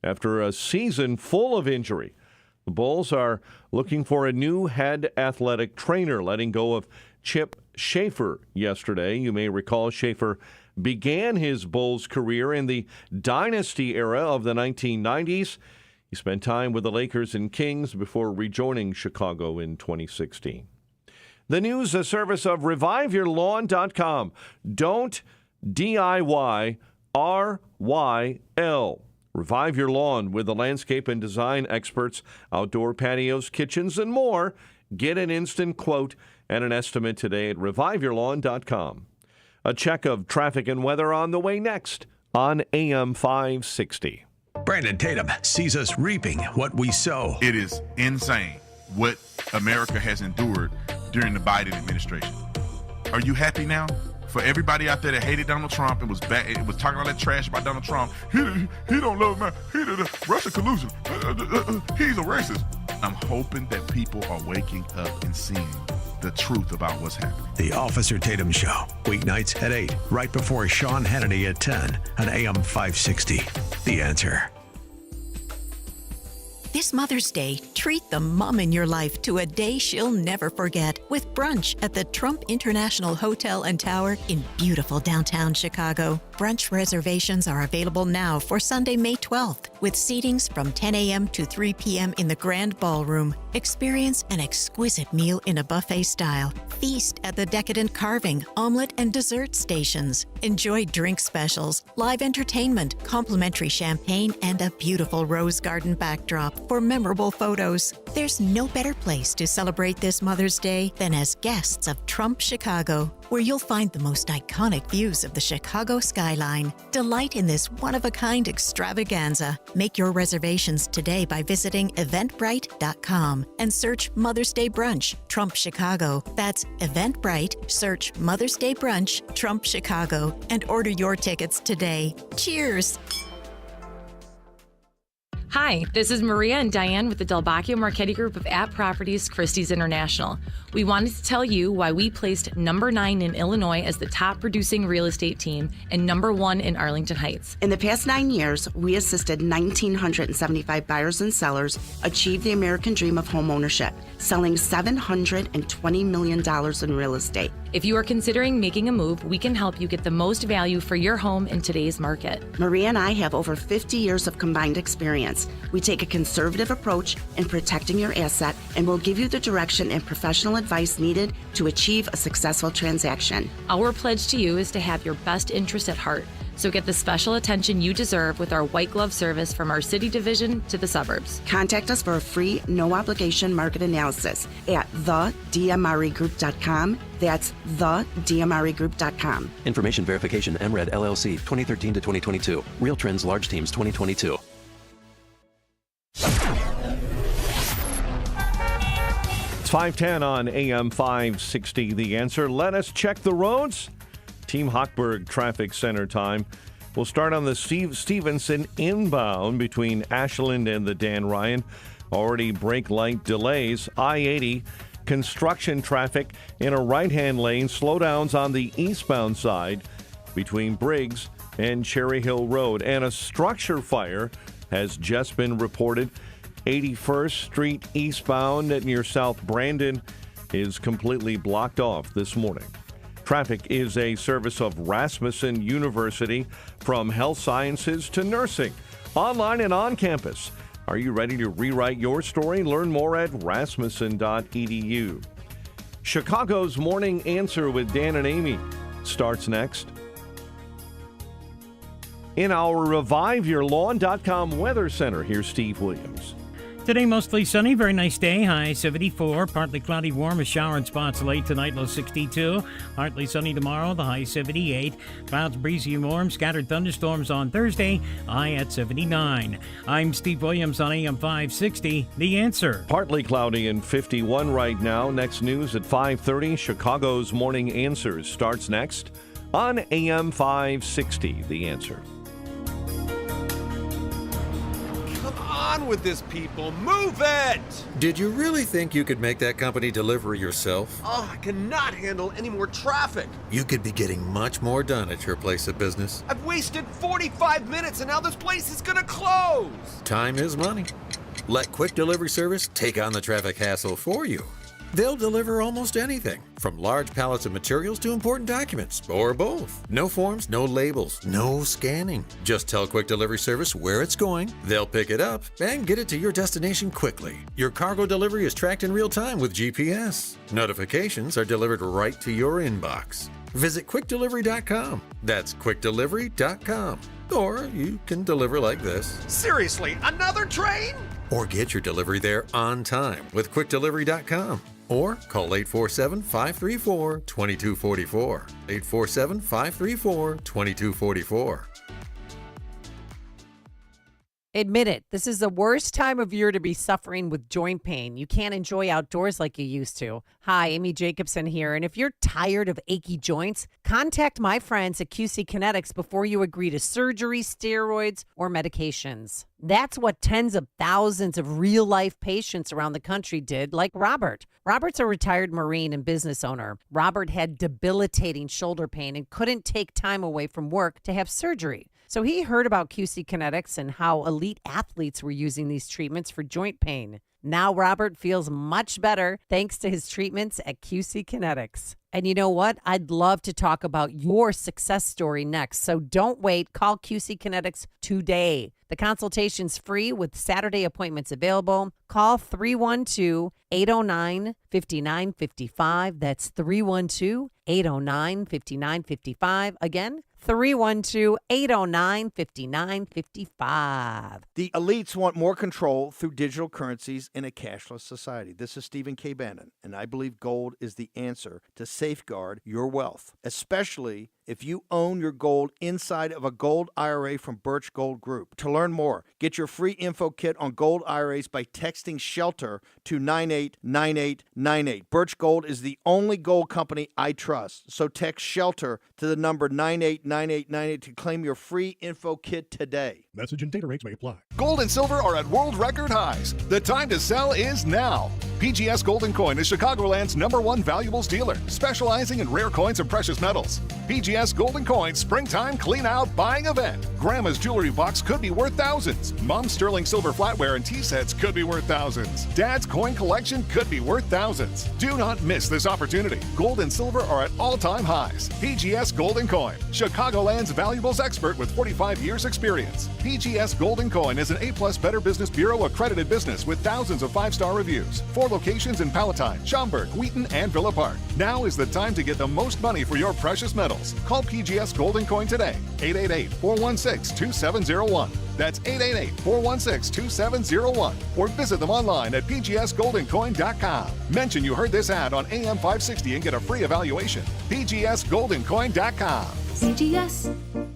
after a season full of injury. The Bulls are looking for a new head athletic trainer, letting go of Chip Schaefer yesterday. You may recall Schaefer began his Bulls career in the dynasty era of the 1990s. He spent time with the Lakers and Kings before rejoining Chicago in 2016. The news, a service of ReviveYourLawn.com. Don't DIY, RYL. Revive your lawn with the landscape and design experts, outdoor patios, kitchens, and more. Get an instant quote and an estimate today at ReviveYourLawn.com. A check of traffic and weather on the way next on AM 560. Brandon Tatum sees us reaping what we sow. It is insane what America has endured during the Biden administration. Are you happy now? For everybody out there that hated Donald Trump and was talking all that trash about Donald Trump, he don't love man. He did a Russia collusion. He's a racist. I'm hoping that people are waking up and seeing the truth about what's happening. The Officer Tatum Show, weeknights at 8, right before Sean Hannity at 10 on AM 560. The Answer. This Mother's Day, treat the mom in your life to a day she'll never forget with brunch at the Trump International Hotel and Tower in beautiful downtown Chicago. Brunch reservations are available now for Sunday, May 12th, with seatings from 10 a.m. to 3 p.m. in the Grand Ballroom. Experience an exquisite meal in a buffet style. Feast at the decadent carving, omelet, and dessert stations. Enjoy drink specials, live entertainment, complimentary champagne, and a beautiful rose garden backdrop for memorable photos. There's no better place to celebrate this Mother's Day than as guests of Trump Chicago, where you'll find the most iconic views of the Chicago skyline. Delight in this one-of-a-kind extravaganza. Make your reservations today by visiting eventbrite.com and search Mother's Day Brunch, Trump Chicago. That's Eventbrite, search Mother's Day Brunch, Trump Chicago, and order your tickets today. Cheers! Hi, this is Maria and Diane with the Del Bacchio Marchetti Group of App Properties Christie's International. We wanted to tell you why we placed number 9 in Illinois as the top producing real estate team and number 1 in Arlington Heights. In the past 9 years, we assisted 1,975 buyers and sellers achieve the American dream of home ownership, selling $720 million in real estate. If you are considering making a move, we can help you get the most value for your home in today's market. Maria and I have over 50 years of combined experience. We take a conservative approach in protecting your asset and will give you the direction and professional advice needed to achieve a successful transaction. Our pledge to you is to have your best interest at heart. So get the special attention you deserve with our white glove service from our city division to the suburbs. Contact us for a free, no-obligation market analysis at thedmregroup.com. That's thedmregroup.com. Information verification, MRED LLC, 2013 to 2022. Real Trends Large Teams 2022. It's 5:10 on AM 560. The Answer. Let us check the roads. Team Hochberg Traffic Center time. We'll start on the Stevenson inbound between Ashland and the Dan Ryan. Already brake light delays. I-80 construction traffic in a right-hand lane. Slowdowns on the eastbound side between Briggs and Cherry Hill Road. And a structure fire has just been reported. 81st Street eastbound near South Brandon is completely blocked off this morning. Traffic is a service of Rasmussen University, from health sciences to nursing, online and on campus. Are you ready to rewrite your story? Learn more at rasmussen.edu. Chicago's Morning Answer with Dan and Amy starts next. In our ReviveYourLawn.com Weather Center, here's Steve Williams. Today, mostly sunny, very nice day, high 74. Partly cloudy, warm, a shower in spots late tonight, low 62. Partly sunny tomorrow, the high 78. Clouds breezy and warm, scattered thunderstorms on Thursday, high at 79. I'm Steve Williams on AM 560, The Answer. Partly cloudy and 51 right now. Next news at 5:30. Chicago's Morning Answers starts next on AM 560, The Answer. on with this, people. Move it! Did you really think you could make that company deliver yourself? Oh, I cannot handle any more traffic. You could be getting much more done at your place of business. I've wasted 45 minutes and now this place is gonna close. Time is money. Let Quick Delivery Service take on the traffic hassle for you. They'll deliver almost anything, from large pallets of materials to important documents, or both. No forms, no labels, no scanning. Just tell Quick Delivery Service where it's going, they'll pick it up, and get it to your destination quickly. Your cargo delivery is tracked in real time with GPS. Notifications are delivered right to your inbox. Visit quickdelivery.com. That's quickdelivery.com. Or you can deliver like this. Seriously, another train? Or get your delivery there on time with quickdelivery.com. Or call 847-534-2244. 847-534-2244. Admit it, this is the worst time of year to be suffering with joint pain. You can't enjoy outdoors like you used to. Hi, Amy Jacobson here, and if you're tired of achy joints, contact my friends at QC Kinetics before you agree to surgery, steroids, or medications. That's what tens of thousands of real-life patients around the country did, like Robert. Robert's a retired Marine and business owner. Robert had debilitating shoulder pain and couldn't take time away from work to have surgery. So he heard about QC Kinetics and how elite athletes were using these treatments for joint pain. Now Robert feels much better thanks to his treatments at QC Kinetics. And you know what? I'd love to talk about your success story next. So don't wait. Call QC Kinetics today. The consultation's free with Saturday appointments available. Call 312-809-5955. That's 312-809-5955. Again, 312-809-5955. The elites want more control through digital currencies in a cashless society. This is Stephen K. Bannon, and I believe gold is the answer to safeguard your wealth, especially if you own your gold inside of a gold IRA from Birch Gold Group. To learn more, get your free info kit on gold IRAs by texting SHELTER to 989898. Birch Gold is the only gold company I trust, so text SHELTER to the number 989898 to claim your free info kit today. Message and data rates may apply. Gold and silver are at world record highs. The time to sell is now. PGS Gold & Coin is Chicagoland's #1 valuables dealer, specializing in rare coins and precious metals. PGS Gold & Coin Springtime Clean Out Buying Event. Grandma's jewelry box could be worth thousands. Mom's sterling silver flatware and tea sets could be worth thousands. Dad's coin collection could be worth thousands. Do not miss this opportunity. Gold and silver are at all-time highs. PGS Gold & Coin, Chicagoland's valuables expert with 45 years experience. PGS Gold & Coin is an A+ Better Business Bureau accredited business with thousands of 5-star reviews. 4 locations in Palatine, Schaumburg, Wheaton, and Villa Park. Now is the time to get the most money for your precious metals. Call PGS Gold & Coin today. 888-416-2701. That's 888-416-2701. Or visit them online at pgsgoldandcoin.com. Mention you heard this ad on AM 560 and get a free evaluation. pgsgoldandcoin.com.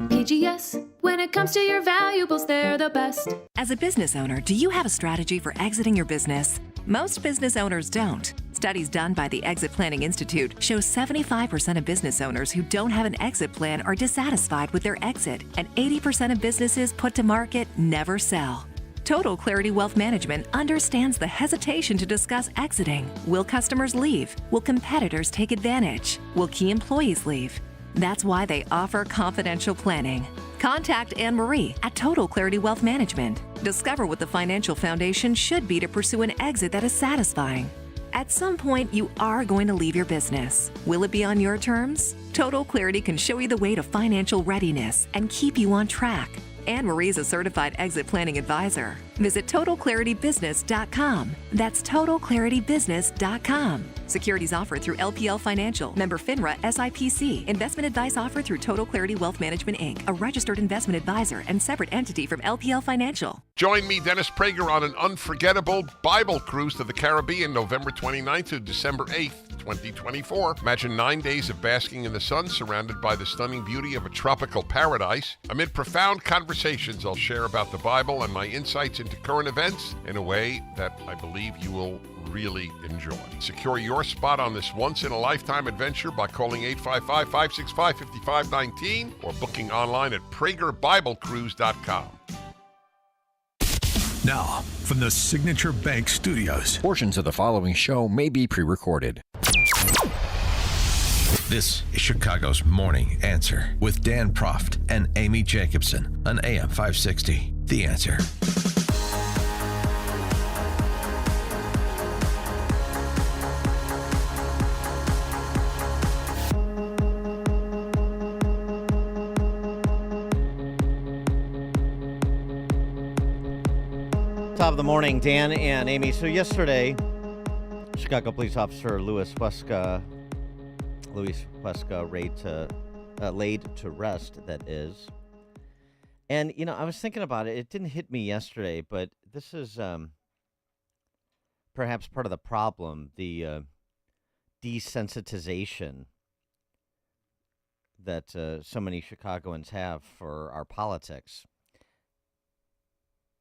PGS. When it comes to your valuables, they're the best. As a business owner, do you have a strategy for exiting your business? Most business owners don't. Studies done by the Exit Planning Institute show 75% of business owners who don't have an exit plan are dissatisfied with their exit, and 80% of businesses put to market never sell. Total Clarity Wealth Management understands the hesitation to discuss exiting. Will customers leave? Will competitors take advantage? Will key employees leave? That's why they offer confidential planning. Contact Anne-Marie at Total Clarity Wealth Management. Discover what the financial foundation should be to pursue an exit that is satisfying. At some point, you are going to leave your business. Will it be on your terms? Total Clarity can show you the way to financial readiness and keep you on track. Anne-Marie is a certified exit planning advisor. Visit TotalClarityBusiness.com. That's TotalClarityBusiness.com. Securities offered through LPL Financial, member FINRA SIPC. Investment advice offered through Total Clarity Wealth Management, Inc., a registered investment advisor and separate entity from LPL Financial. Join me, Dennis Prager, on an unforgettable Bible cruise to the Caribbean, November 29th to December 8th. 2024. Imagine 9 days of basking in the sun, surrounded by the stunning beauty of a tropical paradise. Amid profound conversations, I'll share about the Bible and my insights into current events in a way that I believe you will really enjoy. Secure your spot on this once-in-a-lifetime adventure by calling 855-565-5519 or booking online at PragerBibleCruise.com. Now, from the Signature Bank Studios. Portions of the following show may be pre-recorded. This is Chicago's Morning Answer with Dan Proft and Amy Jacobson on AM 560. The Answer. Top of the morning, Dan and Amy. So yesterday, Chicago police officer Luis Huesca laid to rest, that is. And, you know, I was thinking about it. It didn't hit me yesterday, but this is perhaps part of the problem, the desensitization that so many Chicagoans have for our politics.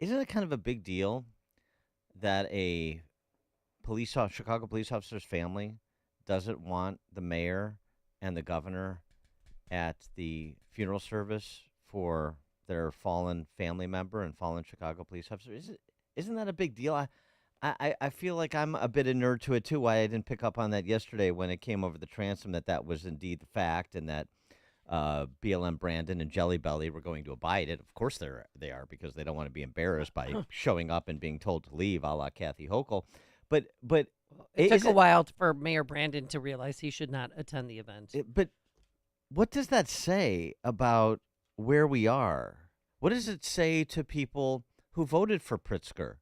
Isn't it kind of a big deal that a Chicago police officer's family doesn't want the mayor and the governor at the funeral service for their fallen family member and fallen Chicago police officer? Isn't that a big deal? I feel like I'm a bit of a nerd to it, too, why I didn't pick up on that yesterday when it came over the transom that was indeed the fact, and that BLM Brandon and Jelly Belly were going to abide it. Of course they are, because they don't want to be embarrassed by showing up and being told to leave, a la Kathy Hochul. But it took a while for Mayor Brandon to realize he should not attend the event. But what does that say about where we are? What does it say to people who voted for Pritzker,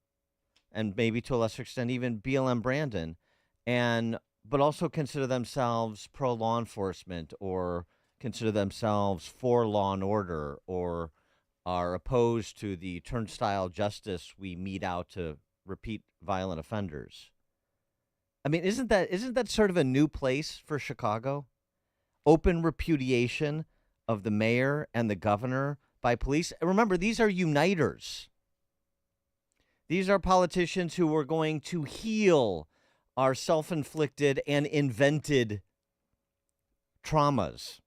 and maybe to a lesser extent even BLM Brandon, but also consider themselves pro law enforcement, or consider themselves for law and order, or are opposed to the turnstile justice we mete out to repeat violent offenders? I mean, isn't that sort of a new place for Chicago? Open repudiation of the mayor and the governor by police. Remember, these are uniters. These are politicians who are going to heal our self-inflicted and invented traumas.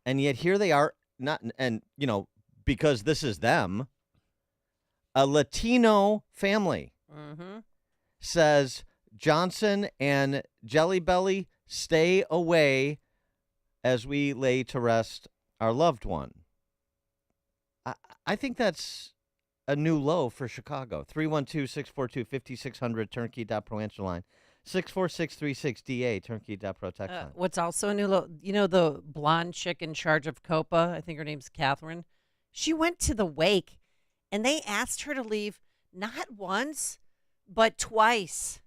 And yet here they are, because this is them, a Latino family says, Johnson and Jelly Belly, stay away as we lay to rest our loved one. I think that's a new low for Chicago. 312-642-5600, turnkey.pro answer line. 64636DA, turnkey.pro text line. What's also a new low, the blonde chick in charge of COPA, I think her name's Catherine. She went to the wake, and they asked her to leave not once, but twice.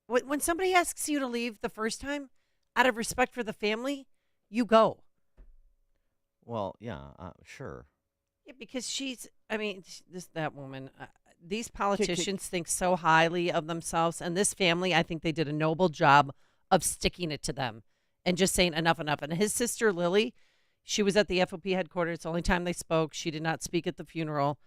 When somebody asks you to leave the first time, out of respect for the family, you go. Well, yeah, sure. Yeah, because that woman, these politicians think so highly of themselves, and this family, I think they did a noble job of sticking it to them and just saying enough. And his sister, Lily, she was at the FOP headquarters. It's the only time they spoke. She did not speak at the funeral,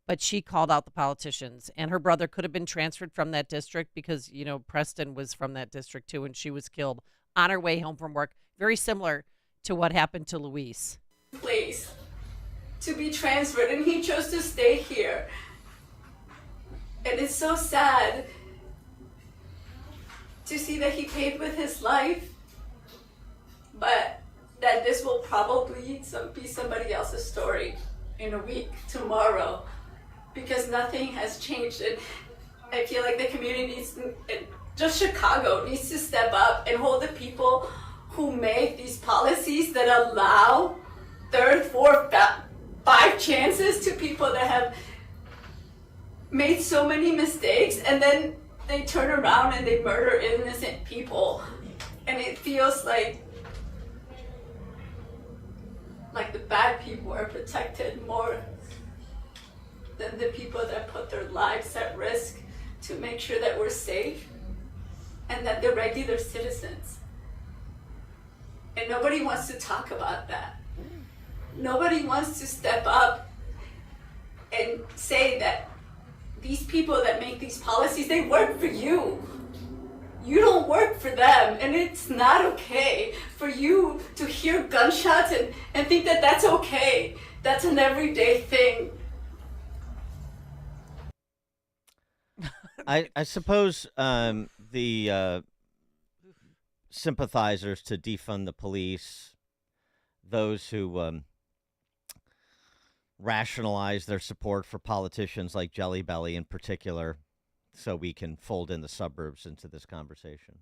but she called out the politicians. And her brother could have been transferred from that district because, Preston was from that district too, and she was killed on her way home from work. Very similar to what happened to Luis. Place to be transferred, and he chose to stay here. And it's so sad to see that he paid with his life, but that this will probably be somebody else's story in a week, tomorrow, because nothing has changed. And I feel like the community just Chicago needs to step up and hold the people who make these policies that allow third, fourth, 5 chances to people that have made so many mistakes, and then they turn around and they murder innocent people. And it feels like the bad people are protected more than the people that put their lives at risk to make sure that we're safe, and that the regular citizens. And nobody wants to talk about that. Nobody wants to step up and say that these people that make these policies, they work for you. You don't work for them, and it's not okay for you to hear gunshots and think that that's okay. That's an everyday thing. I suppose the sympathizers to defund the police, those who rationalize their support for politicians like Jelly Belly in particular, so we can fold in the suburbs into this conversation.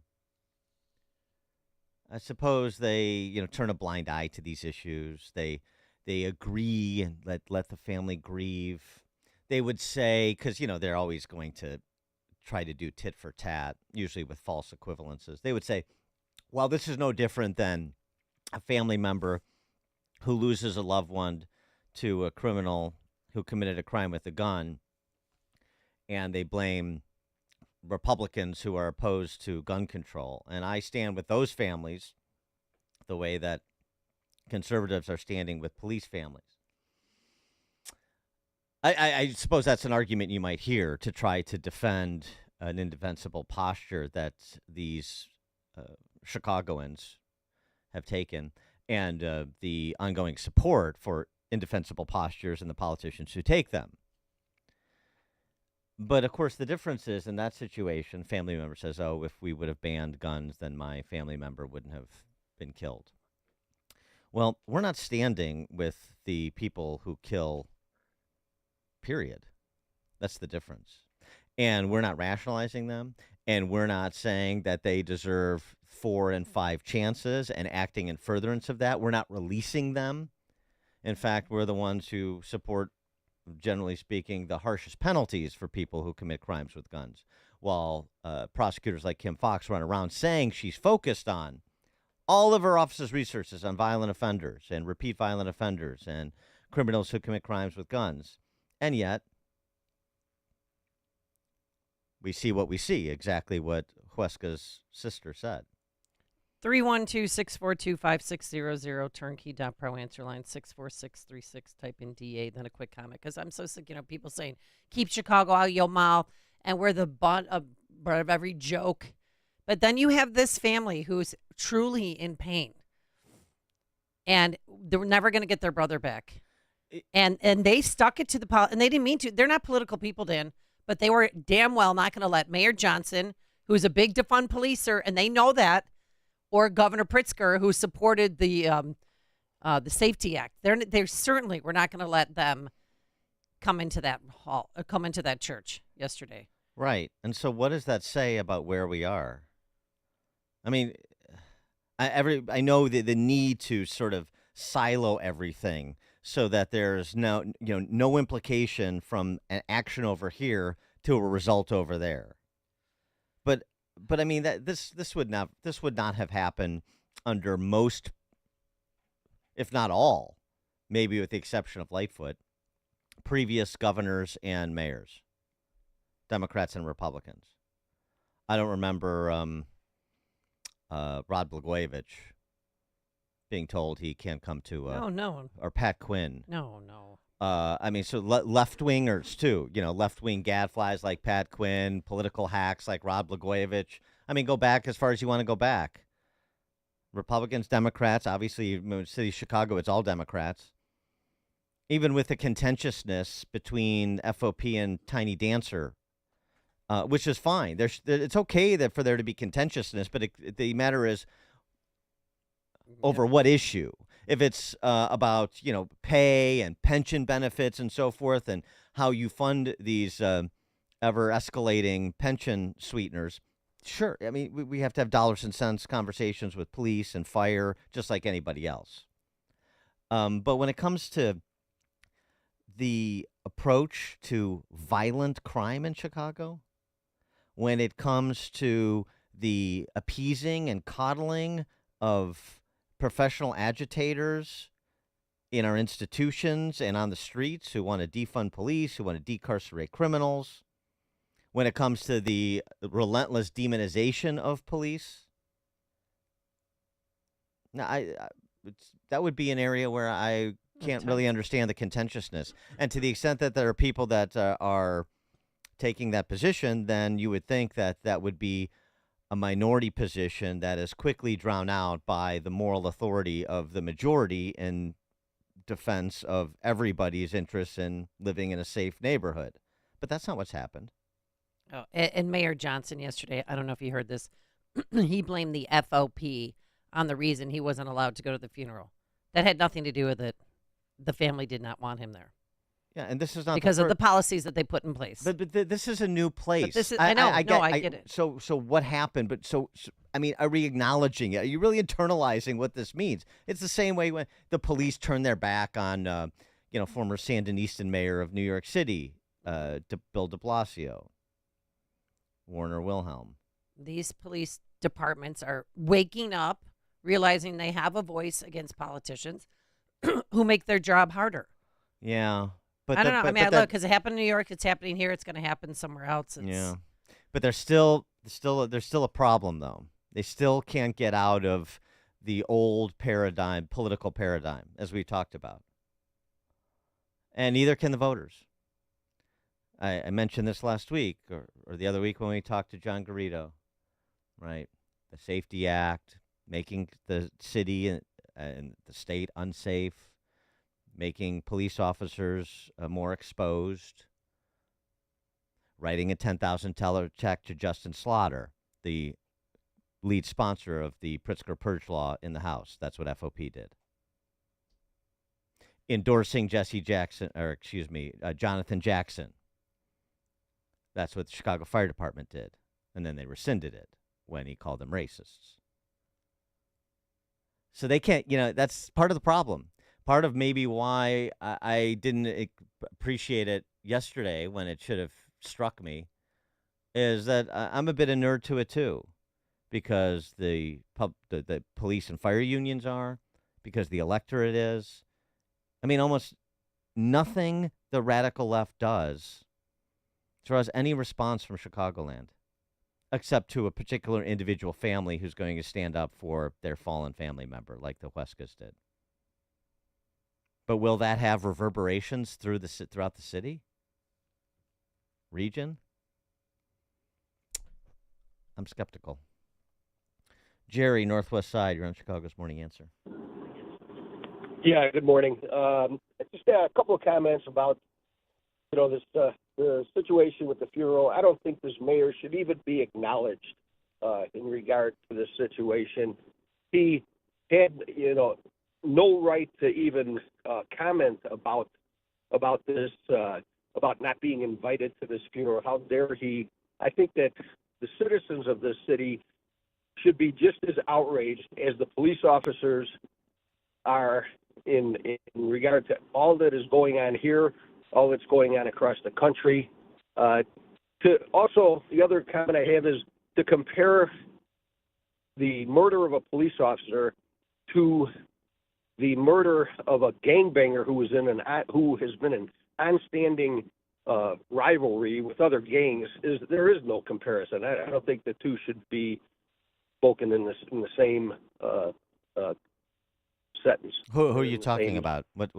I suppose they, turn a blind eye to these issues. They agree and let the family grieve. They would say, because, they're always going to try to do tit for tat, usually with false equivalences. They would say, well, this is no different than a family member who loses a loved one to a criminal who committed a crime with a gun, and they blame Republicans who are opposed to gun control. And I stand with those families the way that conservatives are standing with police families. I suppose that's an argument you might hear to try to defend an indefensible posture that these Chicagoans have taken, and the ongoing support for indefensible postures and the politicians who take them. But, of course, the difference is in that situation, family member says, oh, if we would have banned guns, then my family member wouldn't have been killed. Well, we're not standing with the people who kill, period. That's the difference. And we're not rationalizing them, and we're not saying that they deserve 4 and 5 chances and acting in furtherance of that. We're not releasing them. In fact, we're the ones who support, generally speaking, the harshest penalties for people who commit crimes with guns, while prosecutors like Kim Foxx run around saying she's focused on all of her office's researches on violent offenders and repeat violent offenders and criminals who commit crimes with guns. And yet, we see what we see, exactly what Huesca's sister said. 312-642-5600, turnkey.pro, answer line 64636, type in DA, then a quick comment. Because I'm so sick, people saying, keep Chicago out of your mouth, and we're the butt of every joke. But then you have this family who's truly in pain, and they're never going to get their brother back. And they stuck it to the and they didn't mean to. They're not political people, Dan, but they were damn well not going to let Mayor Johnson, who's a big defund policer, and they know that, or Governor Pritzker, who supported the Safety Act. They're certainly we're not going to let them come into that church yesterday. Right. And so what does that say about where we are? I mean, I know the need to sort of silo everything so that there's no implication from an action over here to a result over there. But I mean that this would not have happened under most, if not all, maybe with the exception of Lightfoot, previous governors and mayors, Democrats and Republicans. I don't remember Rod Blagojevich being told he can't come to no, or Pat Quinn. No. I mean, so left-wingers, too, left-wing gadflies like Pat Quinn, political hacks like Rod Blagojevich. I mean, go back as far as you want to go back. Republicans, Democrats, obviously, in the city of Chicago, it's all Democrats. Even with the contentiousness between FOP and Tiny Dancer, which is fine. It's okay for there to be contentiousness, but the matter is over what issue. If it's about, pay and pension benefits and so forth and how you fund these ever-escalating pension sweeteners, sure. I mean, we have to have dollars and cents conversations with police and fire, just like anybody else. But when it comes to the approach to violent crime in Chicago, when it comes to the appeasing and coddling of professional agitators in our institutions and on the streets who want to defund police, who want to decarcerate criminals, when it comes to the relentless demonization of police, that would be an area where I can't really understand the contentiousness. And to the extent that there are people that are taking that position, then you would think that that would be a minority position that is quickly drowned out by the moral authority of the majority in defense of everybody's interests in living in a safe neighborhood. But that's not what's happened. Oh, and Mayor Johnson yesterday, I don't know if you heard this, he blamed the FOP on the reason he wasn't allowed to go to the funeral. That had nothing to do with it. The family did not want him there. Yeah, and this is not because of the policies that they put in place. But this is a new place. But this is, I know. I get it. So what happened? But I mean, are we acknowledging it? Are you really internalizing what this means? It's the same way when the police turned their back on, former Sandinistan mayor of New York City, Bill de Blasio, Warner Wilhelm. These police departments are waking up, realizing they have a voice against politicians who make their job harder. Yeah. But I don't know. I mean, look, because it happened in New York, it's happening here. It's going to happen somewhere else. Yeah, but there's still a problem though. They still can't get out of the old paradigm, political paradigm, as we talked about, and neither can the voters. I mentioned this last week or the other week when we talked to John Garrido, right? The Safety Act, making the city and the state unsafe, making police officers more exposed, writing a $10,000 check to Justin Slaughter, the lead sponsor of the Pritzker Purge Law in the House. That's what FOP did. Endorsing Jonathan Jackson. That's what the Chicago Fire Department did. And then they rescinded it when he called them racists. So they can't, that's part of the problem. Part of maybe why I didn't appreciate it yesterday when it should have struck me is that I'm a bit a nerd to it too, because the police and fire unions are, because the electorate is. I mean, almost nothing the radical left does draws any response from Chicagoland, except to a particular individual family who's going to stand up for their fallen family member, like the Huescas did. But will that have reverberations throughout the city? Region? I'm skeptical. Jerry, Northwest Side, you're on Chicago's Morning Answer. Yeah, good morning. Just a couple of comments about, this the situation with the funeral. I don't think this mayor should even be acknowledged in regard to this situation. He had, no right to even comment about this, about not being invited to this funeral. How dare he? I think that the citizens of this city should be just as outraged as the police officers are in regard to all that is going on here, all that's going on across the country. The other comment I have is to compare the murder of a police officer to the murder of a gangbanger who has been in onstanding rivalry with other gangs. There is no comparison. I don't think the two should be spoken in the same sentence. Who are you talking about? What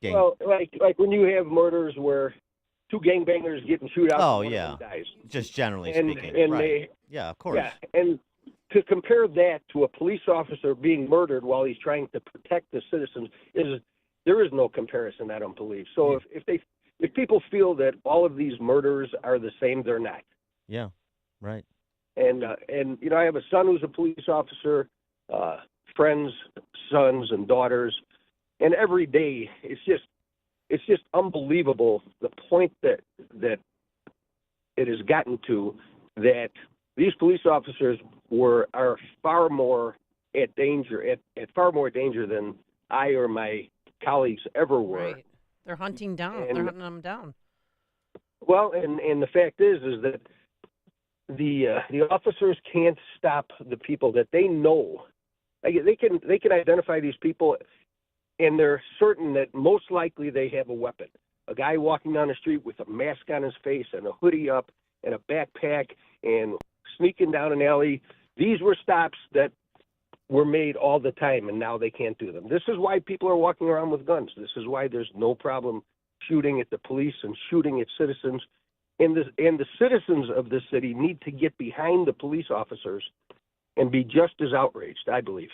gang? Well, like when you have murders where two gangbangers get in shootouts. Oh, and one yeah. of them dies. Just generally And speaking. Right. Yeah, of course. Yeah, and to compare that to a police officer being murdered while he's trying to protect the citizens there is no comparison, I don't believe. So if people feel that all of these murders are the same, they're not. Yeah, right. And I have a son who's a police officer, friends, sons and daughters, and every day it's just unbelievable the point that it has gotten to, that these police officers are far more at far more danger than I or my colleagues ever were. Right. They're hunting them down. Well, and the fact is that the officers can't stop the people that they know. They can identify these people, and they're certain that most likely they have a weapon. A guy walking down the street with a mask on his face and a hoodie up and a backpack and sneaking down an alley. These were stops that were made all the time, and now they can't do them. This is why people are walking around with guns. This is why there's no problem shooting at the police and shooting at citizens. And the citizens of this city need to get behind the police officers and be just as outraged, I believe.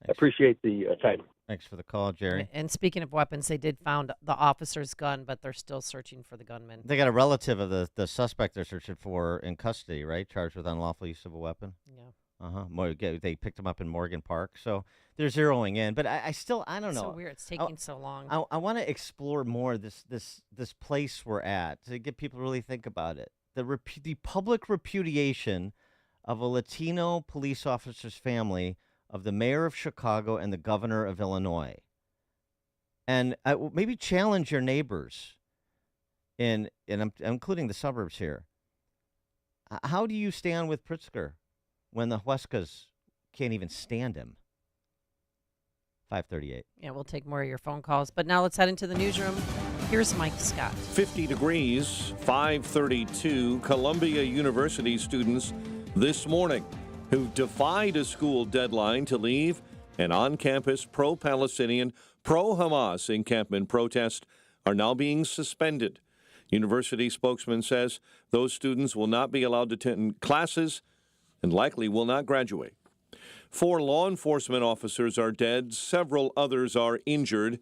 I appreciate the time. Thanks for the call, Jerry. And speaking of weapons, they did found the officer's gun, but they're still searching for the gunman. They got a relative of the suspect they're searching for in custody, right? Charged with unlawful use of a weapon. Yeah. They picked him up in Morgan Park, so they're zeroing in. But I don't know. So weird. It's taking so long. I want to explore more this place we're at to get people to really think about it. The public repudiation of a Latino police officer's family, of the mayor of Chicago and the governor of Illinois. And maybe challenge your neighbors, and I'm including the suburbs here. How do you stand with Pritzker when the Huescas can't even stand him? 538. Yeah, we'll take more of your phone calls. But now let's head into the newsroom. Here's Mike Scott. 50 degrees, 532. Columbia University students this morning who defied a school deadline to leave an on-campus pro-Palestinian, pro-Hamas encampment protest are now being suspended. University spokesman says those students will not be allowed to attend classes and likely will not graduate. 4 law enforcement officers are dead. Several others are injured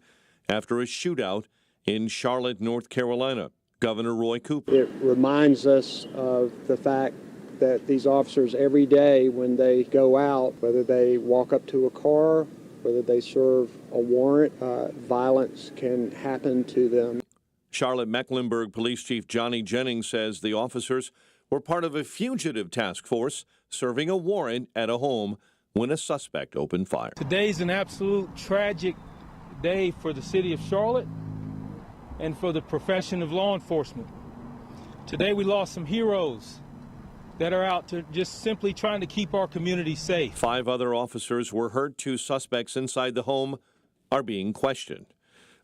after a shootout in Charlotte, North Carolina. Governor Roy Cooper. It reminds us of the fact that these officers every day when they go out, whether they walk up to a car, whether they serve a warrant, violence can happen to them. Charlotte-Mecklenburg Police Chief Johnny Jennings says the officers were part of a fugitive task force serving a warrant at a home when a suspect opened fire. Today's an absolute tragic day for the city of Charlotte and for the profession of law enforcement. Today we lost some heroes that are out to just simply trying to keep our community safe. 5 other officers were hurt. 2 suspects inside the home are being questioned.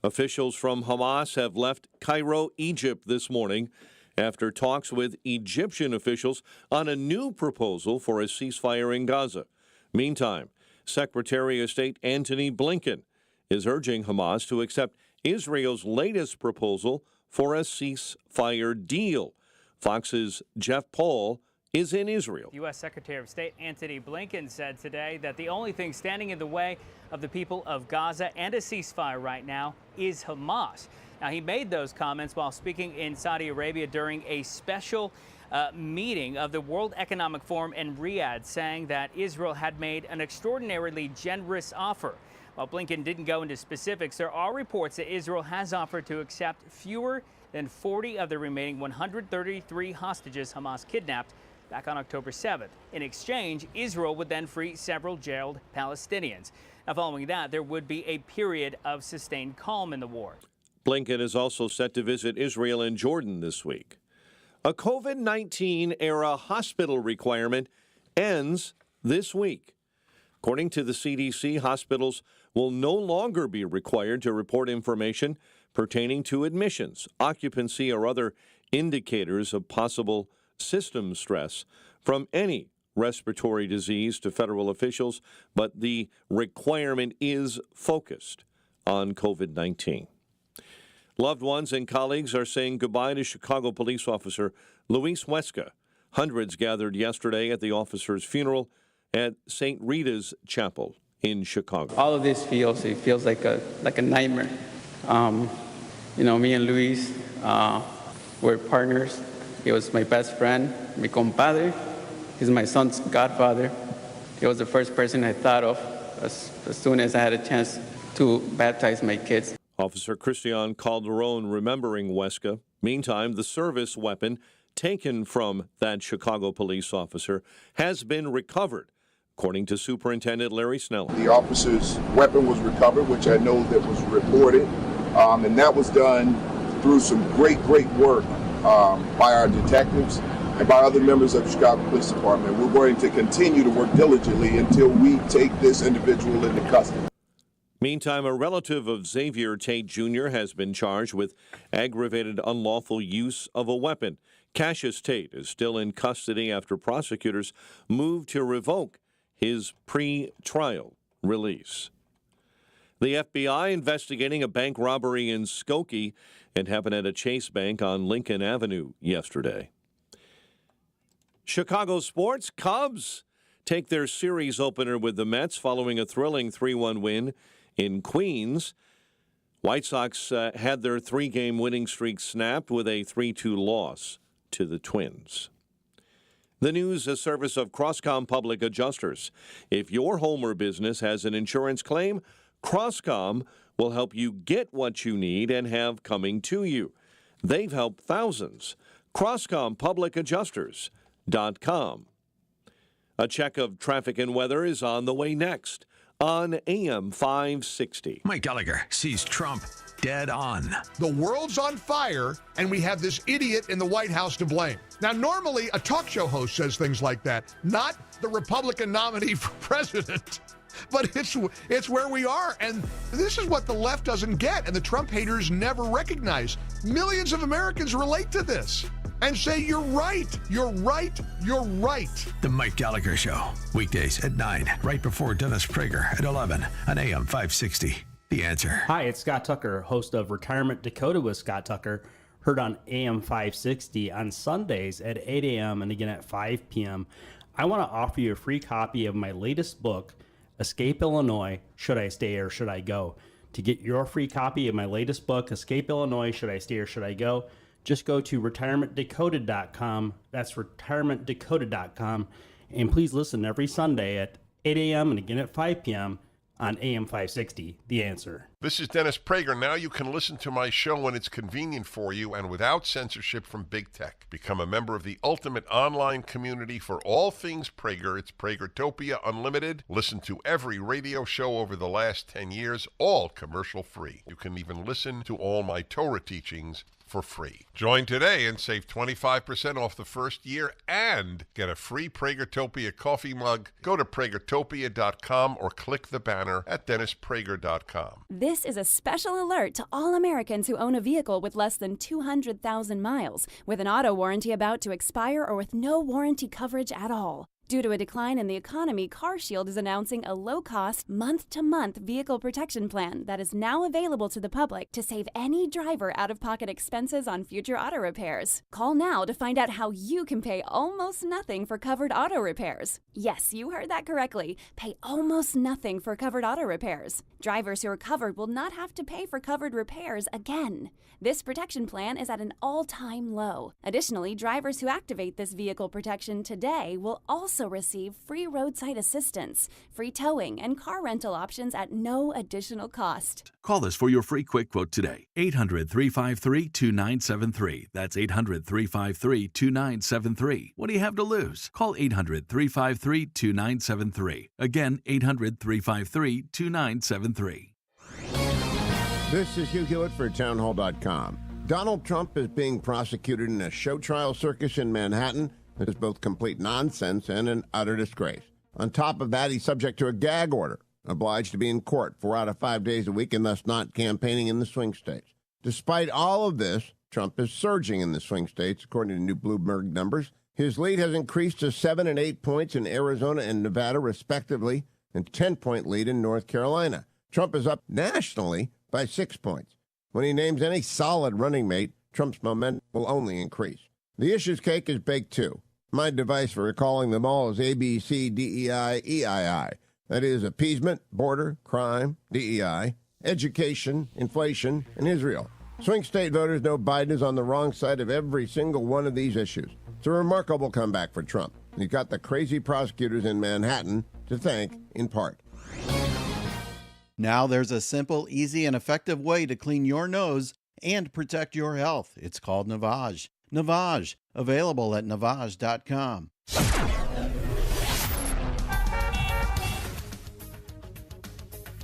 Officials from Hamas have left Cairo, Egypt this morning after talks with Egyptian officials on a new proposal for a ceasefire in Gaza. Meantime, Secretary of State Antony Blinken is urging Hamas to accept Israel's latest proposal for a ceasefire deal. Fox's Jeff Paul is in Israel. U.S. Secretary of State Antony Blinken said today that the only thing standing in the way of the people of Gaza and a ceasefire right now is Hamas. Now, he made those comments while speaking in Saudi Arabia during a special meeting of the World Economic Forum in Riyadh, saying that Israel had made an extraordinarily generous offer. While Blinken didn't go into specifics, there are reports that Israel has offered to accept fewer than 40 of the remaining 133 hostages Hamas kidnapped back on October 7th. In exchange, Israel would then free several jailed Palestinians. Now, following that, there would be a period of sustained calm in the war. Blinken is also set to visit Israel and Jordan this week. A COVID-19 era hospital requirement ends this week. According to the CDC, hospitals will no longer be required to report information pertaining to admissions, occupancy, or other indicators of possible system stress from any respiratory disease to federal officials, but the requirement is focused on COVID-19. Loved ones and colleagues are saying goodbye to Chicago police officer Luis Huesca. Hundreds gathered yesterday at the officer's funeral at St. Rita's Chapel in Chicago. All of this feels like a nightmare. Me and Luis were partners. He was my best friend, mi compadre. He's my son's godfather. He was the first person I thought of as soon as I had a chance to baptize my kids. Officer Christian Calderon remembering Huesca. Meantime, the service weapon taken from that Chicago police officer has been recovered, according to Superintendent Larry Snell. The officer's weapon was recovered, which I know that was reported, and that was done through some great work by our detectives and by other members of the Chicago Police Department. We're going to continue to work diligently until we take this individual into custody. Meantime, a relative of Xavier Tate Jr. has been charged with aggravated unlawful use of a weapon. Cassius Tate is still in custody after prosecutors moved to revoke his pre-trial release. The FBI investigating a bank robbery in Skokie. It happened at a Chase Bank on Lincoln Avenue yesterday. Chicago sports, Cubs take their series opener with the Mets following a thrilling 3-1 win In Queens, White Sox had their 3-game winning streak snapped with a 3-2 loss to the Twins. The news, a service of Crosscom Public Adjusters. If your home or business has an insurance claim, Crosscom will help you get what you need and have coming to you. They've helped thousands. CrosscomPublicAdjusters.com. A check of traffic and weather is on the way next on AM 560. Mike Gallagher sees Trump dead on. The world's on fire, and we have this idiot in the White House to blame. Now, normally a talk show host says things like that, not the Republican nominee for president. But it's where we are, and this is what the left doesn't get, and the Trump haters never recognize. Millions of Americans relate to this and say, you're right, you're right, you're right. The Mike Gallagher Show, weekdays at 9, right before Dennis Prager at 11 on AM 560. The Answer. Hi, it's Scott Tucker, host of Retirement Dakota with Scott Tucker, heard on AM 560 on Sundays at 8 a.m. and again at 5 p.m. I want to offer you a free copy of my latest book, Escape Illinois, Should I Stay or Should I Go? To get your free copy of my latest book, Escape Illinois, Should I Stay or Should I Go? Just go to retirementdakota.com. That's retirementdakota.com. And please listen every Sunday at 8 a.m. and again at 5 p.m. on AM 560, The Answer. This is Dennis Prager. Now you can listen to my show when it's convenient for you and without censorship from big tech. Become a member of the ultimate online community for all things Prager. It's Pragertopia Unlimited. Listen to every radio show over the last 10 years, all commercial free. You can even listen to all my Torah teachings for free. Join today and save 25% off the first year and get a free Pragertopia coffee mug. Go to Pragertopia.com or click the banner at DennisPrager.com. This is a special alert to all Americans who own a vehicle with less than 200,000 miles, with an auto warranty about to expire or with no warranty coverage at all. Due to a decline in the economy, CarShield is announcing a low-cost, month-to-month vehicle protection plan that is now available to the public to save any driver out-of-pocket expenses on future auto repairs. Call now to find out how you can pay almost nothing for covered auto repairs. Yes, you heard that correctly. Pay almost nothing for covered auto repairs. Drivers who are covered will not have to pay for covered repairs again. This protection plan is at an all-time low. Additionally, drivers who activate this vehicle protection today will also receive free roadside assistance, free towing, and car rental options at no additional cost. Call us for your free quick quote today. 800-353-2973. That's 800-353-2973. What do you have to lose? Call 800-353-2973. Again, 800-353-2973. This is Hugh Hewitt for townhall.com. Donald Trump is being prosecuted in a show trial circus in Manhattan that is both complete nonsense and an utter disgrace. On top of that, he's subject to a gag order, obliged to be in court 4 out of 5 days a week and thus not campaigning in the swing states. Despite all of this, Trump is surging in the swing states, according to new Bloomberg numbers. His lead has increased to 7 and 8 points in Arizona and Nevada, respectively, and 10-point lead in North Carolina. Trump is up nationally by 6 points. When he names any solid running mate, Trump's momentum will only increase. The issues cake is baked too. My device for recalling them all is ABC, DEI, EII. That is appeasement, border, crime, DEI, education, inflation, and Israel. Swing state voters know Biden is on the wrong side of every single one of these issues. It's a remarkable comeback for Trump. He's got the crazy prosecutors in Manhattan to thank, in part. Now there's a simple, easy, and effective way to clean your nose and protect your health. It's called Navage. Navage, available at Navage.com.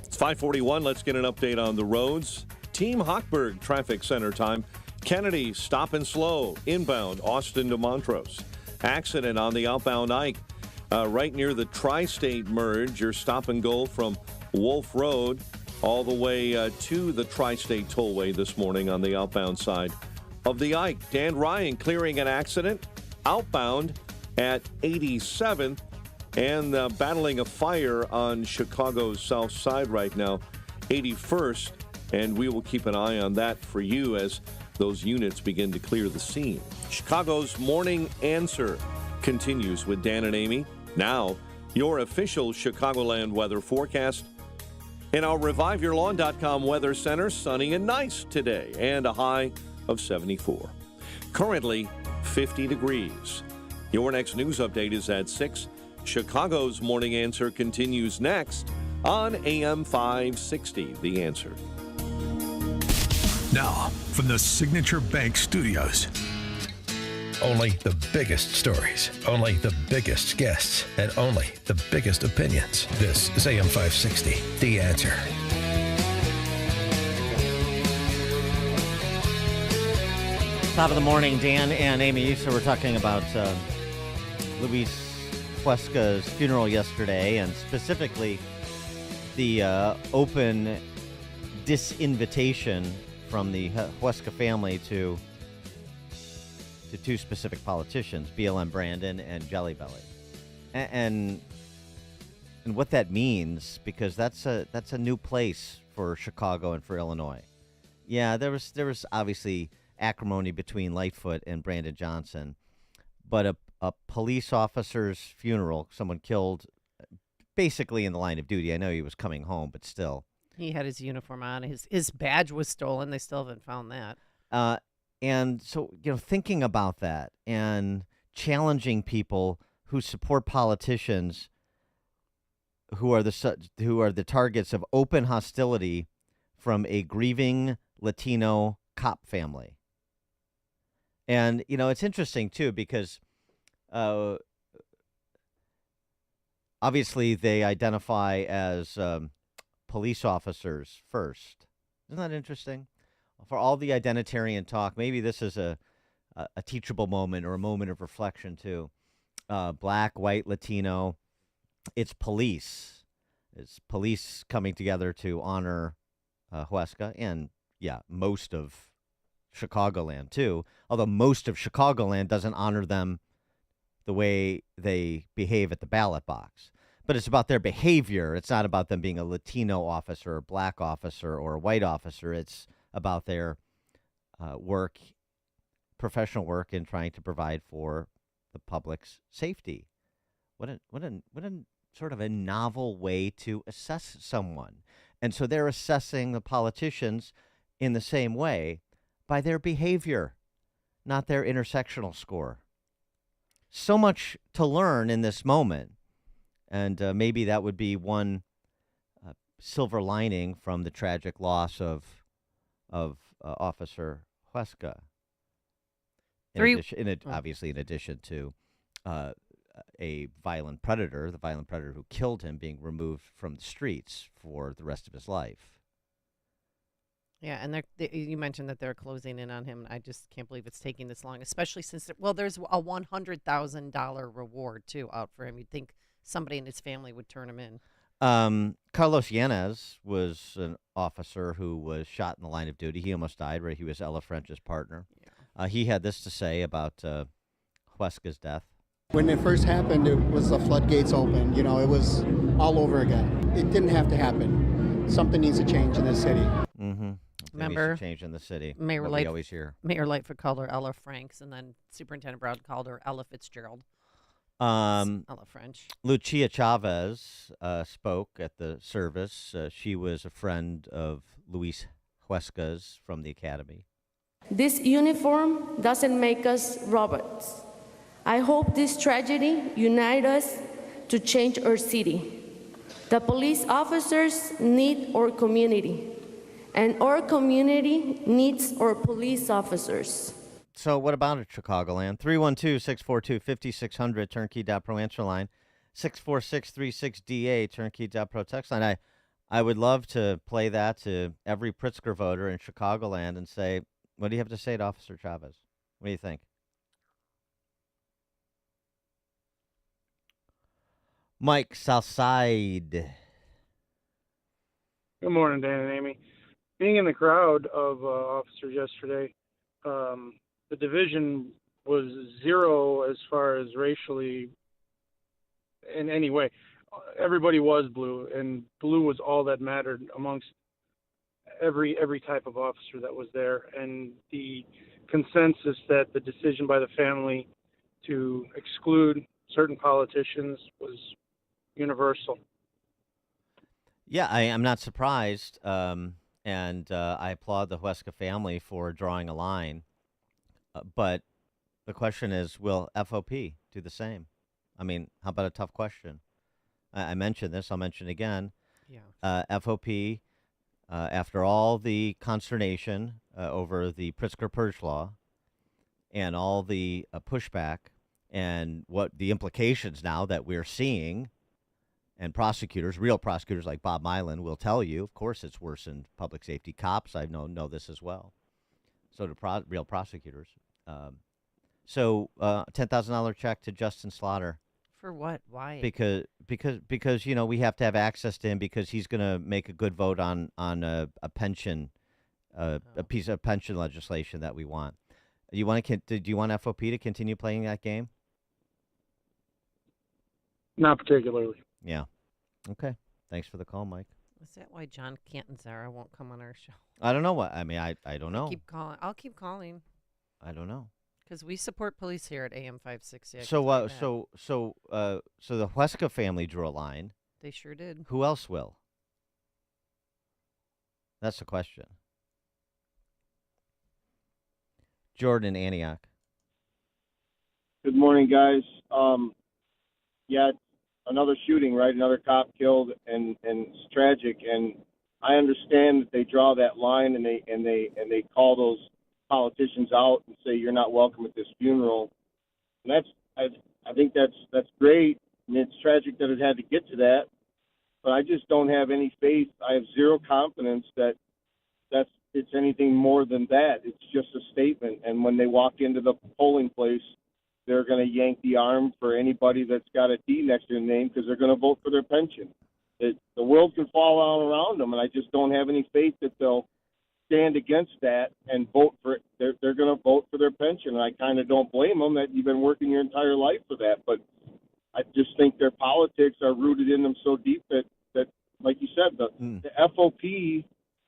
It's 5:41. Let's get an update on the roads. Team Hochberg traffic center time. Kennedy stop and slow inbound Austin to Montrose. Accident on the outbound Ike right near the Tri-State merge. Your stop and go from Wolf Road all the way to the Tri-State Tollway this morning on the outbound side of the Ike. Dan Ryan clearing an accident outbound at 87th and battling a fire on Chicago's south side right now, 81st, and we will keep an eye on that for you as those units begin to clear the scene. Chicago's Morning Answer continues with Dan and Amy. Now, your official Chicagoland weather forecast. In our ReviveYourLawn.com weather center, sunny and nice today, and a high of 74. Currently, 50 degrees. Your next news update is at 6. Chicago's Morning Answer continues next on AM 560, The Answer. Now, from the Signature Bank Studios. Only the biggest stories, only the biggest guests, and only the biggest opinions. This is AM 560, The Answer. Top of the morning, Dan and Amy. So we're talking about Luis Huesca's funeral yesterday, and specifically the open disinvitation from the Huesca family to two specific politicians, BLM Brandon and Jelly Belly, and what that means, because that's a new place for Chicago and for Illinois. Yeah, there was obviously acrimony between Lightfoot and Brandon Johnson, but a police officer's funeral, someone killed basically in the line of duty. I know he was coming home, but still. He had his uniform on. His badge was stolen. They still haven't found that. And so, thinking about that and challenging people who support politicians who are the targets of open hostility from a grieving Latino cop family. And, it's interesting, too, because obviously they identify as police officers first. Isn't that interesting? For all the identitarian talk, maybe this is a teachable moment or a moment of reflection, too. Black, white, Latino, it's police. It's police coming together to honor Huesca and, most of Chicagoland, too. Although most of Chicagoland doesn't honor them the way they behave at the ballot box. But it's about their behavior. It's not about them being a Latino officer, or black officer, or a white officer. It's about their work, professional work in trying to provide for the public's safety. What a sort of a novel way to assess someone. And so they're assessing the politicians in the same way by their behavior, not their intersectional score. So much to learn in this moment. And maybe that would be one silver lining from the tragic loss of Officer Huesca. Obviously, in addition to a violent predator, the violent predator who killed him, being removed from the streets for the rest of his life. Yeah, and you mentioned that they're closing in on him. I just can't believe it's taking this long, especially since there's a $100,000 reward too out for him. You'd think somebody in his family would turn him in. Carlos Yanez was an officer who was shot in the line of duty. He almost died, right? He was Ella French's partner. Yeah. He had this to say about Huesca's death. When it first happened, it was the floodgates open. It was all over again. It didn't have to happen. Something needs to change in this city. Mm-hmm. Remember, change in the city. Mayor Lightfoot called her Ella Franks, and then Superintendent Brown called her Ella Fitzgerald. Ella French. Lucia Chavez spoke at the service. She was a friend of Luis Huesca's from the academy. This uniform doesn't make us robots. I hope this tragedy unites us to change our city. The police officers need our community, and our community needs our police officers. So what about it, Chicagoland? 312-642-5600, turnkey.pro answer line. 64636DA, turnkey.pro text line. I would love to play that to every Pritzker voter in Chicagoland and say, what do you have to say to Officer Chavez? What do you think? Mike, Southside. Good morning, Dan and Amy. Being in the crowd of officers yesterday, the division was zero as far as racially in any way. Everybody was blue, and blue was all that mattered amongst every type of officer that was there. And the consensus that the decision by the family to exclude certain politicians was universal. Yeah, I'm not surprised, and I applaud the Huesca family for drawing a line. But the question is, will FOP do the same? I mean, how about a tough question? I mentioned this. I'll mention it again. Yeah. FOP, after all the consternation over the Pritzker Purge Law and all the pushback and what the implications now that we're seeing, and prosecutors, real prosecutors like Bob Mylan will tell you, of course, it's worse in public safety. Cops, I know this as well. So do real prosecutors. So $10,000 check to Justin Slaughter. For what? Why? Because we have to have access to him because he's going to make a good vote on a pension, a piece of pension legislation that we want. Do you want FOP to continue playing that game? Not particularly. Yeah. Okay. Thanks for the call, Mike. Is that why John Cantanzara won't come on our show? I don't know what. I mean, I don't know. Keep calling. I'll keep calling. I don't know. Because we support police here at AM 560. So the Huesca family drew a line. They sure did. Who else will? That's the question. Jordan Antioch. Good morning, guys. Yeah, another shooting, right? Another cop killed, and it's tragic. And I understand that they draw that line, and they call those politicians out and say you're not welcome at this funeral. And I think that's great. I mean, it's tragic that it had to get to that, but I just don't have any faith. I have zero confidence that it's anything more than that. It's just a statement. And when they walk into the polling place, they're going to yank the arm for anybody that's got a D next to their name because they're going to vote for their pension. The world can fall all around them, and I just don't have any faith that they'll stand against that and vote for it. They're going to vote for their pension, and I kind of don't blame them that you've been working your entire life for that. But I just think their politics are rooted in them so deep that like you said, the FOP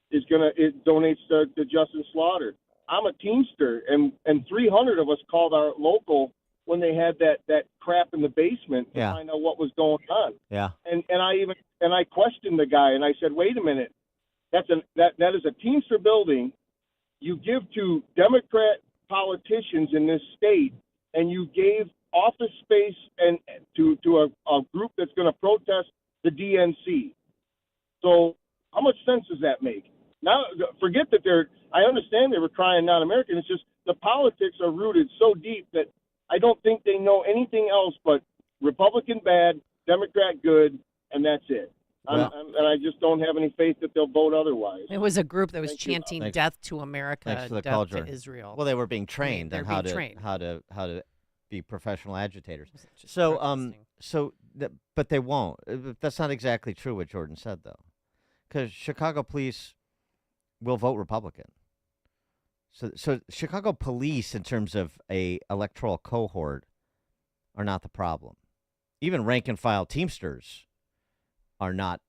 is it donates to Justin Slaughter. I'm a Teamster, and 300 of us called our local when they had that crap in the basement to find out what was going on. Yeah. And I questioned the guy, and I said, wait a minute, that is a Teamster building. You give to Democrat politicians in this state, and you gave office space and to a group that's going to protest the DNC. So how much sense does that make? Now, forget that I understand they were crying not American. It's just the politics are rooted so deep that I don't think they know anything else but Republican bad, Democrat good, and that's it. Well, and I just don't have any faith that they'll vote otherwise. It was a group that was Thank you. chanting "Death to America, Thanks for the death call, to Jordan. Israel." Well, they were being trained They're on how being to trained. how to be professional agitators. Just But they won't. That's not exactly true what Jordan said, though, because Chicago police will vote Republican. So Chicago police, in terms of a electoral cohort, are not the problem. Even rank and file Teamsters are not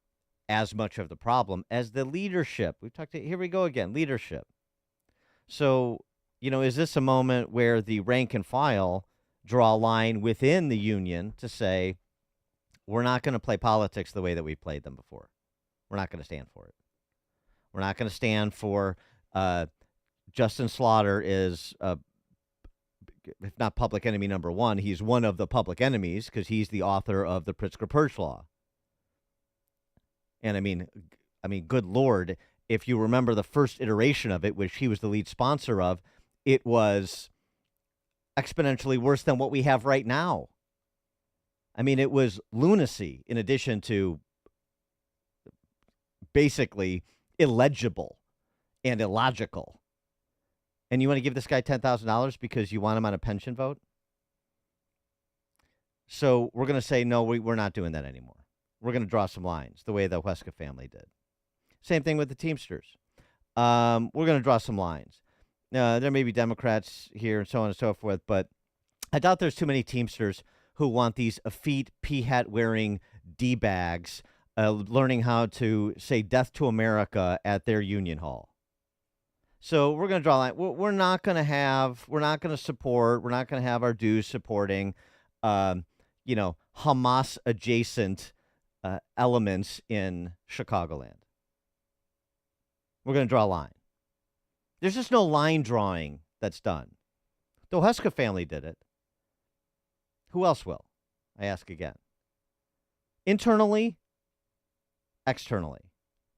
as much of the problem as the leadership. Here we go again, leadership. So, is this a moment where the rank and file draw a line within the union to say, we're not going to play politics the way that we've played them before? We're not going to stand for it. We're not going to stand for Justin Slaughter is, if not public enemy number one, he's one of the public enemies because he's the author of the Pritzker Purge Law. And I mean, good Lord, if you remember the first iteration of it, which he was the lead sponsor of, it was exponentially worse than what we have right now. I mean, it was lunacy in addition to basically illegible and illogical. And you want to give this guy $10,000 because you want him on a pension vote? So we're going to say, no, we're not doing that anymore. We're going to draw some lines the way the Huesca family did. Same thing with the Teamsters. We're going to draw some lines. There may be Democrats here and so on and so forth, but I doubt there's too many Teamsters who want these effete pea-hat wearing D-bags learning how to say death to America at their union hall. So we're going to draw a line. We're not going to have our dues supporting, Hamas adjacent elements in Chicagoland. We're going to draw a line. There's just no line drawing that's done. The Huska family did it. Who else will? I ask again. Internally, externally.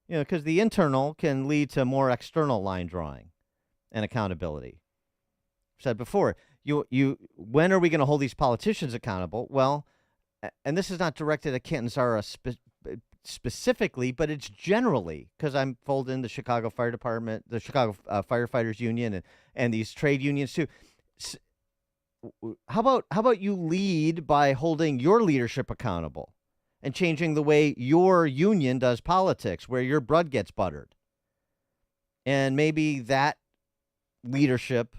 Because the internal can lead to more external line drawing and accountability. I've said before, when are we going to hold these politicians accountable? Well, and this is not directed at Canton-Zara specifically, but it's generally, because I'm folded in the Chicago Fire Department, the Chicago Firefighters Union, and these trade unions too. How about you lead by holding your leadership accountable and changing the way your union does politics, where your bread gets buttered? And maybe that leadership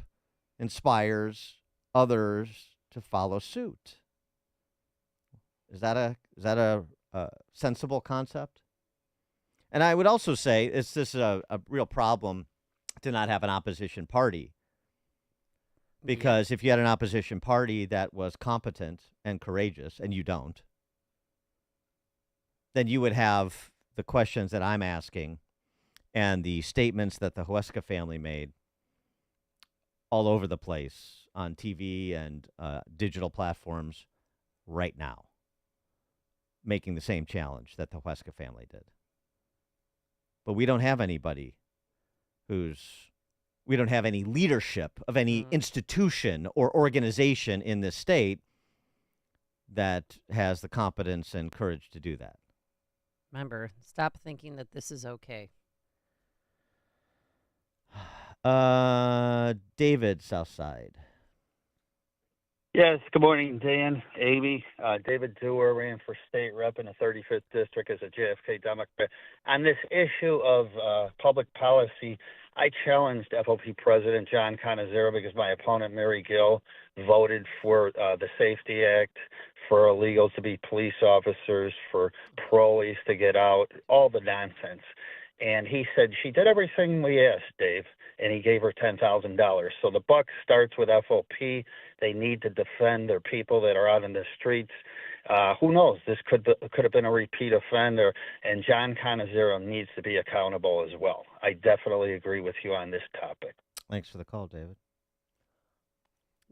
inspires others to follow suit. Is that a sensible concept? And I would also say this is a real problem to not have an opposition party. Because if you had an opposition party that was competent and courageous, and you don't, then you would have the questions that I'm asking and the statements that the Huesca family made all over the place on TV and digital platforms right now, making the same challenge that the Huesca family did. But we don't have anybody we don't have any leadership of any institution or organization in this state that has the competence and courage to do that. Remember, stop thinking that this is okay. David, Southside. Yes, good morning, Dan, Amy. David Dewar ran for state rep in the 35th District as a JFK Democrat. On this issue of public policy, I challenged FOP President John Canizero because my opponent, Mary Gill, voted for the Safety Act, for illegals to be police officers, for parolees to get out, all the nonsense. And he said, she did everything we asked, Dave, and he gave her $10,000. So the buck starts with FOP. They need to defend their people that are out in the streets. Who knows? This could have been a repeat offender, and John Canizero needs to be accountable as well. I definitely agree with you on this topic. Thanks for the call, David.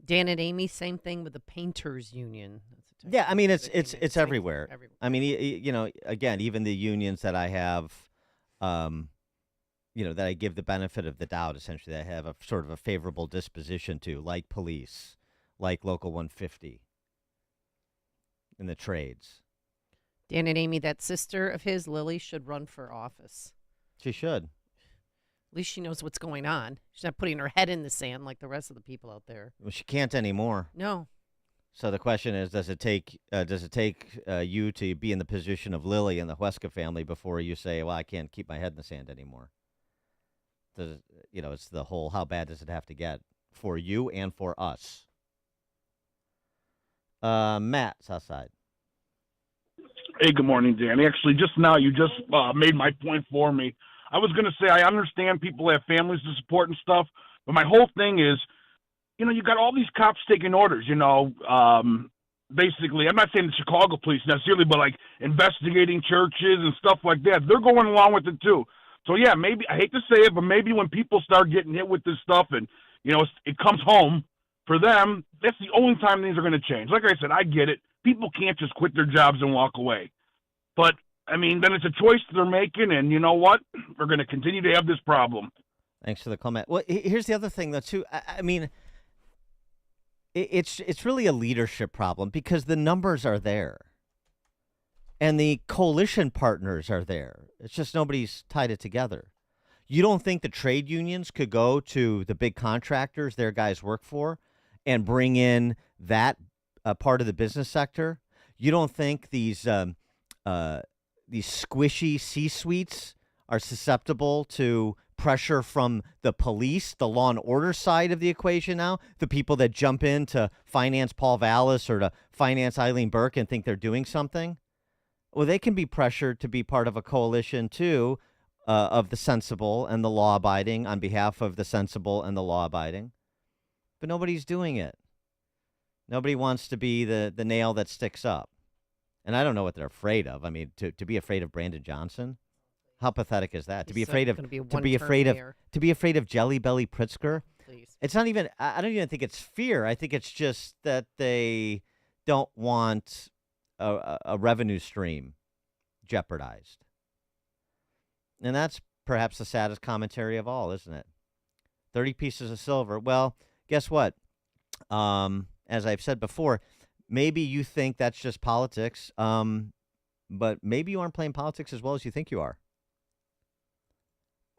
Dan and Amy, same thing with the Painters Union. Yeah, I mean, it's everywhere. I mean, again, even the unions that I have, that I give the benefit of the doubt, essentially, that I have a sort of a favorable disposition to, like police, like Local 150. In the trades. Dan and Amy, that sister of his, Lily, should run for office. She should. At least she knows what's going on. She's not putting her head in the sand like the rest of the people out there. Well, she can't anymore. No. So the question is, does it take you to be in the position of Lily and the Huesca family before you say, well, I can't keep my head in the sand anymore? It's the whole, how bad does it have to get for you and for us? Matt, Southside. Hey, good morning, Dan. Actually, just now you just made my point for me. I was going to say I understand people have families to support and stuff, but my whole thing is, you got all these cops taking orders, basically. I'm not saying the Chicago police necessarily, but like investigating churches and stuff like that. They're going along with it too. So yeah, maybe, I hate to say it, but maybe when people start getting hit with this stuff and, it comes home, for them, that's the only time things are going to change. Like I said, I get it. People can't just quit their jobs and walk away. But, I mean, then it's a choice they're making, and you know what? We're going to continue to have this problem. Thanks for the comment. Well, here's the other thing, though, too. I mean, it's really a leadership problem because the numbers are there. And the coalition partners are there. It's just nobody's tied it together. You don't think the trade unions could go to the big contractors their guys work for and bring in that part of the business sector? You don't think these squishy C-suites are susceptible to pressure from the police, the law and order side of the equation now? The people that jump in to finance Paul Vallis or to finance Eileen Burke and think they're doing something? Well, they can be pressured to be part of a coalition, too, of the sensible and the law-abiding on behalf of the sensible and the law-abiding. But nobody's doing it. Nobody wants to be the nail that sticks up. And I don't know what they're afraid of. I mean, to be afraid of Brandon Johnson, how pathetic is that? To be afraid of Jelly Belly Pritzker. Please. It's not even. I don't even think it's fear. I think it's just that they don't want a revenue stream jeopardized. And that's perhaps the saddest commentary of all, isn't it? 30 pieces of silver. Well, guess what? As I've said before, maybe you think that's just politics, but maybe you aren't playing politics as well as you think you are.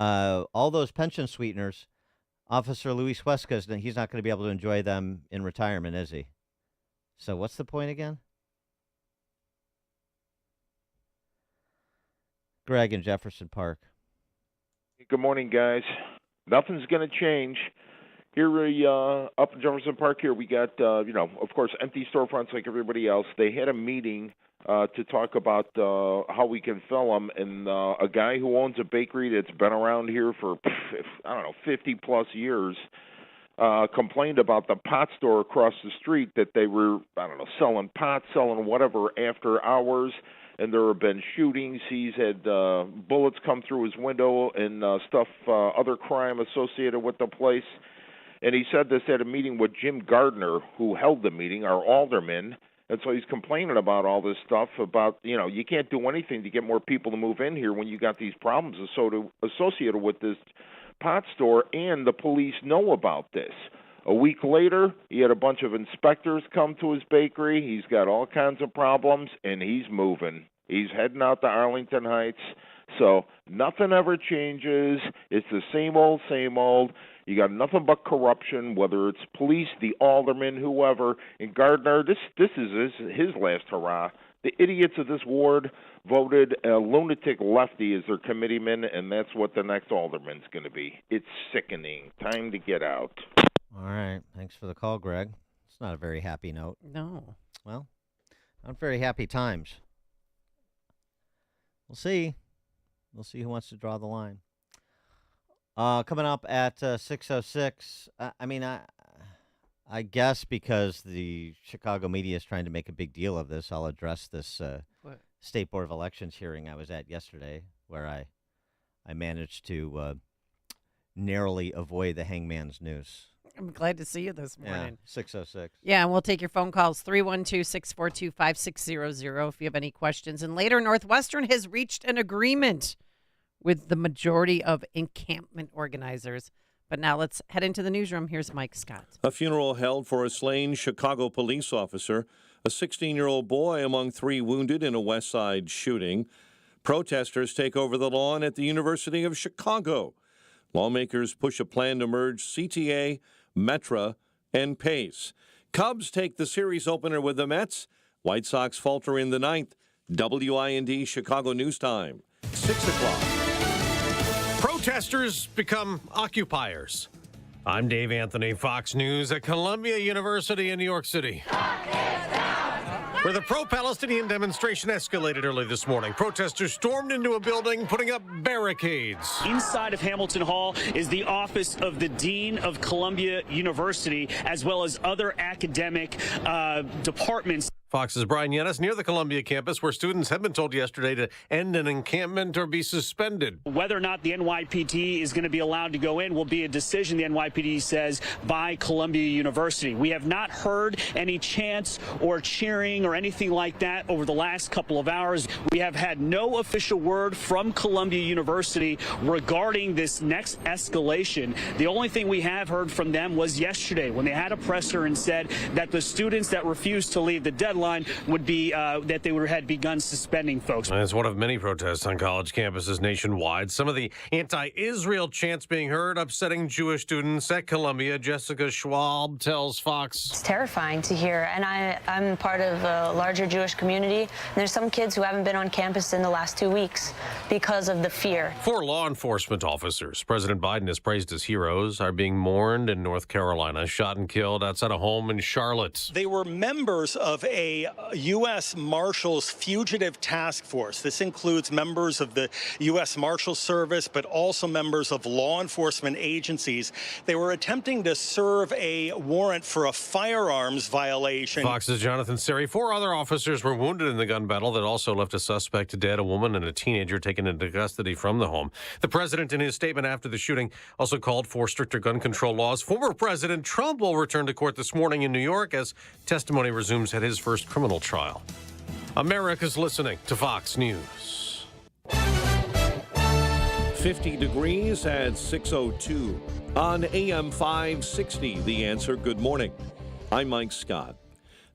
All those pension sweeteners, Officer Luis Huesca, he's not going to be able to enjoy them in retirement, is he? So what's the point again? Greg in Jefferson Park. Good morning, guys. Nothing's going to change. Here up in Jefferson Park here, we got, of course, empty storefronts like everybody else. They had a meeting to talk about how we can fill them, and a guy who owns a bakery that's been around here for, 50-plus years complained about the pot store across the street that they were, selling pot, selling whatever after hours, and there have been shootings. He's had bullets come through his window and other crime associated with the place. And he said this at a meeting with Jim Gardner, who held the meeting, our alderman. And so he's complaining about all this stuff about, you can't do anything to get more people to move in here when you got these problems associated with this pot store, and the police know about this. A week later, he had a bunch of inspectors come to his bakery. He's got all kinds of problems, and he's moving. He's heading out to Arlington Heights. So nothing ever changes. It's the same old, same old. You got nothing but corruption, whether it's police, the alderman, whoever. And Gardner, this is his last hurrah. The idiots of this ward voted a lunatic lefty as their committeeman, and that's what the next alderman's going to be. It's sickening. Time to get out. All right. Thanks for the call, Greg. It's not a very happy note. No. Well, not very happy times. We'll see. We'll see who wants to draw the line. Coming up at 6:06. I guess because the Chicago media is trying to make a big deal of this, I'll address this State Board of Elections hearing I was at yesterday, where I managed to narrowly avoid the hangman's noose. I'm glad to see you this morning. Yeah, 6:06. Yeah, and we'll take your phone calls, 312-642-5600 if you have any questions. And later, Northwestern has reached an agreement with the majority of encampment organizers. But now let's head into the newsroom. Here's Mike Scott. A funeral held for a slain Chicago police officer, a 16-year-old boy among 3 wounded in a West Side shooting. Protesters take over the lawn at the University of Chicago. Lawmakers push a plan to merge CTA, Metra, and Pace. Cubs take the series opener with the Mets. White Sox falter in the 9th. WIND Chicago News Time, 6 o'clock. Protesters become occupiers. I'm Dave Anthony, Fox News at Columbia University in New York City, where the pro-Palestinian demonstration escalated early this morning. Protesters stormed into a building, putting up barricades. Inside of Hamilton Hall is the office of the Dean of Columbia University, as well as other academic departments. Fox's Brian Yennis near the Columbia campus, where students have been told yesterday to end an encampment or be suspended. Whether or not the NYPD is going to be allowed to go in will be a decision, the NYPD says, by Columbia University. We have not heard any chants or cheering or anything like that over the last couple of hours. We have had no official word from Columbia University regarding this next escalation. The only thing we have heard from them was yesterday when they had a presser and said that the students that refused to leave the deadline would be that they had begun suspending folks. It's one of many protests on college campuses nationwide. Some of the anti-Israel chants being heard, upsetting Jewish students at Columbia. Jessica Schwab tells Fox. It's terrifying to hear, and I'm part of a larger Jewish community. And there's some kids who haven't been on campus in the last 2 weeks because of the fear. 4 law enforcement officers President Biden has praised as heroes are being mourned in North Carolina, shot and killed outside a home in Charlotte. They were members of a a U.S. Marshals Fugitive Task Force. This includes members of the U.S. Marshal Service, but also members of law enforcement agencies. They were attempting to serve a warrant for a firearms violation. Fox's Jonathan Seri. 4 other officers were wounded in the gun battle that also left a suspect dead, a woman and a teenager taken into custody from the home. The president, in his statement after the shooting, also called for stricter gun control laws. Former President Trump will return to court this morning in New York as testimony resumes at his first criminal trial. America's listening to Fox News. 50 degrees at 6:02 on AM 560. The Answer. Good morning. I'm Mike Scott.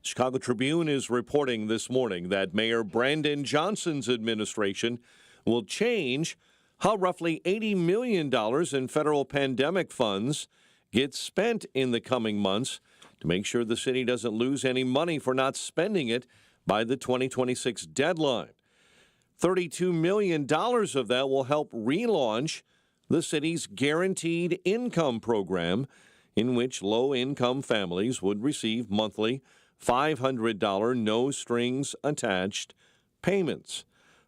Chicago Tribune is reporting this morning that Mayor Brandon Johnson's administration will change how roughly $80 million in federal pandemic funds get spent in the coming months to make sure the city doesn't lose any money for not spending it by the 2026 deadline. $32 million of that will help relaunch the city's Guaranteed Income Program, in which low-income families would receive monthly $500 no-strings-attached payments.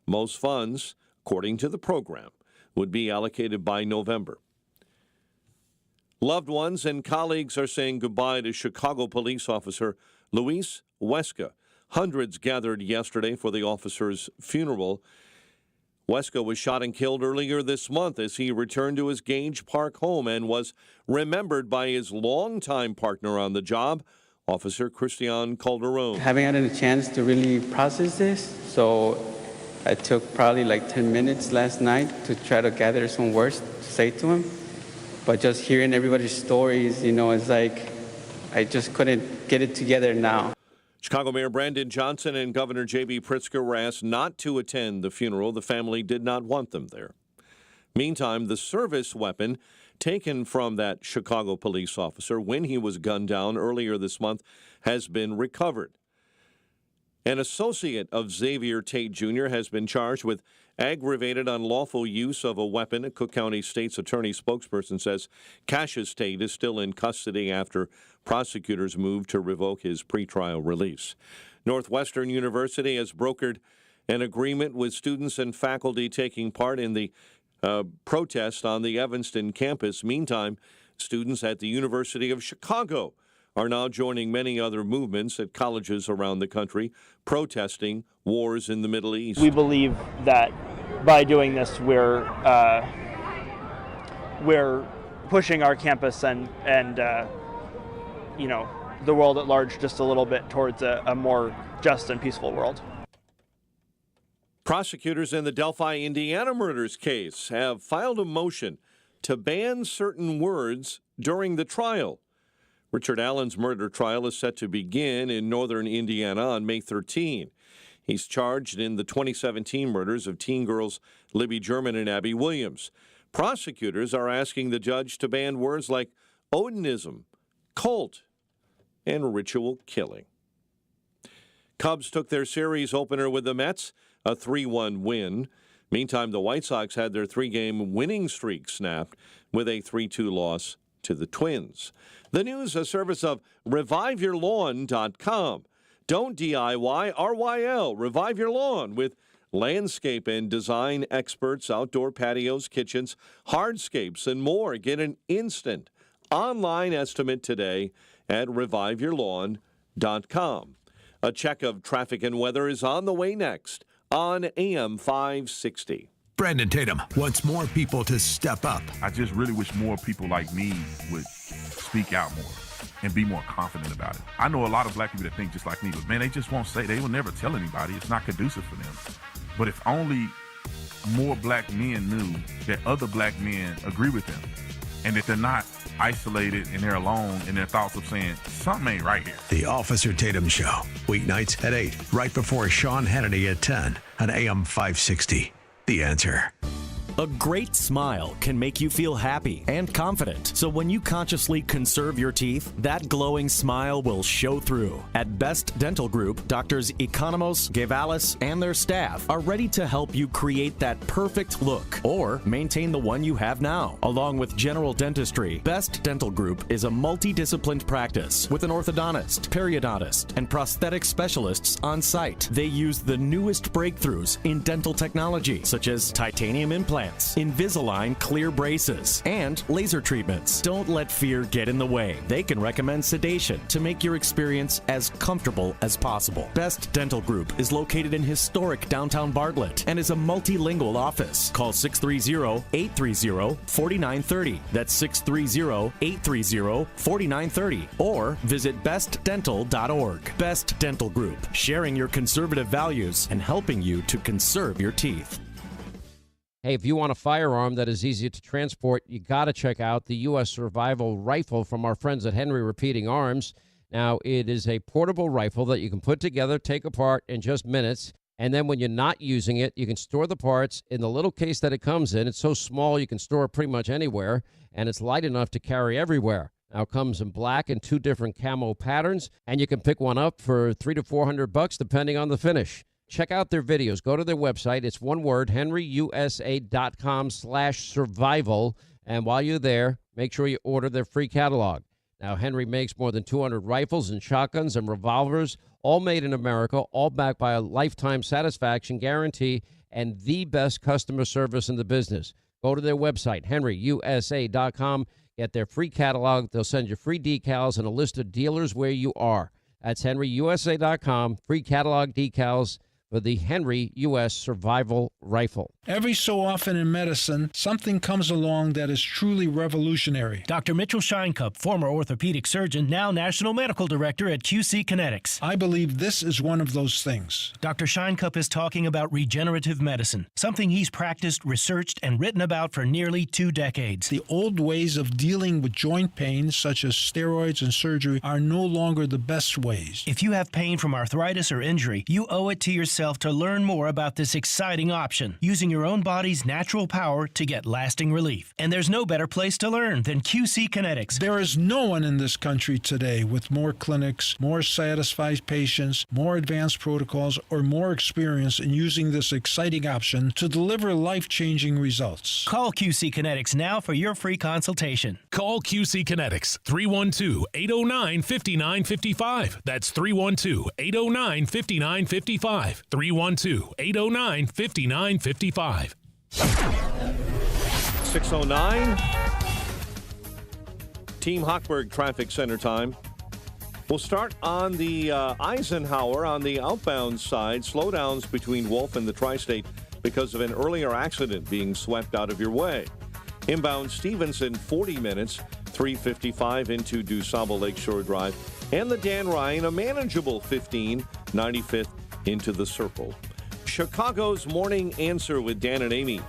Most funds, according to the program, would be allocated by November. Loved ones and colleagues are saying goodbye to Chicago police officer Luis Huesca. Hundreds gathered yesterday for the officer's funeral. Huesca was shot and killed earlier this month as he returned to his Gage Park home and was remembered by his longtime partner on the job, Officer Christian Calderon. Haven't had a chance to really process this, so I took probably like 10 minutes last night to try to gather some words to say to him. But just hearing everybody's stories, it's like I just couldn't get it together now. Chicago Mayor Brandon Johnson and Governor J.B. Pritzker were asked not to attend the funeral. The family did not want them there. Meantime, the service weapon taken from that Chicago police officer when he was gunned down earlier this month has been recovered. An associate of Xavier Tate Jr. has been charged with aggravated unlawful use of a weapon. A Cook County State's attorney spokesperson says Cassius Tate is still in custody after prosecutors moved to revoke his pretrial release. Northwestern University has brokered an agreement with students and faculty taking part in the protest on the Evanston campus. Meantime, students at the University of Chicago are now joining many other movements at colleges around the country protesting wars in the Middle East. We believe that by doing this, we're pushing our campus and the world at large just a little bit towards a more just and peaceful world. Prosecutors in the Delphi, Indiana murders case have filed a motion to ban certain words during the trial. Richard Allen's murder trial is set to begin in northern Indiana on May 13. He's charged in the 2017 murders of teen girls Libby German and Abby Williams. Prosecutors are asking the judge to ban words like Odinism, cult, and ritual killing. Cubs took their series opener with the Mets, a 3-1 win. Meantime, the White Sox had their 3-game winning streak snapped with a 3-2 loss to the Twins. The news, a service of ReviveYourLawn.com. Don't DIY, RYL. Revive Your Lawn with landscape and design experts, outdoor patios, kitchens, hardscapes, and more. Get an instant online estimate today at ReviveYourLawn.com. A check of traffic and weather is on the way next on AM 560. Brandon Tatum wants more people to step up. I just really wish more people like me would speak out more and be more confident about it. I know a lot of black people that think just like me, but man, they just won't say. They will never tell anybody. It's not conducive for them. But if only more black men knew that other black men agree with them and that they're not isolated and they're alone in their thoughts of saying, something ain't right here. The Officer Tatum Show, weeknights at 8, right before Sean Hannity at 10 on AM 560. The Answer. A great smile can make you feel happy and confident. So when you consciously conserve your teeth, that glowing smile will show through. At Best Dental Group, Doctors Economos, Gevalis, and their staff are ready to help you create that perfect look or maintain the one you have now. Along with general dentistry, Best Dental Group is a multidisciplined practice with an orthodontist, periodontist, and prosthetic specialists on site. They use the newest breakthroughs in dental technology, such as titanium implants, Invisalign clear braces, and laser treatments. Don't let fear get in the way. They can recommend sedation to make your experience as comfortable as possible. Best Dental Group is located in historic downtown Bartlett and is a multilingual office. Call 630-830-4930. That's 630-830-4930. Or visit bestdental.org. Best Dental Group, sharing your conservative values and helping you to conserve your teeth. Hey, if you want a firearm that is easy to transport, you got to check out the U.S. Survival Rifle from our friends at Henry Repeating Arms. Now, it is a portable rifle that you can put together, take apart in just minutes, and then when you're not using it, you can store the parts in the little case that it comes in. It's so small you can store it pretty much anywhere, and it's light enough to carry everywhere. Now, it comes in black and 2 different camo patterns, and you can pick one up for $300 to $400 depending on the finish. Check out their videos. Go to their website. It's one word, henryusa.com/survival. And while you're there, make sure you order their free catalog. Now, Henry makes more than 200 rifles and shotguns and revolvers, all made in America, all backed by a lifetime satisfaction guarantee and the best customer service in the business. Go to their website, henryusa.com. Get their free catalog. They'll send you free decals and a list of dealers where you are. That's henryusa.com. Free catalog decals for the Henry U.S. Survival Rifle. Every so often in medicine, something comes along that is truly revolutionary. Dr. Mitchell Scheinkup, former orthopedic surgeon, now National Medical Director at QC Kinetics. I believe this is one of those things. Dr. Scheinkup is talking about regenerative medicine, something he's practiced, researched, and written about for nearly 2 decades. The old ways of dealing with joint pain, such as steroids and surgery, are no longer the best ways. If you have pain from arthritis or injury, you owe it to yourself to learn more about this exciting option, using your own body's natural power to get lasting relief. And there's no better place to learn than QC Kinetics. There is no one in this country today with more clinics, more satisfied patients, more advanced protocols, or more experience in using this exciting option to deliver life-changing results. Call QC Kinetics now for your free consultation. Call QC Kinetics, 312-809-5955. That's 312-809-5955. 312-809-5955. 6:09. Team Hochberg Traffic Center time. We'll start on the Eisenhower on the outbound side. Slowdowns between Wolf and the Tri-State because of an earlier accident being swept out of your way. Inbound Stevenson, 40 minutes, 355 into DuSable Lakeshore Drive. And the Dan Ryan, a manageable 15, 95th into the Circle. Chicago's Morning Answer with Dan and Amy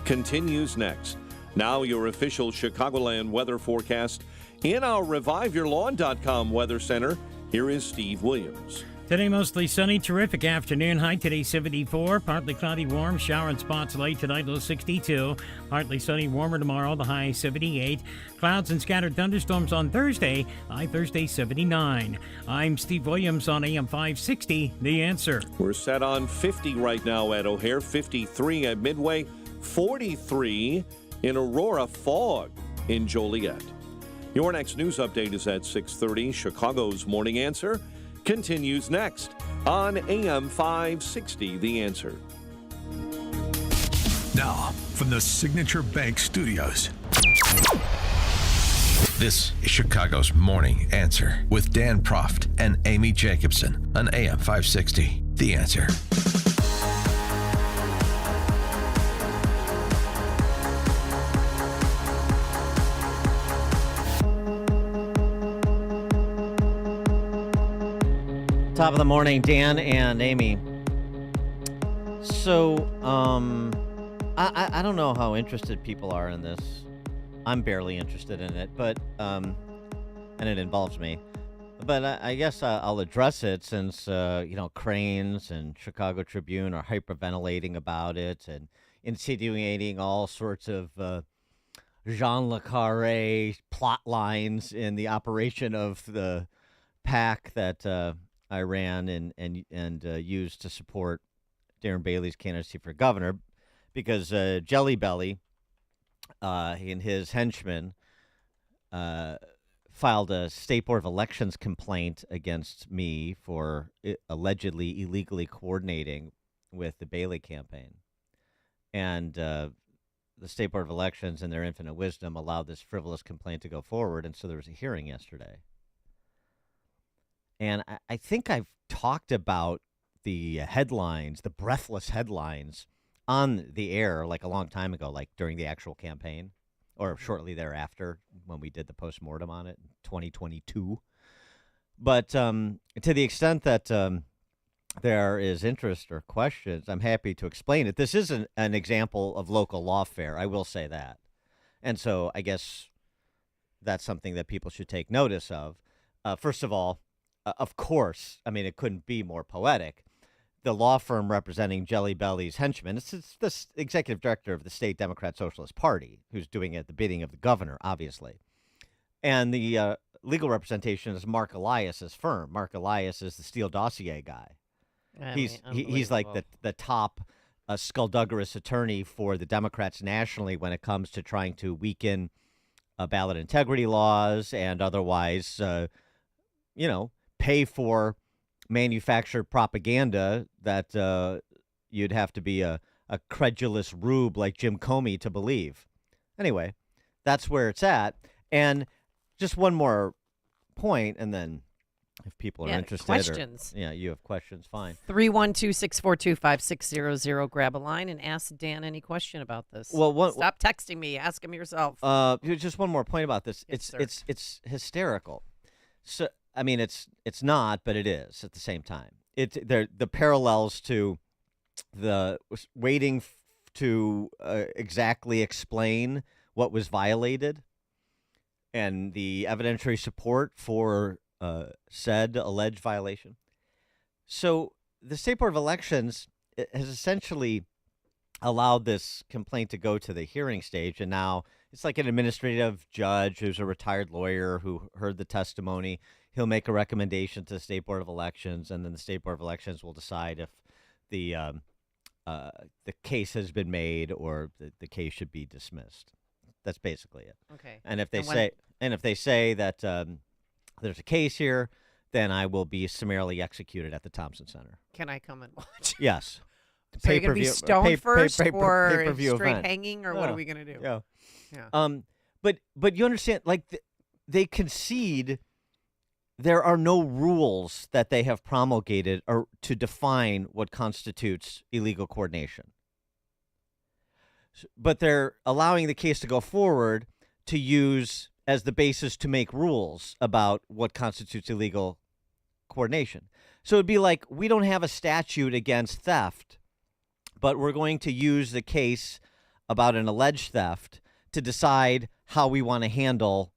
continues next. Now your official Chicagoland weather forecast in our ReviveYourLawn.com Weather Center. Here is Steve Williams. Today mostly sunny, terrific afternoon. High today 74, partly cloudy, warm, shower and spots late tonight, low 62. Partly sunny, warmer tomorrow, the high 78. Clouds and scattered thunderstorms on Thursday, high Thursday 79. I'm Steve Williams on AM 560, The Answer. We're set on 50 right now at O'Hare, 53 at Midway, 43 in Aurora, fog in Joliet. Your next news update is at 6:30. Chicago's Morning Answer continues next on AM 560, The Answer. Now, from the Signature Bank Studios. This is Chicago's Morning Answer with Dan Proft and Amy Jacobson on AM 560, The Answer. Top of the morning, Dan and Amy. So, I don't know how interested people are in this. I'm barely interested in it, but, and it involves me. But I guess I'll address it since, Cranes and Chicago Tribune are hyperventilating about it. And, insinuating all sorts of Jean Le Carré plot lines in the operation of the PAC that I ran and used to support Darren Bailey's candidacy for governor, because Jelly Belly and his henchmen filed a State Board of Elections complaint against me for allegedly illegally coordinating with the Bailey campaign. And the State Board of Elections, in their infinite wisdom, allowed this frivolous complaint to go forward, and so there was a hearing yesterday. And I think I've talked about the headlines, the breathless headlines, on the air like a long time ago, like during the actual campaign or shortly thereafter when we did the postmortem on it in 2022. But to the extent that there is interest or questions, I'm happy to explain it. This is an example of local lawfare, I will say that. And so I guess that's something that people should take notice of. First of all, of course, I mean, it couldn't be more poetic. The law firm representing Jelly Belly's henchmen, it's the executive director of the State Democrat Socialist Party, who's doing it at the bidding of the governor, obviously. And the legal representation is Mark Elias's firm. Mark Elias is the Steele dossier guy. He's like the top skullduggerous attorney for the Democrats nationally when it comes to trying to weaken ballot integrity laws and otherwise, pay for manufactured propaganda that you'd have to be a credulous rube like Jim Comey to believe. Anyway, that's where it's at. And just one more point, and then if people are interested. Questions. You have questions, fine. 312-642-5600. Grab a line and ask Dan any question about this. Well, stop texting me. Ask him yourself. Just one more point about this. Yes, it's hysterical. So I mean, it's not, but it is at the same time. The parallels to the waiting to exactly explain what was violated and the evidentiary support for said alleged violation. So the State Board of Elections has essentially allowed this complaint to go to the hearing stage, and now it's like an administrative judge who's a retired lawyer who heard the testimony. He'll make a recommendation to the State Board of Elections, and then the State Board of Elections will decide if the case has been made or the case should be dismissed. That's basically it. Okay. And if they say that there's a case here, then I will be summarily executed at the Thompson Center. Can I come and watch? Yes. So you're going to be stoned first or pay-per-view straight event. hanging, or what are we going to do? Yeah. Yeah. But you understand, like, they concede there are no rules that they have promulgated or to define what constitutes illegal coordination. But they're allowing the case to go forward to use as the basis to make rules about what constitutes illegal coordination. So it'd be like, we don't have a statute against theft, but we're going to use the case about an alleged theft to decide how we want to handle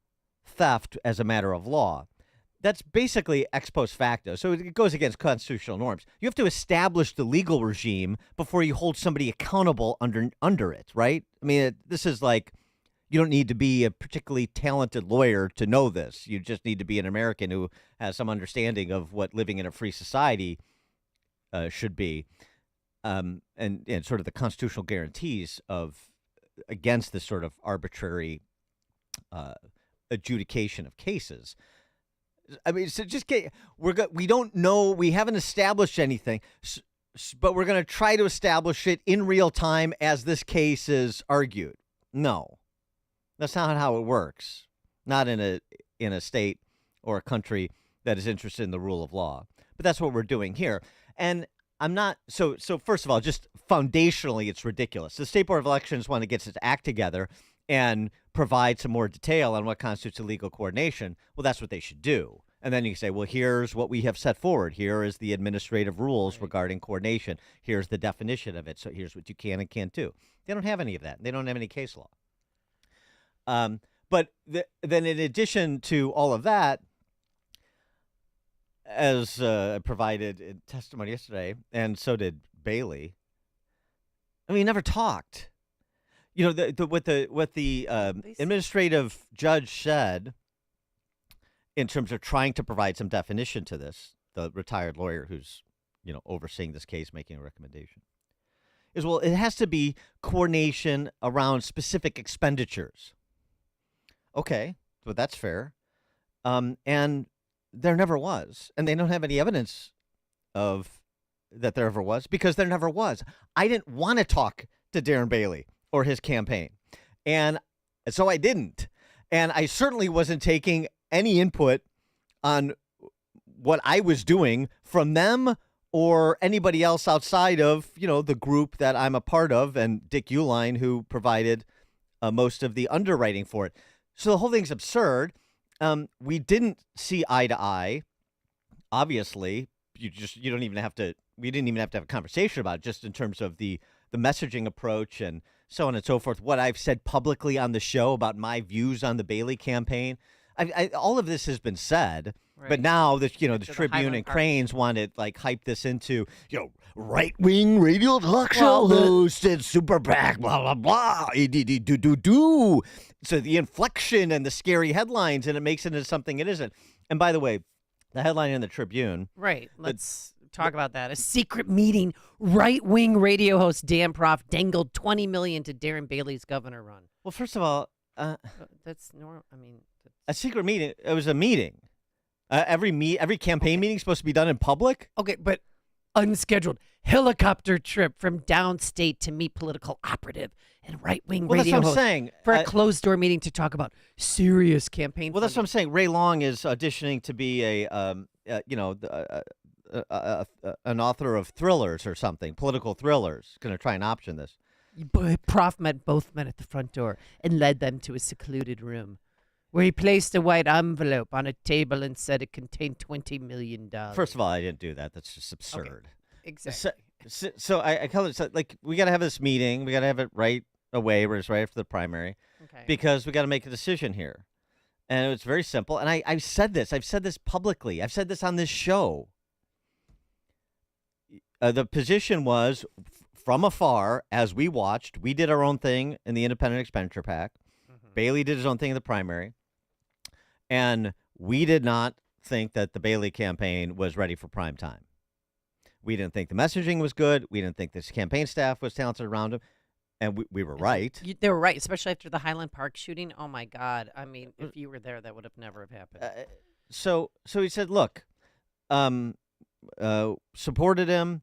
theft as a matter of law. That's basically ex post facto. So it goes against constitutional norms. You have to establish the legal regime before you hold somebody accountable under it, right? I mean, this is like, you don't need to be a particularly talented lawyer to know this. You just need to be an American who has some understanding of what living in a free society should be, and sort of the constitutional guarantees against this sort of arbitrary adjudication of cases. I mean, so we don't know, we haven't established anything, but we're going to try to establish it in real time as this case is argued. No, that's not how it works. Not in a state or a country that is interested in the rule of law. But that's what we're doing here. And I'm not so first of all, just foundationally, it's ridiculous. The State Board of Elections want to get its act together and provide some more detail on what constitutes illegal coordination. Well, that's what they should do. And then you can say, well, here's what we have set forward. Here is the administrative rules regarding coordination. Here's the definition of it. So here's what you can and can't do. They don't have any of that. They don't have any case law. But then in addition to all of that, as provided in testimony yesterday, and so did Bailey, I mean, he never talked. You know, what the administrative judge said in terms of trying to provide some definition to this, the retired lawyer who's, overseeing this case, making a recommendation, is, well, it has to be coordination around specific expenditures. Okay, well, that's fair. And there never was. And they don't have any evidence of that there ever was, because there never was. I didn't want to talk to Darren Bailey or his campaign. And so I didn't. And I certainly wasn't taking any input on what I was doing from them or anybody else outside of, the group that I'm a part of, and Dick Uihlein, who provided most of the underwriting for it. So the whole thing's absurd. We didn't see eye to eye. Obviously, we didn't even have to have a conversation about it, just in terms of the messaging approach and so on and so forth. What I've said publicly on the show about my views on the Bailey campaign, all of this has been said. Right. But now the Tribune and Cranes want to hype this into right-wing radio talk show host and super PAC, blah blah blah, do. So the inflection and the scary headlines, and it makes it into something it isn't. And by the way, the headline in the Tribune, right? Let's talk about that. A secret meeting. Right-wing radio host Dan Proft dangled $20 million to Darren Bailey's governor run. Well, first of all, that's normal. I mean, a secret meeting. It was a meeting. Every campaign meeting is supposed to be done in public. Okay, but unscheduled helicopter trip from downstate to meet political operative and right-wing radio that's what I'm host saying. For a closed-door meeting to talk about serious campaign. Well, that's what I'm saying. Ray Long is auditioning to be an author of thrillers or something, political thrillers. Going to try and option this. Prof met both men at the front door and led them to a secluded room, where he placed a white envelope on a table and said it contained $20 million. First of all, I didn't do that. That's just absurd. Okay. Exactly. So I call it, we got to have this meeting. We got to have it right away, where it's right after the primary, because we got to make a decision here. And it's very simple. And I've said this. I've said this publicly. I've said this on this show. The position was, from afar, as we watched, we did our own thing in the independent expenditure PAC. Bailey did his own thing in the primary. And we did not think that the Bailey campaign was ready for prime time. We didn't think the messaging was good. We didn't think this campaign staff was talented around him. And we were right. They were right, especially after the Highland Park shooting. Oh, my God. I mean, if you were there, that would have never have happened. So he said, look, supported him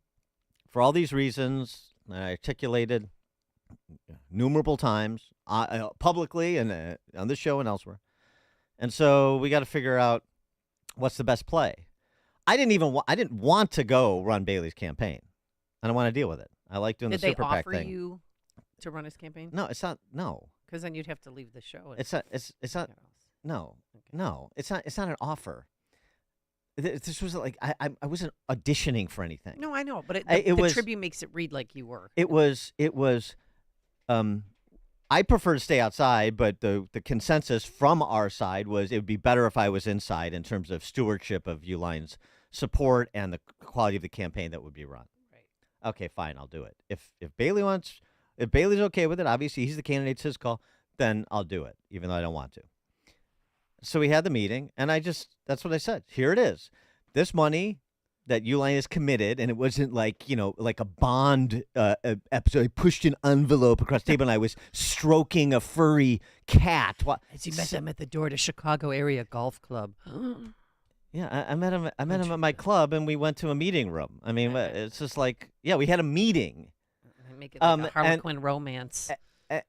for all these reasons. I articulated numerable times publicly and on this show and elsewhere. And so we got to figure out what's the best play. I didn't want to go run Bailey's campaign. I don't want to deal with it. I like doing the super PAC thing. Did they offer you to run his campaign? No, it's not. No, because then you'd have to leave the show. It's not. No, okay. No, it's not. It's not an offer. This was I wasn't auditioning for anything. No, I know, but the Tribune makes it read like you were. It was. I prefer to stay outside, but the consensus from our side was it would be better if I was inside in terms of stewardship of Uihlein's support and the quality of the campaign that would be run. Right. Okay, fine, I'll do it. If Bailey's okay with it, obviously he's the candidate, it's his call, then I'll do it, even though I don't want to. So we had the meeting, and that's what I said. Here it is. This money that Uihlein is committed, and it wasn't like a Bond episode. I pushed an envelope across the table, and I was stroking a furry cat. As you met them at the door to Chicago area golf club. Yeah, I met him. I met him at my club, and we went to a meeting room. I mean, it's just we had a meeting. Make it like a Harlequin romance.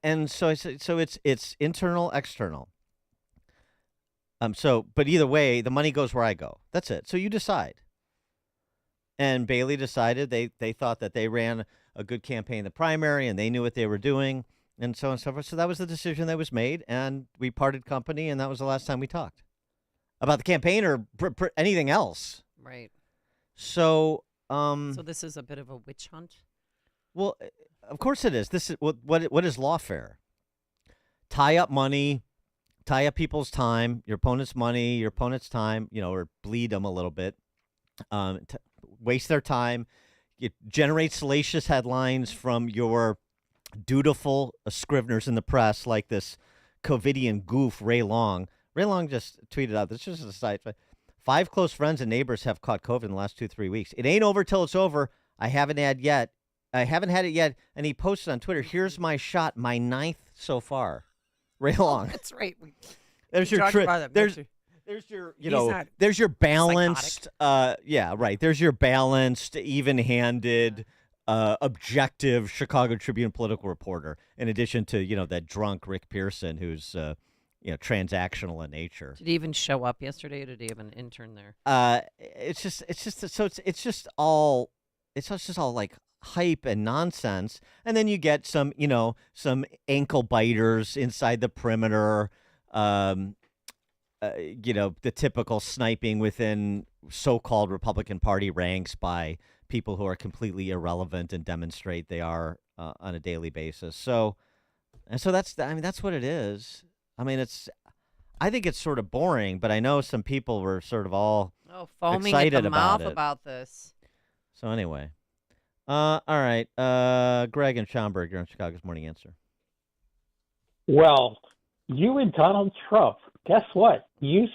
And so I said, so it's internal, external. But either way, the money goes where I go. That's it. So you decide. And Bailey decided they thought that they ran a good campaign in the primary and they knew what they were doing and so on and so forth. So that was the decision that was made, and we parted company, and that was the last time we talked about the campaign or anything else. Right. So so this is a bit of a witch hunt? Well, of course it is. This is what is lawfare? Tie up money, tie up people's time, your opponent's money, your opponent's time, or bleed them a little bit. Waste their time, generate salacious headlines from your dutiful scriveners in the press like this COVIDian goof Ray Long. Ray Long just tweeted out, this is just a site. 5 close friends and neighbors have caught COVID in the last 2-3 weeks. It ain't over till it's over. I haven't had it yet. And he posted on Twitter, here's my shot, my 9th so far. Ray Long. That's right. There's your there's your there's your balanced there's your balanced, even-handed, objective Chicago Tribune political reporter, in addition to that drunk Rick Pearson who's transactional in nature. Did he even show up yesterday, or did he have an intern there? It's just all like hype and nonsense, and then you get some ankle biters inside the perimeter. The typical sniping within so-called Republican Party ranks by people who are completely irrelevant and demonstrate they are on a daily basis. So that's what it is. I think it's sort of boring, but I know some people were sort of all foaming excited at the about mouth it. about this. So anyway, all right, Greg and Schaumburg, you're on Chicago's Morning Answer. Well, you and Donald Trump, guess what? You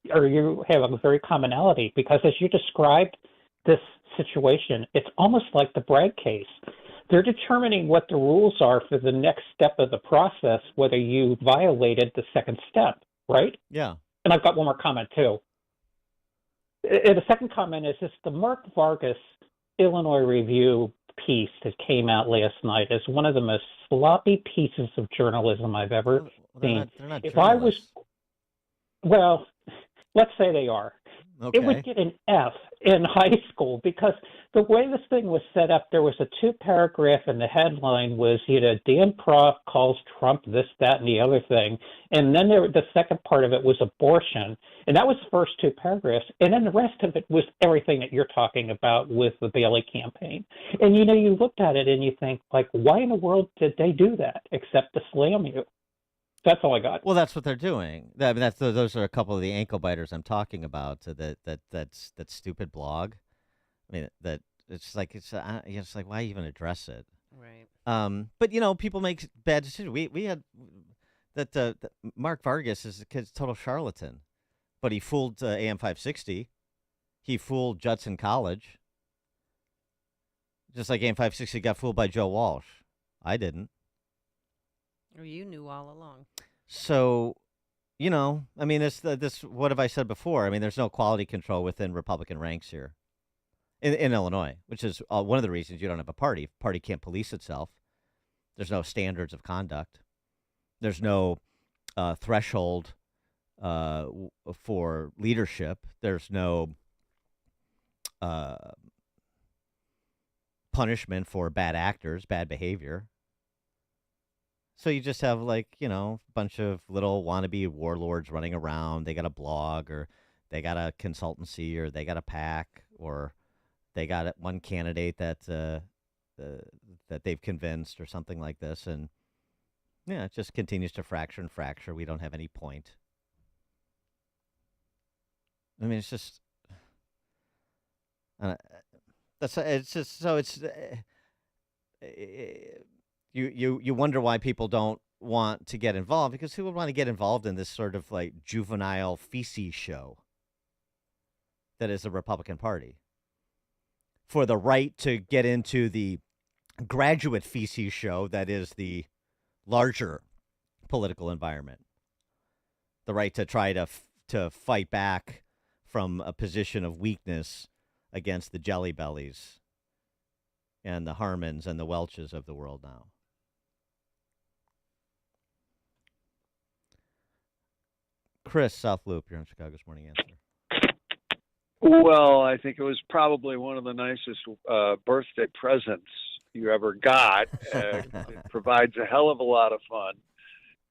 have a very commonality, because as you described this situation, it's almost like the Bragg case. They're determining what the rules are for the next step of the process, whether you violated the second step, right? Yeah. And I've got one more comment, too. And the second comment is this: the Mark Vargas Illinois Review piece that came out last night is one of the most sloppy pieces of journalism I've ever seen. They're not if I was, well, let's say they are. Okay. It would get an F in high school, because the way this thing was set up, there was a 2-paragraph, and the headline was, Dan Proft calls Trump this, that, and the other thing. And then the second part of it was abortion. And that was the first 2 paragraphs. And then the rest of it was everything that you're talking about with the Bailey campaign. And, you looked at it and you think, like, why in the world did they do that except to slam you? That's all I got. Well, that's what they're doing. Those are a couple of the ankle biters I'm talking about. That stupid blog. That it's like why even address it? Right. But people make bad decisions. We had that Mark Vargas is a kid's total charlatan, but he fooled AM 560. He fooled Judson College. Just like AM 560 got fooled by Joe Walsh. I didn't. Or you knew all along. So, this. What have I said before? There's no quality control within Republican ranks here in Illinois, which is one of the reasons you don't have a party. Party can't police itself. There's no standards of conduct. There's no threshold for leadership. There's no punishment for bad actors, bad behavior. So you just have a bunch of little wannabe warlords running around. They got a blog, or they got a consultancy, or they got a PAC, or they got one candidate that they've convinced, or something like this. And it just continues to fracture and fracture. We don't have any point. It's just You wonder why people don't want to get involved, because who would want to get involved in this sort of like juvenile feces show that is the Republican Party? For the right to get into the graduate feces show that is the larger political environment. The right to try to fight back from a position of weakness against the Jelly Bellies and the Harmons and the Welches of the world now. Chris, South Loop, you're on Chicago's Morning Answer. Well, I think it was probably one of the nicest birthday presents you ever got. It provides a hell of a lot of fun.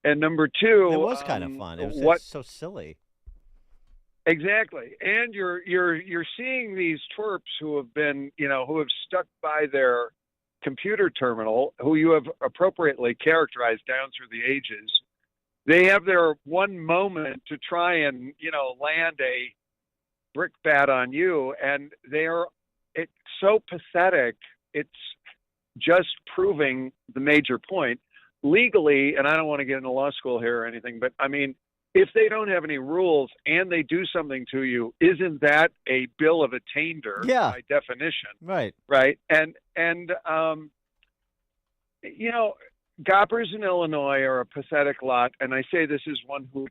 And number two, it was kind of fun. It was so silly. Exactly, and you're seeing these twerps who have been, who have stuck by their computer terminal, who you have appropriately characterized down through the ages. They have their one moment to try and, land a brickbat on you, and it's so pathetic. It's just proving the major point legally, and I don't want to get into law school here or anything, but I mean, if they don't have any rules and they do something to you, isn't that a bill of attainder by definition? Right. Right. And you know, Goppers in Illinois are a pathetic lot, and I say this as one who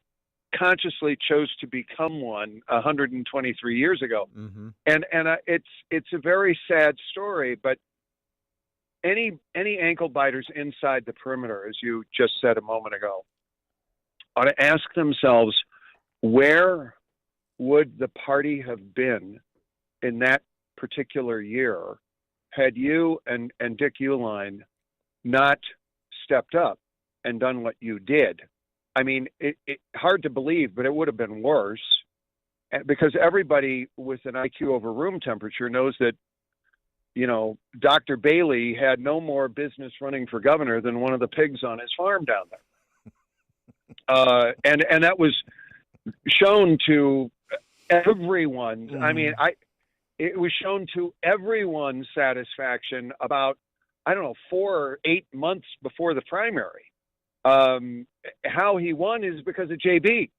consciously chose to become one 123 years ago. Mm-hmm. And it's a very sad story, but any ankle biters inside the perimeter, as you just said a moment ago, ought to ask themselves, where would the party have been in that particular year had you and Dick Uihlein not stepped up and done what you did? I mean, it hard to believe, but it would have been worse, because everybody with an IQ over room temperature knows that, you know, Dr. Bailey had no more business running for governor than one of the pigs on his farm down there. And that was shown to everyone's. I mean, it was shown to everyone's satisfaction about, I don't know, 4 or 8 months before the primary. How he won is because of JB.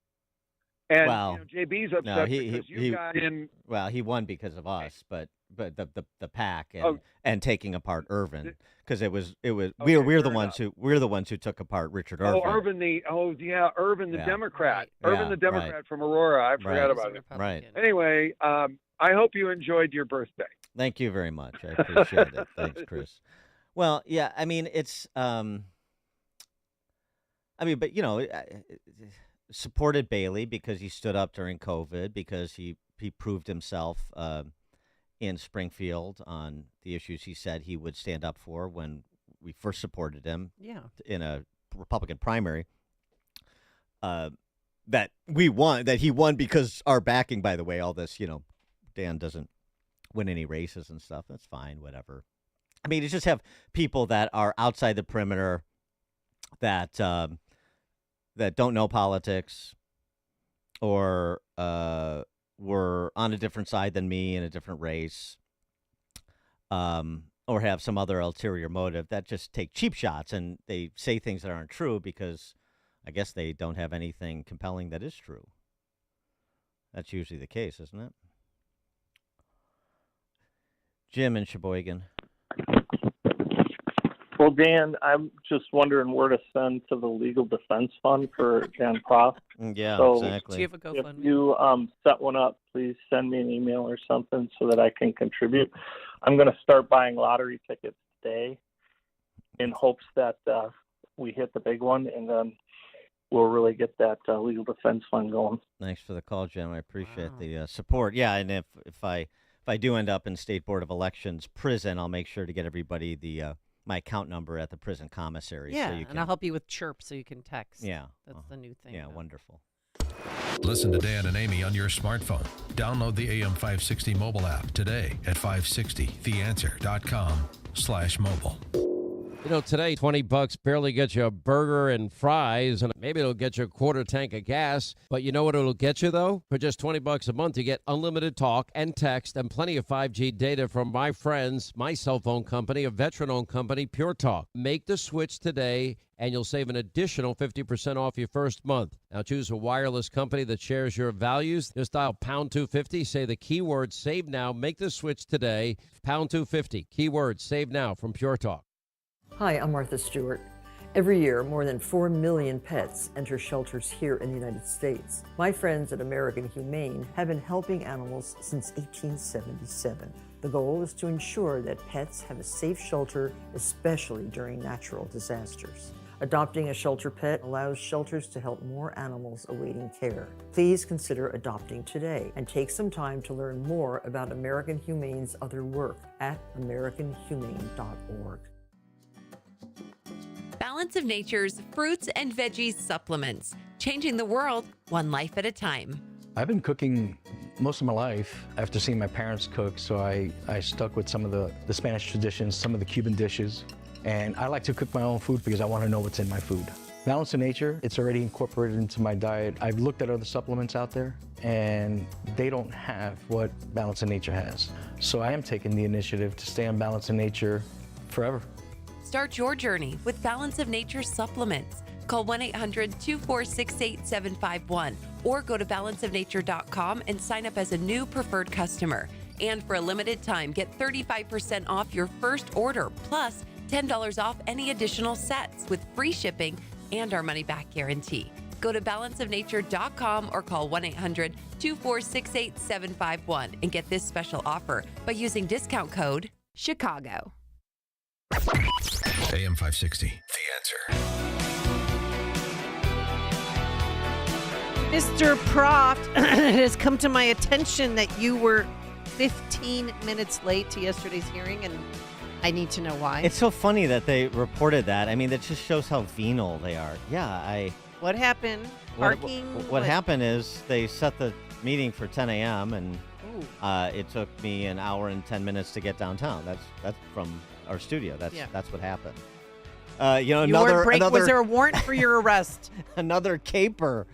And Well, you know, JB's upset because you got in. Well, he won because of us, but the PAC and taking apart Irvin, because we're the ones who took apart Richard Irvin. Irvin the Democrat. Irvin the Democrat from Aurora. I forgot about him. Right. Anyway, I hope you enjoyed your birthday. Thank you very much. I appreciate it. Thanks, Chris. Well, yeah, I mean, it's but you know, supported Bailey because he stood up during COVID, because he proved himself in Springfield on the issues he said he would stand up for when we first supported him in a Republican primary. That he won because our backing, by the way, all this, you know, Dan doesn't win any races and stuff. That's fine, whatever. I mean, to just have people that are outside the perimeter that don't know politics or were on a different side than me in a different race, or have some other ulterior motive, that just take cheap shots and they say things that aren't true because I guess they don't have anything compelling that is true. That's usually the case, isn't it? Jim in Sheboygan. Well, Dan, I'm just wondering where to send to the Legal Defense Fund for Dan Proft. Yeah, so exactly. Do you have a GoFundMe? If you set one up, please send me an email or something so that I can contribute. I'm going to start buying lottery tickets today in hopes that we hit the big one, and then we'll really get that Legal Defense Fund going. Thanks for the call, Jim. I appreciate the support. Yeah, and if I do end up in State Board of Elections prison, I'll make sure to get everybody the my account number at the prison commissary. Yeah, so you can, and I'll help you with Chirp so you can text. Yeah. That's the new thing. Yeah, wonderful. Listen to Dan and Amy on your smartphone. Download the AM 560 mobile app today at 560theanswer.com/mobile. You know, today, $20 barely gets you a burger and fries, and maybe it'll get you a quarter tank of gas. But you know what it'll get you, though? For just $20 a month, you get unlimited talk and text and plenty of 5G data from my friends, my cell phone company, a veteran-owned company, Pure Talk. Make the switch today, and you'll save an additional 50% off your first month. Now, choose a wireless company that shares your values. Just dial pound 250, say the keyword save now. Make the switch today. Pound 250, keyword save now from Pure Talk. Hi, I'm Martha Stewart. Every year, more than 4 million pets enter shelters here in the United States. My friends at American Humane have been helping animals since 1877. The goal is to ensure that pets have a safe shelter, especially during natural disasters. Adopting a shelter pet allows shelters to help more animals awaiting care. Please consider adopting today and take some time to learn more about American Humane's other work at americanhumane.org. Balance of Nature's fruits and veggies supplements, changing the world one life at a time. I've been cooking most of my life after seeing my parents cook, so I stuck with some of the Spanish traditions, some of the Cuban dishes, and I like to cook my own food because I want to know what's in my food. Balance of Nature, it's already incorporated into my diet. I've looked at other supplements out there, and they don't have what Balance of Nature has. So I am taking the initiative to stay on Balance of Nature forever. Start your journey with Balance of Nature supplements. Call 1-800-246-8751 or go to balanceofnature.com and sign up as a new preferred customer. And for a limited time, get 35% off your first order, plus $10 off any additional sets with free shipping and our money-back guarantee. Go to balanceofnature.com or call 1-800-246-8751 and get this special offer by using discount code CHICAGO. AM 560, The Answer. Mr. Proft, it has come to my attention that you were 15 minutes late to yesterday's hearing, and I need to know why. It's so funny that they reported that. I mean, that just shows how venal they are. Yeah, What happened? Parking? What happened is they set the meeting for 10 a.m. and it took me an hour and 10 minutes to get downtown. That's from our studio. That's what happened. Was there a warrant for your arrest? Another caper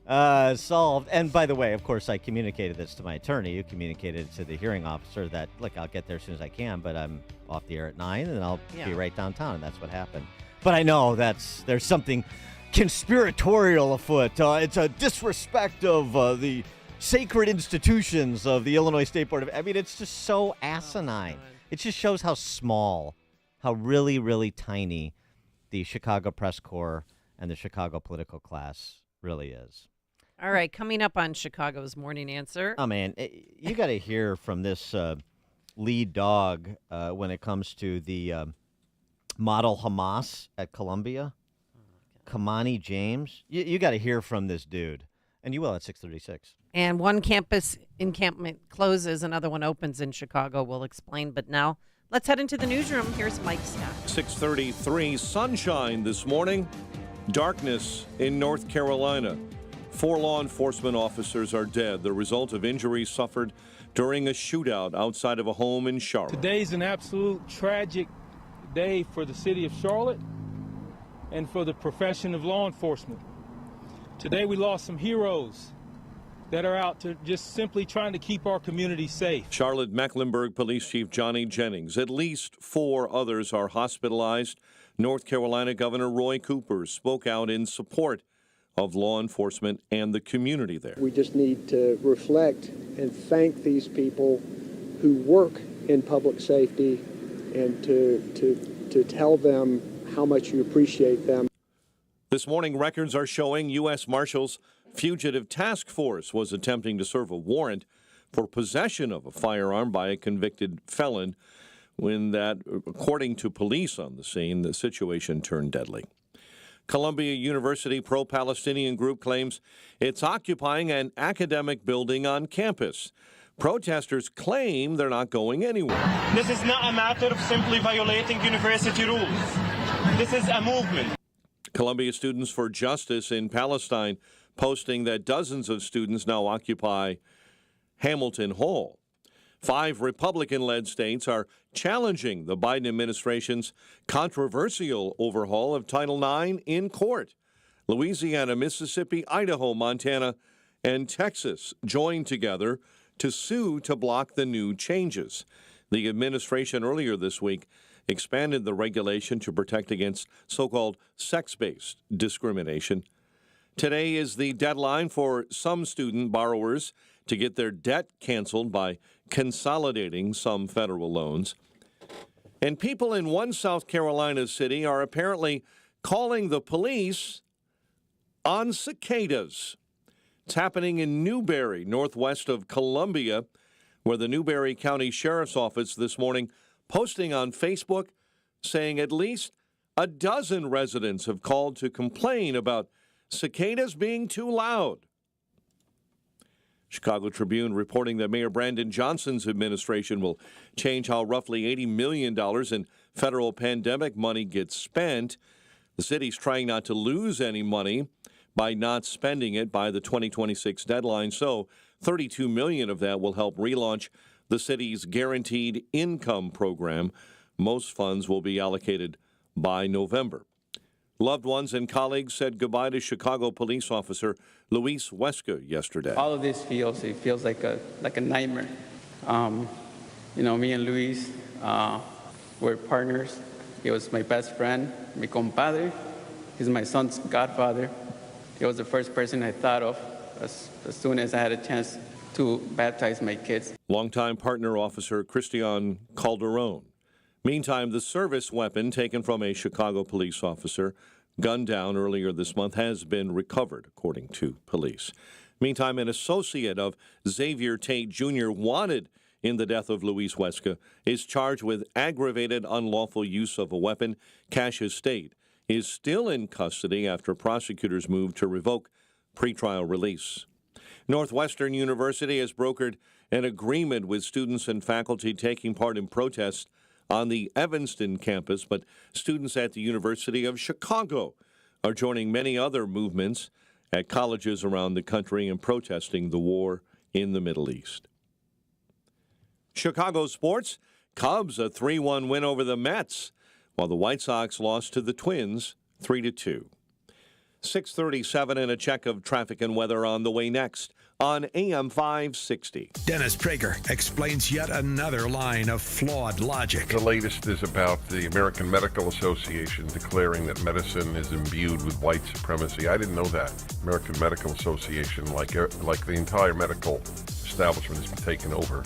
solved. And by the way, of course, I communicated this to my attorney, who communicated it to the hearing officer that, look, I'll get there as soon as I can, but I'm off the air at 9 and I'll be right downtown. And that's what happened. But I know there's something conspiratorial afoot. It's a disrespect of the sacred institutions of the Illinois State Board of... I mean, it's just so asinine. It just shows how small, how really, really tiny the Chicago press corps and the Chicago political class really is. All right, coming up on Chicago's Morning Answer. Oh, man, you got to hear from this lead dog when it comes to the model Hamas at Columbia. Kamani James. You got to hear from this dude. And you will at 6:36. And one campus encampment closes, another one opens in Chicago. We'll explain. But now, let's head into the newsroom. Here's Mike Scott. 6:33, sunshine this morning, darkness in North Carolina. 4 law enforcement officers are dead, the result of injuries suffered during a shootout outside of a home in Charlotte. Today's an absolute tragic day for the city of Charlotte and for the profession of law enforcement. Today we lost some heroes that are out to just simply trying to keep our community safe. Charlotte Mecklenburg Police Chief Johnny Jennings. At least 4 others are hospitalized. North Carolina Governor Roy Cooper spoke out in support of law enforcement and the community there. We just need to reflect and thank these people who work in public safety and to tell them how much you appreciate them. This morning, records are showing U.S. Marshals Fugitive Task Force was attempting to serve a warrant for possession of a firearm by a convicted felon when that, according to police on the scene, the situation turned deadly. Columbia University pro-Palestinian group claims it's occupying an academic building on campus. Protesters claim they're not going anywhere. This is not a matter of simply violating university rules. This is a movement. Columbia Students for Justice in Palestine posting that dozens of students now occupy Hamilton Hall. 5 Republican-led states are challenging the Biden administration's controversial overhaul of Title IX in court. Louisiana, Mississippi, Idaho, Montana, and Texas joined together to sue to block the new changes. The administration earlier this week expanded the regulation to protect against so-called sex-based discrimination. Today is the deadline for some student borrowers to get their debt canceled by consolidating some federal loans. And people in one South Carolina city are apparently calling the police on cicadas. It's happening in Newberry, northwest of Columbia, where the Newberry County Sheriff's Office this morning posting on Facebook saying at least a dozen residents have called to complain about cicadas being too loud. Chicago Tribune reporting that Mayor Brandon Johnson's administration will change how roughly $80 million in federal pandemic money gets spent. The city's trying not to lose any money by not spending it by the 2026 deadline, so $32 million of that will help relaunch the city's guaranteed income program. Most funds will be allocated by November. Loved ones and colleagues said goodbye to Chicago police officer Luis Huesca yesterday. All of this feels like a nightmare. Me and Luis, We're partners. He was my best friend, mi compadre. He's my son's godfather. He was the first person I thought of as soon as I had a chance to baptize my kids. Longtime partner officer Christian Calderon. Meantime, the service weapon taken from a Chicago police officer gunned down earlier this month has been recovered, according to police. Meantime, an associate of Xavier Tate Jr., wanted in the death of Luis Huesca, is charged with aggravated unlawful use of a weapon. Cassius State is still in custody after prosecutors moved to revoke pretrial release. Northwestern University has brokered an agreement with students and faculty taking part in protests on the Evanston campus, but students at the University of Chicago are joining many other movements at colleges around the country in protesting the war in the Middle East. Chicago sports, Cubs a 3-1 win over the Mets, while the White Sox lost to the Twins 3-2. 6:37 and a check of traffic and weather on the way next on AM 560. Dennis Prager explains yet another line of flawed logic. The latest is about the American Medical Association declaring that medicine is imbued with white supremacy. I didn't know that. American Medical Association, like the entire medical establishment, has been taken over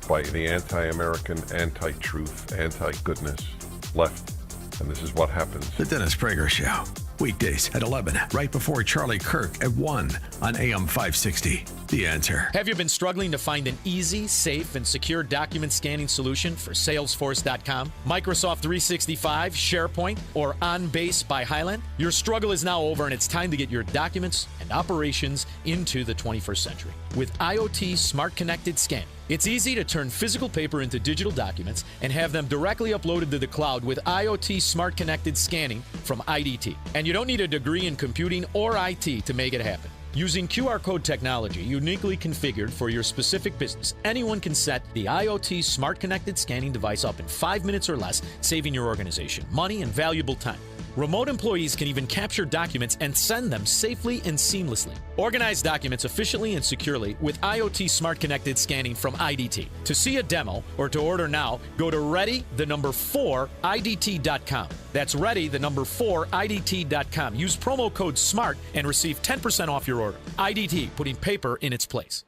by the anti-American, anti-truth, anti-goodness left. And this is what happens. The Dennis Prager Show. Weekdays at 11, right before Charlie Kirk at 1 on AM 560. The Answer. Have you been struggling to find an easy, safe, and secure document scanning solution for Salesforce.com, Microsoft 365, SharePoint, or OnBase by Highland? Your struggle is now over, and it's time to get your documents and operations into the 21st century. With IoT Smart Connected Scanning, it's easy to turn physical paper into digital documents and have them directly uploaded to the cloud with IoT Smart Connected Scanning from IDT. And you don't need a degree in computing or IT to make it happen. Using QR code technology uniquely configured for your specific business, anyone can set the IoT Smart Connected Scanning device up in 5 minutes or less, saving your organization money and valuable time. Remote employees can even capture documents and send them safely and seamlessly. Organize documents efficiently and securely with IoT Smart Connected Scanning from IDT. To see a demo or to order now, go to ready4idt.com. That's ready4idt.com. Use promo code SMART and receive 10% off your order. IDT, putting paper in its place.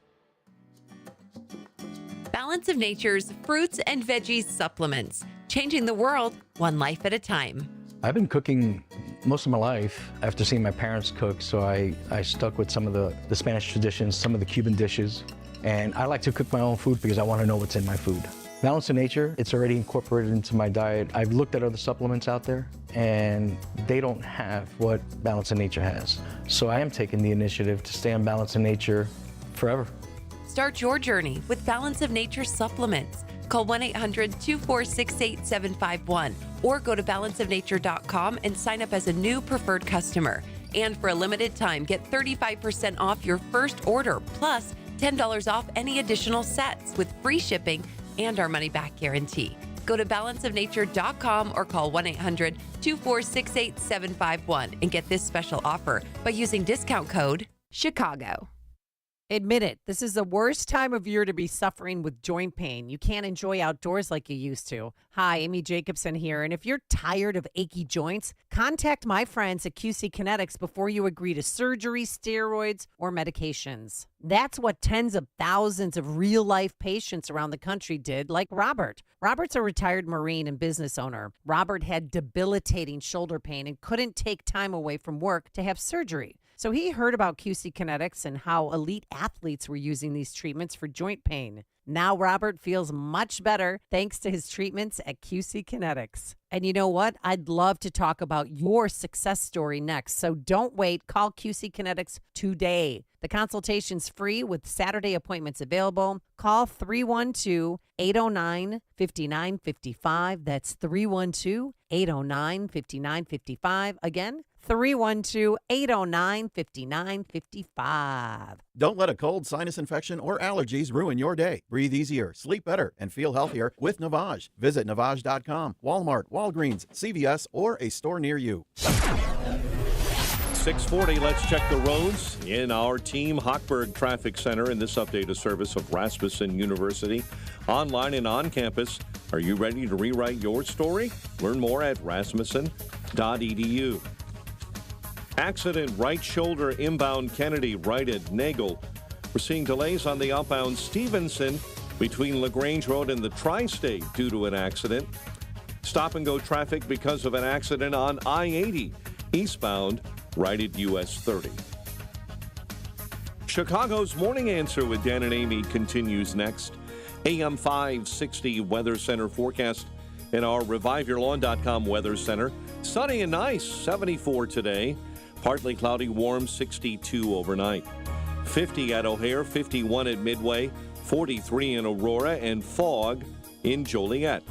Balance of Nature's fruits and veggies supplements, changing the world one life at a time. I've been cooking most of my life after seeing my parents cook, so I stuck with some of the Spanish traditions, some of the Cuban dishes, and I like to cook my own food because I want to know what's in my food. Balance of Nature, it's already incorporated into my diet. I've looked at other supplements out there, and they don't have what Balance of Nature has. So I am taking the initiative to stay on Balance of Nature forever. Start your journey with Balance of Nature supplements. Call 1-800-246-8751 or go to balanceofnature.com and sign up as a new preferred customer. And for a limited time, get 35% off your first order, plus $10 off any additional sets with free shipping and our money-back guarantee. Go to balanceofnature.com or call 1-800-246-8751 and get this special offer by using discount code CHICAGO. Admit it, this is the worst time of year to be suffering with joint pain. You can't enjoy outdoors like you used to. Hi, Amy Jacobson here, and if you're tired of achy joints, contact my friends at QC Kinetics before you agree to surgery, steroids, or medications. That's what tens of thousands of real-life patients around the country did, like Robert. Robert's a retired Marine and business owner. Robert had debilitating shoulder pain and couldn't take time away from work to have surgery. So he heard about QC Kinetics and how elite athletes were using these treatments for joint pain. Now Robert feels much better thanks to his treatments at QC Kinetics. And you know what? I'd love to talk about your success story next. So don't wait. Call QC Kinetics today. The consultation's free with Saturday appointments available. Call 312-809-5955. That's 312-809-5955. Again, 312-809-5955. Don't let a cold, sinus infection, or allergies ruin your day. Breathe easier, sleep better, and feel healthier with Navage. Visit Navage.com, Walmart, Walgreens, CVS, or a store near you. 6:40, let's check the roads in our Team Hochberg Traffic Center. In this update, a service of Rasmussen University, online and on campus. Are you ready to rewrite your story? Learn more at rasmussen.edu. Accident, right shoulder inbound Kennedy, right at Nagel. We're seeing delays on the outbound Stevenson between LaGrange Road and the Tri-State due to an accident. Stop-and-go traffic because of an accident on I-80 eastbound right at US 30. Chicago's Morning Answer with Dan and Amy continues next. AM 560 Weather Center forecast in our ReviveYourLawn.com Weather Center. Sunny and nice, 74 today. Partly cloudy, warm, 62 overnight. 50 at O'Hare, 51 at Midway, 43 in Aurora, and fog in Joliet.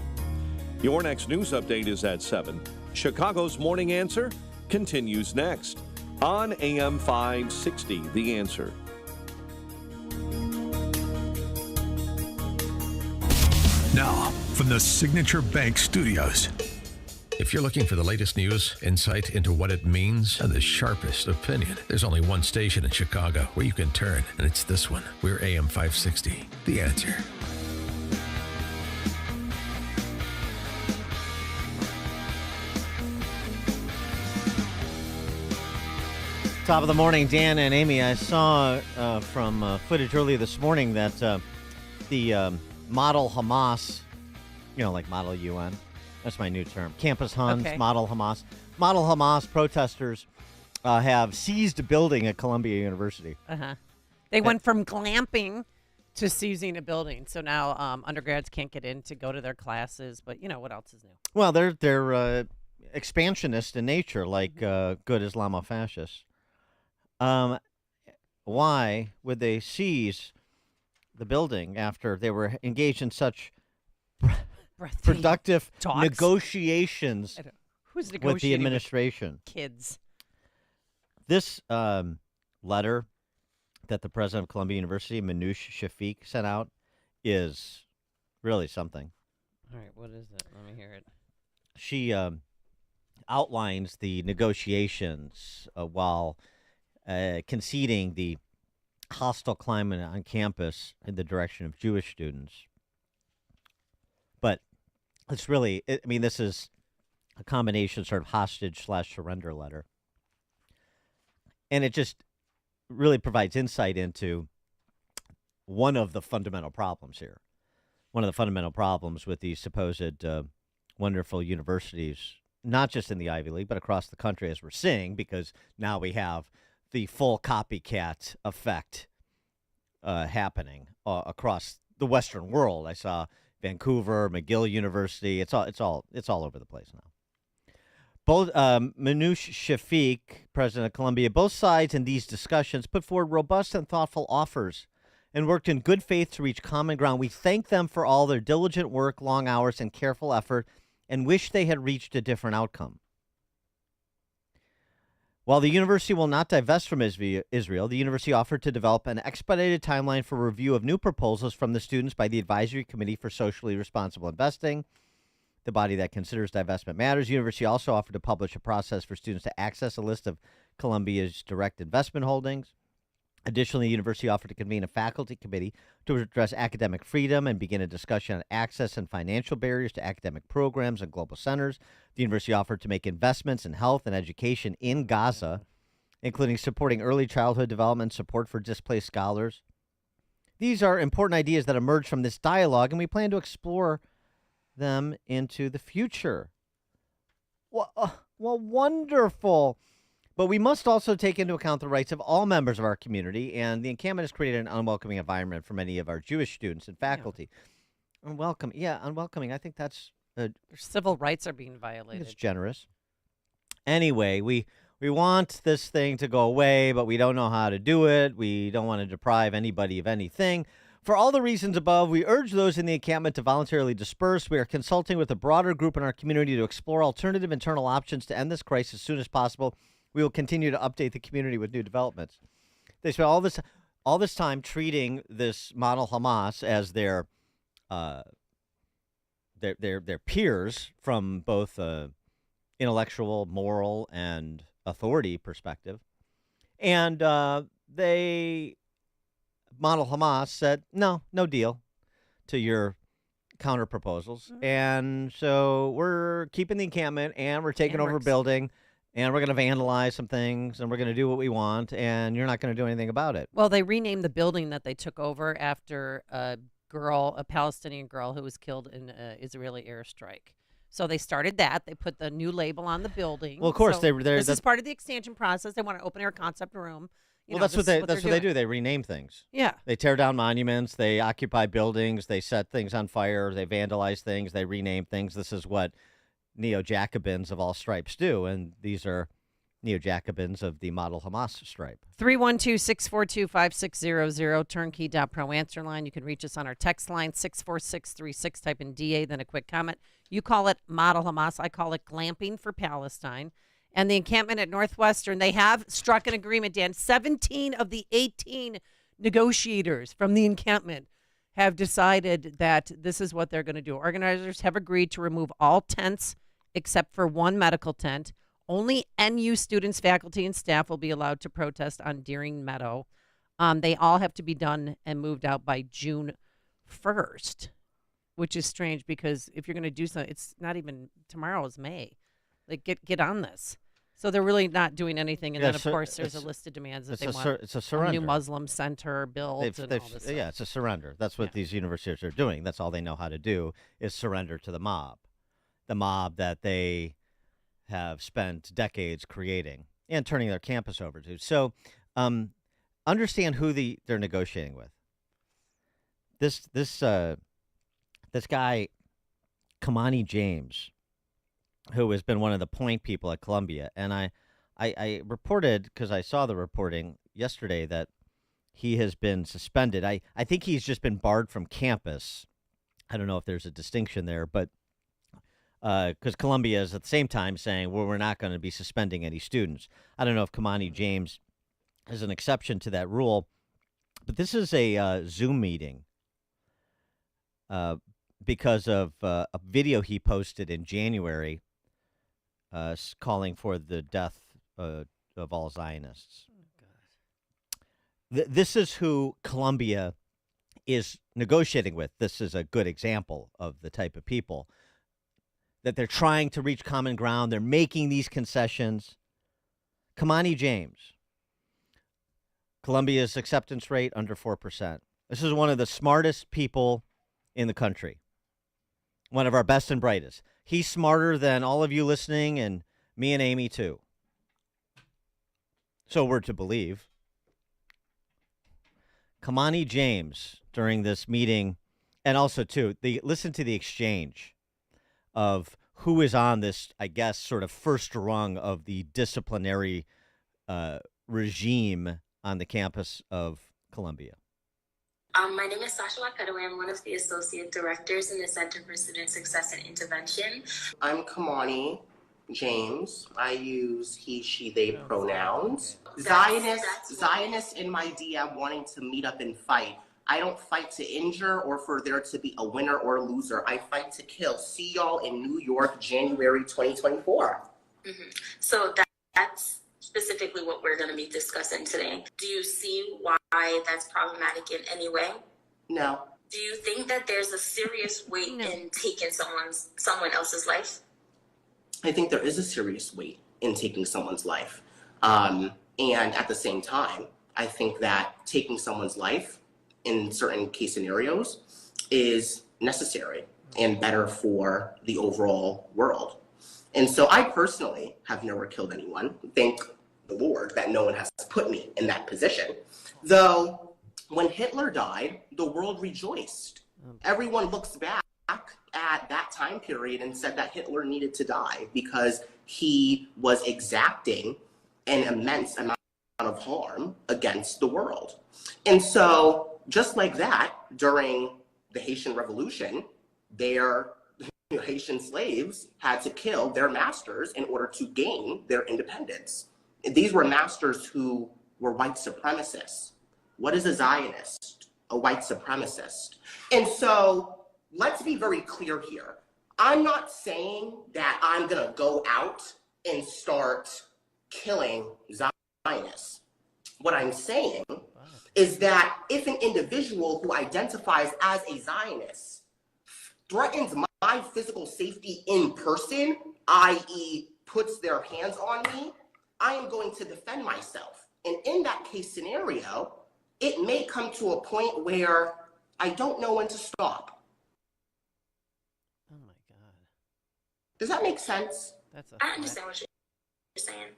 Your next news update is at 7. Chicago's Morning Answer continues next on AM 560, The Answer. Now, from the Signature Bank Studios. If you're looking for the latest news, insight into what it means, and the sharpest opinion, there's only one station in Chicago where you can turn, and it's this one. We're AM 560, The Answer. Top of the morning, Dan and Amy. I saw from footage earlier this morning that the Model Hamas, like Model UN, that's my new term, Campus Huns, okay. Model Hamas protesters have seized a building at Columbia University. They went from glamping to seizing a building. So now undergrads can't get in to go to their classes. But, what else is new? Well, they're expansionist in nature, like good Islamofascists. Why would they seize the building after they were engaged in such productive negotiations with the administration? Kids. This letter that the president of Columbia University, Manoush Shafiq, sent out is really something. All right, what is it? Let me hear it. She outlines the negotiations while conceding the hostile climate on campus in the direction of Jewish students. But it's really, this is a combination sort of hostage/surrender letter. And it just really provides insight into one of the fundamental problems here. One of the fundamental problems with these supposed wonderful universities, not just in the Ivy League, but across the country, as we're seeing, because now we have the full copycat effect happening across the Western world. I saw Vancouver, McGill University. It's all over the place now. Both Manoush Shafiq, president of Columbia, both sides in these discussions put forward robust and thoughtful offers and worked in good faith to reach common ground. We thank them for all their diligent work, long hours, and careful effort, and wish they had reached a different outcome. While the university will not divest from Israel, the university offered to develop an expedited timeline for review of new proposals from the students by the Advisory Committee for Socially Responsible Investing, the body that considers divestment matters. The university also offered to publish a process for students to access a list of Columbia's direct investment holdings. Additionally, the university offered to convene a faculty committee to address academic freedom and begin a discussion on access and financial barriers to academic programs and global centers. The university offered to make investments in health and education in Gaza, including supporting early childhood development, support for displaced scholars. These are important ideas that emerge from this dialogue, and we plan to explore them into the future. Well, wonderful. But we must also take into account the rights of all members of our community, and the encampment has created an unwelcoming environment for many of our Jewish students and faculty. Yeah. Unwelcoming. I think that's... Their civil rights are being violated. It's generous. Anyway, we want this thing to go away, but we don't know how to do it. We don't want to deprive anybody of anything. For all the reasons above, we urge those in the encampment to voluntarily disperse. We are consulting with a broader group in our community to explore alternative internal options to end this crisis as soon as possible. We will continue to update the community with new developments. They spent all this time treating this Model Hamas as their peers from both intellectual, moral, and authority perspective, and Model Hamas said no deal to your counter proposals. And so we're keeping the encampment, and we're taking over a building, and we're going to vandalize some things, and we're going to do what we want, and you're not going to do anything about it. Well, they renamed the building that they took over after a Palestinian girl who was killed in an Israeli airstrike. So they started that. They put the new label on the building. Well, of course, so this is part of the extension process. They want an open-air concept room. That's what they do. They rename things. Yeah. They tear down monuments. They occupy buildings. They set things on fire. They vandalize things. They rename things. This is what neo-Jacobins of all stripes do, and these are neo-Jacobins of the model Hamas stripe. 312-642-5600, turnkey.pro answer line. You can reach us on our text line, 64636. Type in DA, then a quick comment. You call it model Hamas. I call it glamping for Palestine. And the encampment at Northwestern, they have struck an agreement, Dan. 17 of the 18 negotiators from the encampment have decided that this is what they're going to do. Organizers have agreed to remove all tents except for one medical tent. Only NU students, faculty, and staff will be allowed to protest on Deering Meadow. They all have to be done and moved out by June 1st, which is strange because if you're going to do something, it's not even tomorrow is May. Like, get on this. So they're really not doing anything. And then, of course, there's a list of demands that they want. It's a surrender. A new Muslim center built and all this stuff. Yeah, it's a surrender. That's what these universities are doing. That's all they know how to do is surrender to the mob that they have spent decades creating and turning their campus over to. So understand who they're negotiating with. This guy, Kamani James, who has been one of the point people at Columbia. And I reported, because I saw the reporting yesterday, that he has been suspended. I think he's just been barred from campus. I don't know if there's a distinction there, but because Columbia is at the same time saying, well, we're not going to be suspending any students. I don't know if Kamani James is an exception to that rule, but this is a Zoom meeting because of a video he posted in January calling for the death of all Zionists. This is who Columbia is negotiating with. This is a good example of the type of people that they're trying to reach common ground. They're making these concessions. Kamani James, Columbia's acceptance rate under 4%. This is one of the smartest people in the country. One of our best and brightest. He's smarter than all of you listening and me and Amy too. So we're to believe. Kamani James during this meeting, and also too, listen to the exchange of who is on this, I guess, sort of first rung of the disciplinary regime on the campus of Columbia. My name is Sasha Wakadaway. I'm one of the associate directors in the Center for Student Success and Intervention. I'm Kamani James. I use he, she, they pronouns. Zionists in my DM wanting to meet up and fight. I don't fight to injure or for there to be a winner or loser. I fight to kill. See y'all in New York, January 2024. Mm-hmm. So that's specifically what we're going to be discussing today. Do you see why that's problematic in any way? No. Do you think that there's a serious weight in taking someone else's life? I think there is a serious weight in taking someone's life. And at the same time, I think that taking someone's life in certain case scenarios is necessary and better for the overall world. And so I personally have never killed anyone. Thank the Lord that no one has put me in that position. Though when Hitler died, the world rejoiced. Everyone looks back at that time period and said that Hitler needed to die because he was exacting an immense amount of harm against the world. And so just like that, during the Haitian Revolution, their Haitian slaves had to kill their masters in order to gain their independence. These were masters who were white supremacists. What is a Zionist? A white supremacist. And so let's be very clear here. I'm not saying that I'm going to go out and start killing Zionists. What I'm saying is that if an individual who identifies as a Zionist threatens my physical safety in person, i.e. puts their hands on me, I am going to defend myself. And in that case scenario, it may come to a point where I don't know when to stop. Oh my God. Does that make sense? I understand what you're saying.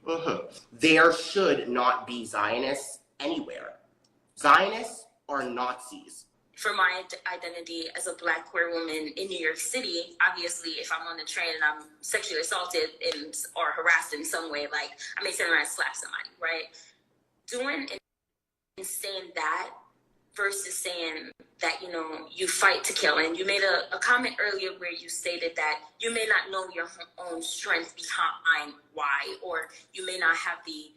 There should not be Zionists anywhere. Zionists are Nazis. For my identity as a Black queer woman in New York City, obviously, if I'm on the train and I'm sexually assaulted or harassed in some way, like I may turn around and slap somebody, right? Doing and saying that versus saying that, you know, you fight to kill. And you made a comment earlier where you stated that you may not know your own strength behind why, or you may not have the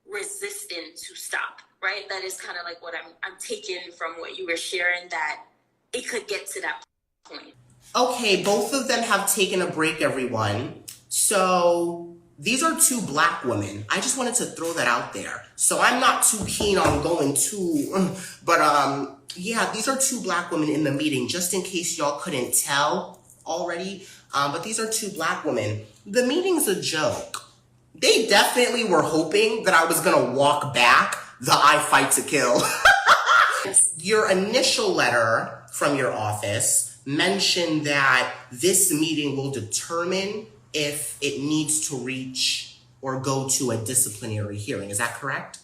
resistance to stop, right? That is kind of like what I'm taking from what you were sharing, that it could get to that point. Okay, both of them have taken a break, everyone. So these are two Black women. I just wanted to throw that out there. So I'm not too keen on going too, but yeah, these are two Black women in the meeting, just in case y'all couldn't tell already. But these are two Black women. The meeting's a joke. They definitely were hoping that I was gonna walk back the I fight to kill. Your initial letter from your office mentioned that this meeting will determine if it needs to reach or go to a disciplinary hearing. Is that correct?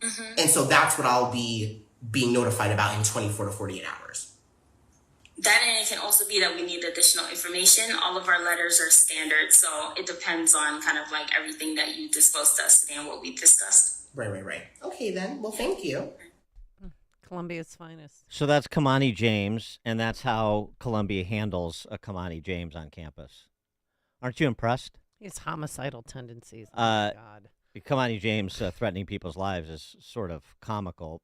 Mm-hmm. And so that's what I'll be being notified about in 24 to 48 hours. That, and it can also be that we need additional information. All of our letters are standard, so it depends on kind of like everything that you disclosed to us today and what we discussed. Right. Okay then, well thank you. Columbia's finest. So that's Kamani James, and that's how Columbia handles a Kamani James on campus. Aren't you impressed? He has homicidal tendencies. Oh my God. Kamani James threatening people's lives is sort of comical.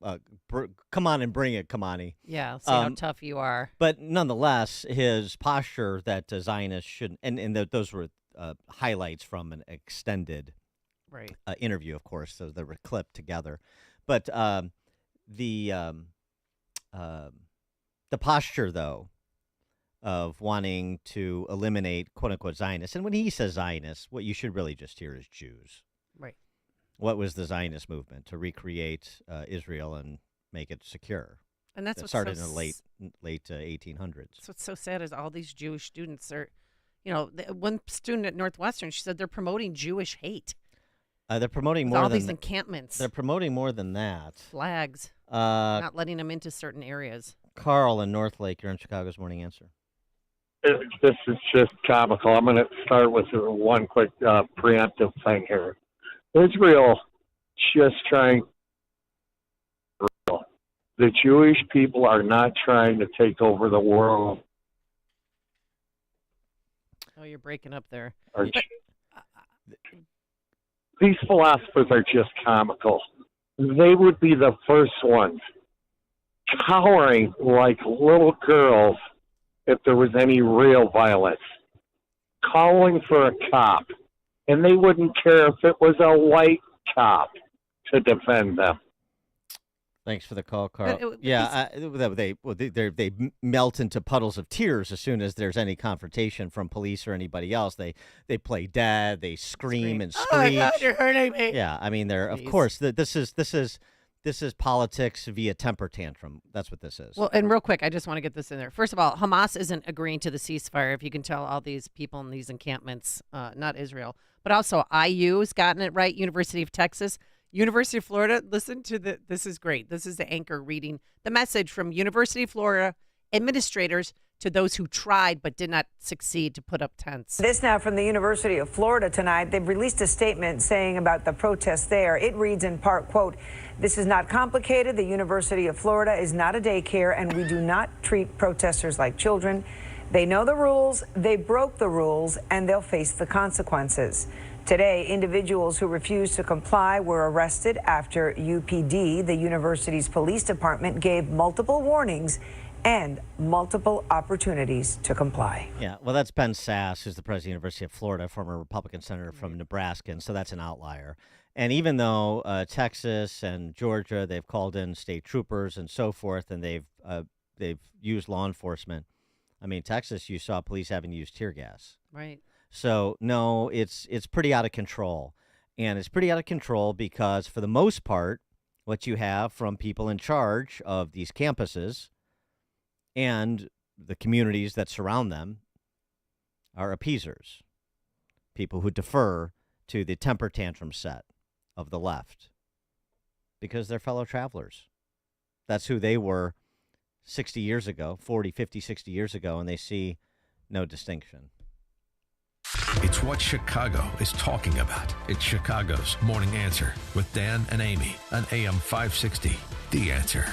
Come on and bring it, Kamani. Yeah, see how tough you are. But nonetheless, his posture that Zionists shouldn't, and those were highlights from an extended interview, of course, so they were clipped together. But the posture, though, of wanting to eliminate quote-unquote Zionists, and when he says Zionists, what you should really just hear is Jews. Right. What was the Zionist movement? To recreate Israel and make it secure. And that's that what started in the late 1800s. So what's so sad is all these Jewish students are, you know, one student at Northwestern, she said they're promoting Jewish hate. They're promoting more all than these encampments. They're promoting more than that. Flags. Not letting them into certain areas. Carl in North Lake, you're in Chicago's Morning Answer. This is just comical. I'm going to start with one quick preemptive thing here. Israel just trying. The Jewish people are not trying to take over the world. Oh, you're breaking up there. These philosophers are just comical. They would be the first ones cowering like little girls if there was any real violence, calling for a cop, and they wouldn't care if it was a white cop to defend them. Thanks for the call, Carl. They melt into puddles of tears as soon as there's any confrontation from police or anybody else. They play dead. They scream and screech. Oh my God, you're hurting me. Yeah, I mean, of course, this is politics via temper tantrum. That's what this is. Well, and real quick, I just want to get this in there. First of all, Hamas isn't agreeing to the ceasefire. If you can tell, all these people in these encampments, not Israel, but also IU's gotten it right. University of Texas. University of Florida, listen to this is great. This is the anchor reading the message from University of Florida administrators to those who tried but did not succeed to put up tents. This now from the University of Florida tonight. They've released a statement saying about the protests there. It reads in part, quote, "This is not complicated. The University of Florida is not a daycare, and we do not treat protesters like children. They know the rules, they broke the rules, and they'll face the consequences." Today, individuals who refused to comply were arrested after UPD, the university's police department, gave multiple warnings and multiple opportunities to comply. Yeah, well, that's Ben Sass, who's the president of the University of Florida, former Republican senator from Nebraska, and so that's an outlier. And even though Texas and Georgia, they've called in state troopers and so forth, and they've used law enforcement, I mean, Texas, you saw police having used tear gas. Right. So, no, it's pretty out of control. And it's pretty out of control because, for the most part, what you have from people in charge of these campuses and the communities that surround them are appeasers, people who defer to the temper tantrum set of the left because they're fellow travelers. That's who they were 60 years ago, 40, 50, 60 years ago, and they see no distinction. It's what Chicago is talking about. It's Chicago's Morning Answer with Dan and Amy on AM 560. The Answer.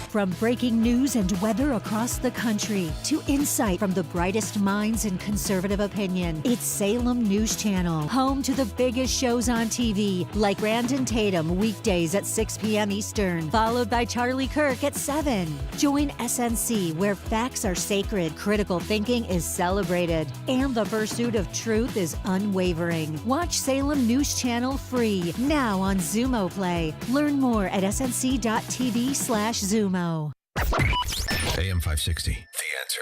From breaking news and weather across the country to insight from the brightest minds in conservative opinion, it's Salem News Channel, home to the biggest shows on TV, like Brandon Tatum weekdays at 6 p.m. Eastern, followed by Charlie Kirk at 7. Join SNC, where facts are sacred, critical thinking is celebrated, and the pursuit of truth is unwavering. Watch Salem News Channel free, now on Zumo Play. Learn more at snc.tv/Zumo. AM 560. The Answer.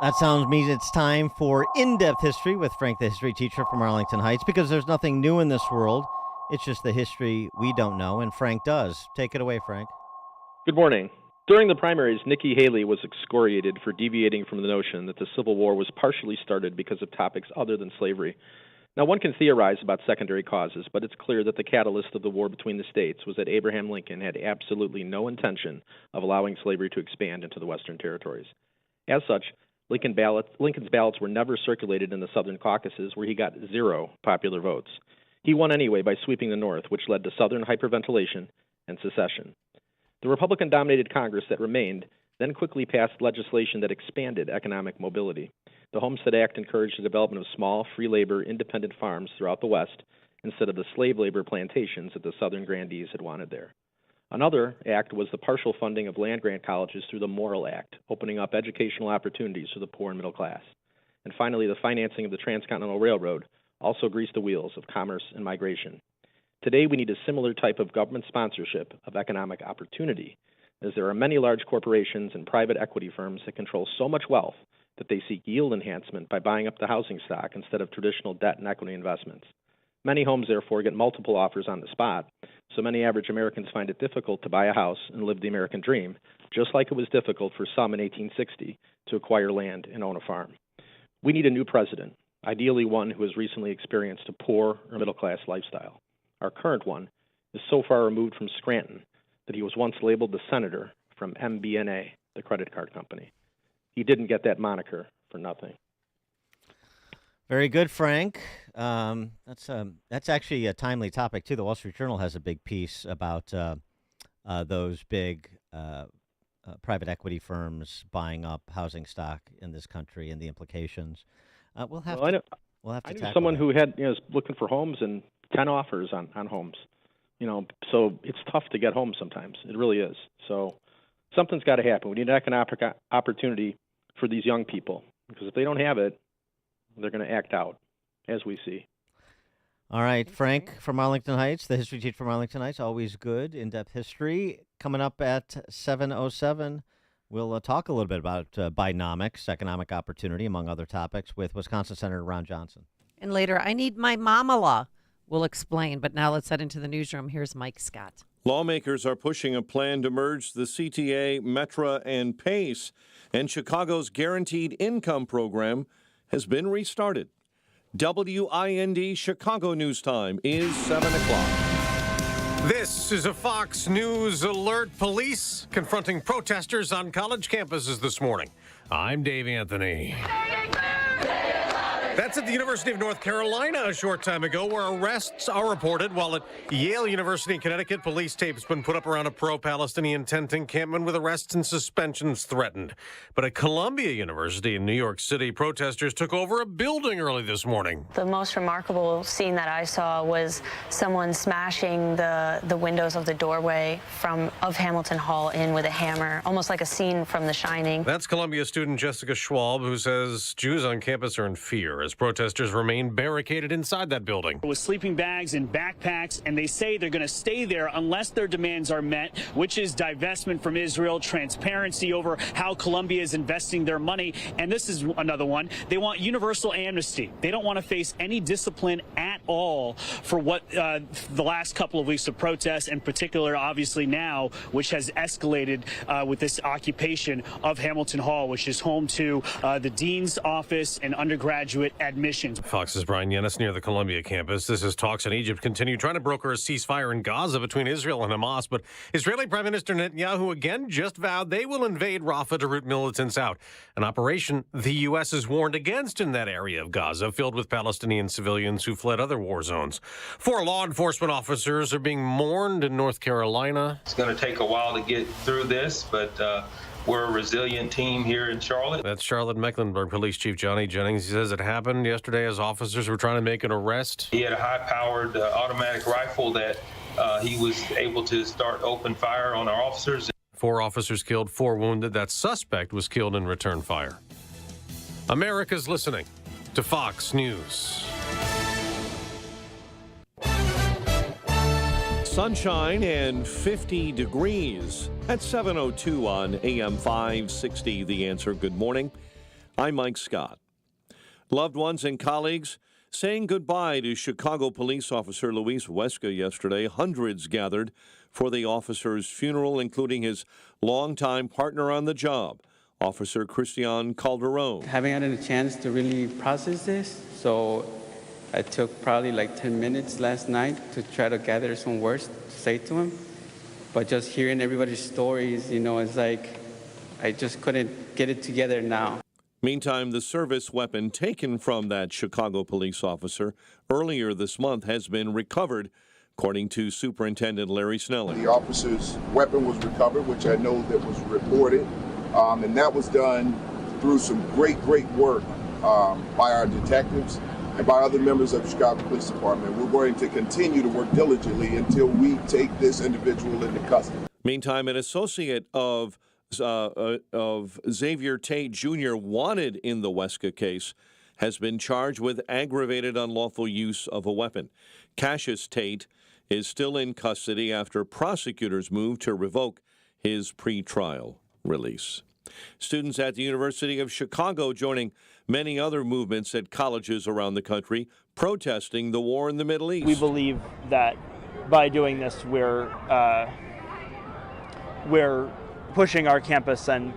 That sounds means it's time for In-Depth History with Frank, the history teacher from Arlington Heights, because there's nothing new in this world. It's just the history we don't know, and Frank does. Take it away, Frank. Good morning. During the primaries, Nikki Haley was excoriated for deviating from the notion that the Civil War was partially started because of topics other than slavery. Now, one can theorize about secondary causes, but it's clear that the catalyst of the war between the states was that Abraham Lincoln had absolutely no intention of allowing slavery to expand into the Western territories. As such, Lincoln's ballots were never circulated in the Southern caucuses, where he got 0 popular votes. He won anyway by sweeping the North, which led to Southern hyperventilation and secession. The Republican-dominated Congress that remained then quickly passed legislation that expanded economic mobility. The Homestead Act encouraged the development of small, free labor, independent farms throughout the West instead of the slave labor plantations that the Southern grandees had wanted there. Another act was the partial funding of land-grant colleges through the Morrill Act, opening up educational opportunities for the poor and middle class. And finally, the financing of the Transcontinental Railroad also greased the wheels of commerce and migration. Today, we need a similar type of government sponsorship of economic opportunity, as there are many large corporations and private equity firms that control so much wealth that they seek yield enhancement by buying up the housing stock instead of traditional debt and equity investments. Many homes, therefore, get multiple offers on the spot, so many average Americans find it difficult to buy a house and live the American dream, just like it was difficult for some in 1860 to acquire land and own a farm. We need a new president, ideally one who has recently experienced a poor or middle-class lifestyle. Our current one is so far removed from Scranton that he was once labeled the senator from MBNA, the credit card company. He didn't get that moniker for nothing. Very good, Frank. That's actually a timely topic, too. The Wall Street Journal has a big piece about those big private equity firms buying up housing stock in this country and the implications. We'll have to I knew someone who had was looking for homes and 10 offers on homes. So it's tough to get homes sometimes. It really is. So something's got to happen. We need an economic opportunity for these young people, because if they don't have it, they're going to act out, as we see. All right, Frank from Arlington Heights, the history teacher from Arlington Heights, always good, in-depth history. Coming up at 7:07, we'll talk a little bit about Bidenomics, economic opportunity, among other topics, with Wisconsin Senator Ron Johnson. And later, I need my mama-la. We'll explain, but now let's head into the newsroom. Here's Mike Scott. Lawmakers are pushing a plan to merge the CTA, Metra, and PACE, and Chicago's Guaranteed Income Program has been restarted. WIND Chicago News Time is 7 o'clock. This is a Fox News alert. Police confronting protesters on college campuses this morning. I'm Dave Anthony. That's at the University of North Carolina a short time ago, where arrests are reported, while at Yale University in Connecticut, police tape's been put up around a pro-Palestinian tent encampment with arrests and suspensions threatened. But at Columbia University in New York City, protesters took over a building early this morning. The most remarkable scene that I saw was someone smashing the windows of the doorway of Hamilton Hall in with a hammer, almost like a scene from The Shining. That's Columbia student Jessica Schwalb, who says Jews on campus are in fear as protesters remain barricaded inside that building. With sleeping bags and backpacks, and they say they're going to stay there unless their demands are met, which is divestment from Israel, transparency over how Colombia is investing their money, and this is another one. They want universal amnesty. They don't want to face any discipline at all for what the last couple of weeks of protests, in particular, obviously now, which has escalated with this occupation of Hamilton Hall, which is home to the dean's office and undergraduate admissions. Fox's Brian Yennis near the Columbia campus. This is talks in Egypt continue trying to broker a ceasefire in Gaza between Israel and Hamas, but Israeli Prime Minister Netanyahu again just vowed they will invade Rafah to root militants out, an operation the U.S. has warned against in that area of Gaza filled with Palestinian civilians who fled other war zones. 4 law enforcement officers are being mourned in North Carolina. It's going to take a while to get through this, but we're a resilient team here in Charlotte. That's Charlotte-Mecklenburg Police Chief Johnny Jennings. He says it happened yesterday as officers were trying to make an arrest. He had a high-powered automatic rifle that he was able to start open fire on our officers. 4 officers killed, 4 wounded. That suspect was killed in return fire. America's listening to Fox News. Sunshine and 50 degrees at 7:02 on AM 560. The Answer. Good morning. I'm Mike Scott. Loved ones and colleagues saying goodbye to Chicago police officer Luis Huesca yesterday. Hundreds gathered for the officer's funeral, including his longtime partner on the job, Officer Cristian Calderon. Haven't had a chance to really process this, so I took probably like 10 minutes last night to try to gather some words to say to him. But just hearing everybody's stories, it's like I just couldn't get it together now. Meantime, the service weapon taken from that Chicago police officer earlier this month has been recovered, according to Superintendent Larry Snelling. The officer's weapon was recovered, which I know that was reported, and that was done through some great work by our detectives and by other members of the Chicago Police Department. We're going to continue to work diligently until we take this individual into custody. Meantime, an associate of Xavier Tate Jr. wanted in the Huesca case has been charged with aggravated unlawful use of a weapon. Cassius Tate is still in custody after prosecutors moved to revoke his pretrial release. Students at the University of Chicago joining many other movements at colleges around the country protesting the war in the Middle East. We believe that by doing this, we're pushing our campus and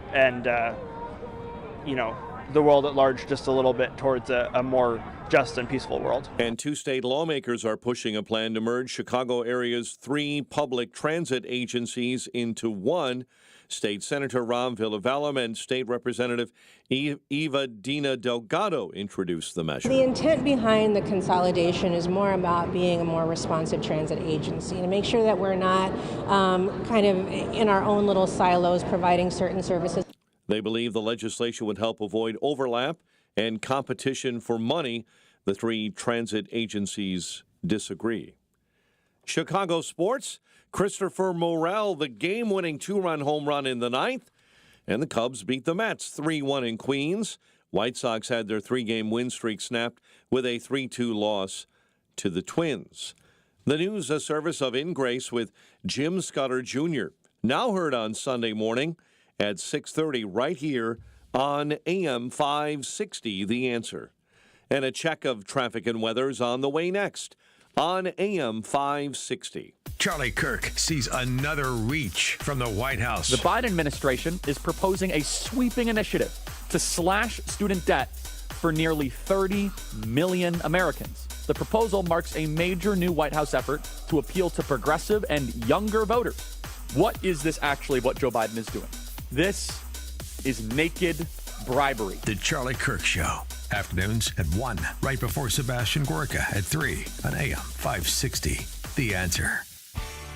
the world at large just a little bit towards a more just and peaceful world. And 2 state lawmakers are pushing a plan to merge Chicago area's 3 public transit agencies into one. State Senator Ram Villavallam and State Representative Eva Dina Delgado introduced the measure. The intent behind the consolidation is more about being a more responsive transit agency, to make sure that we're not kind of in our own little silos providing certain services. They believe the legislation would help avoid overlap and competition for money. The 3 transit agencies disagree. Chicago sports. Christopher Morel, the game-winning 2-run home run in the 9th, and the Cubs beat the Mets 3-1 in Queens. White Sox had their 3-game win streak snapped with a 3-2 loss to the Twins. The news, a service of In Grace with Jim Scudder Jr., now heard on Sunday morning at 6:30 right here on AM 560, The Answer. And a check of traffic and weather's on the way next on AM 560. Charlie Kirk sees another reach from the White House. The Biden administration is proposing a sweeping initiative to slash student debt for nearly 30 million Americans. The proposal marks a major new White House effort to appeal to progressive and younger voters. What is this actually what Joe Biden is doing? This is naked bribery. The Charlie Kirk Show. Afternoons at 1, right before Sebastian Gorka at 3 on AM 560. The Answer.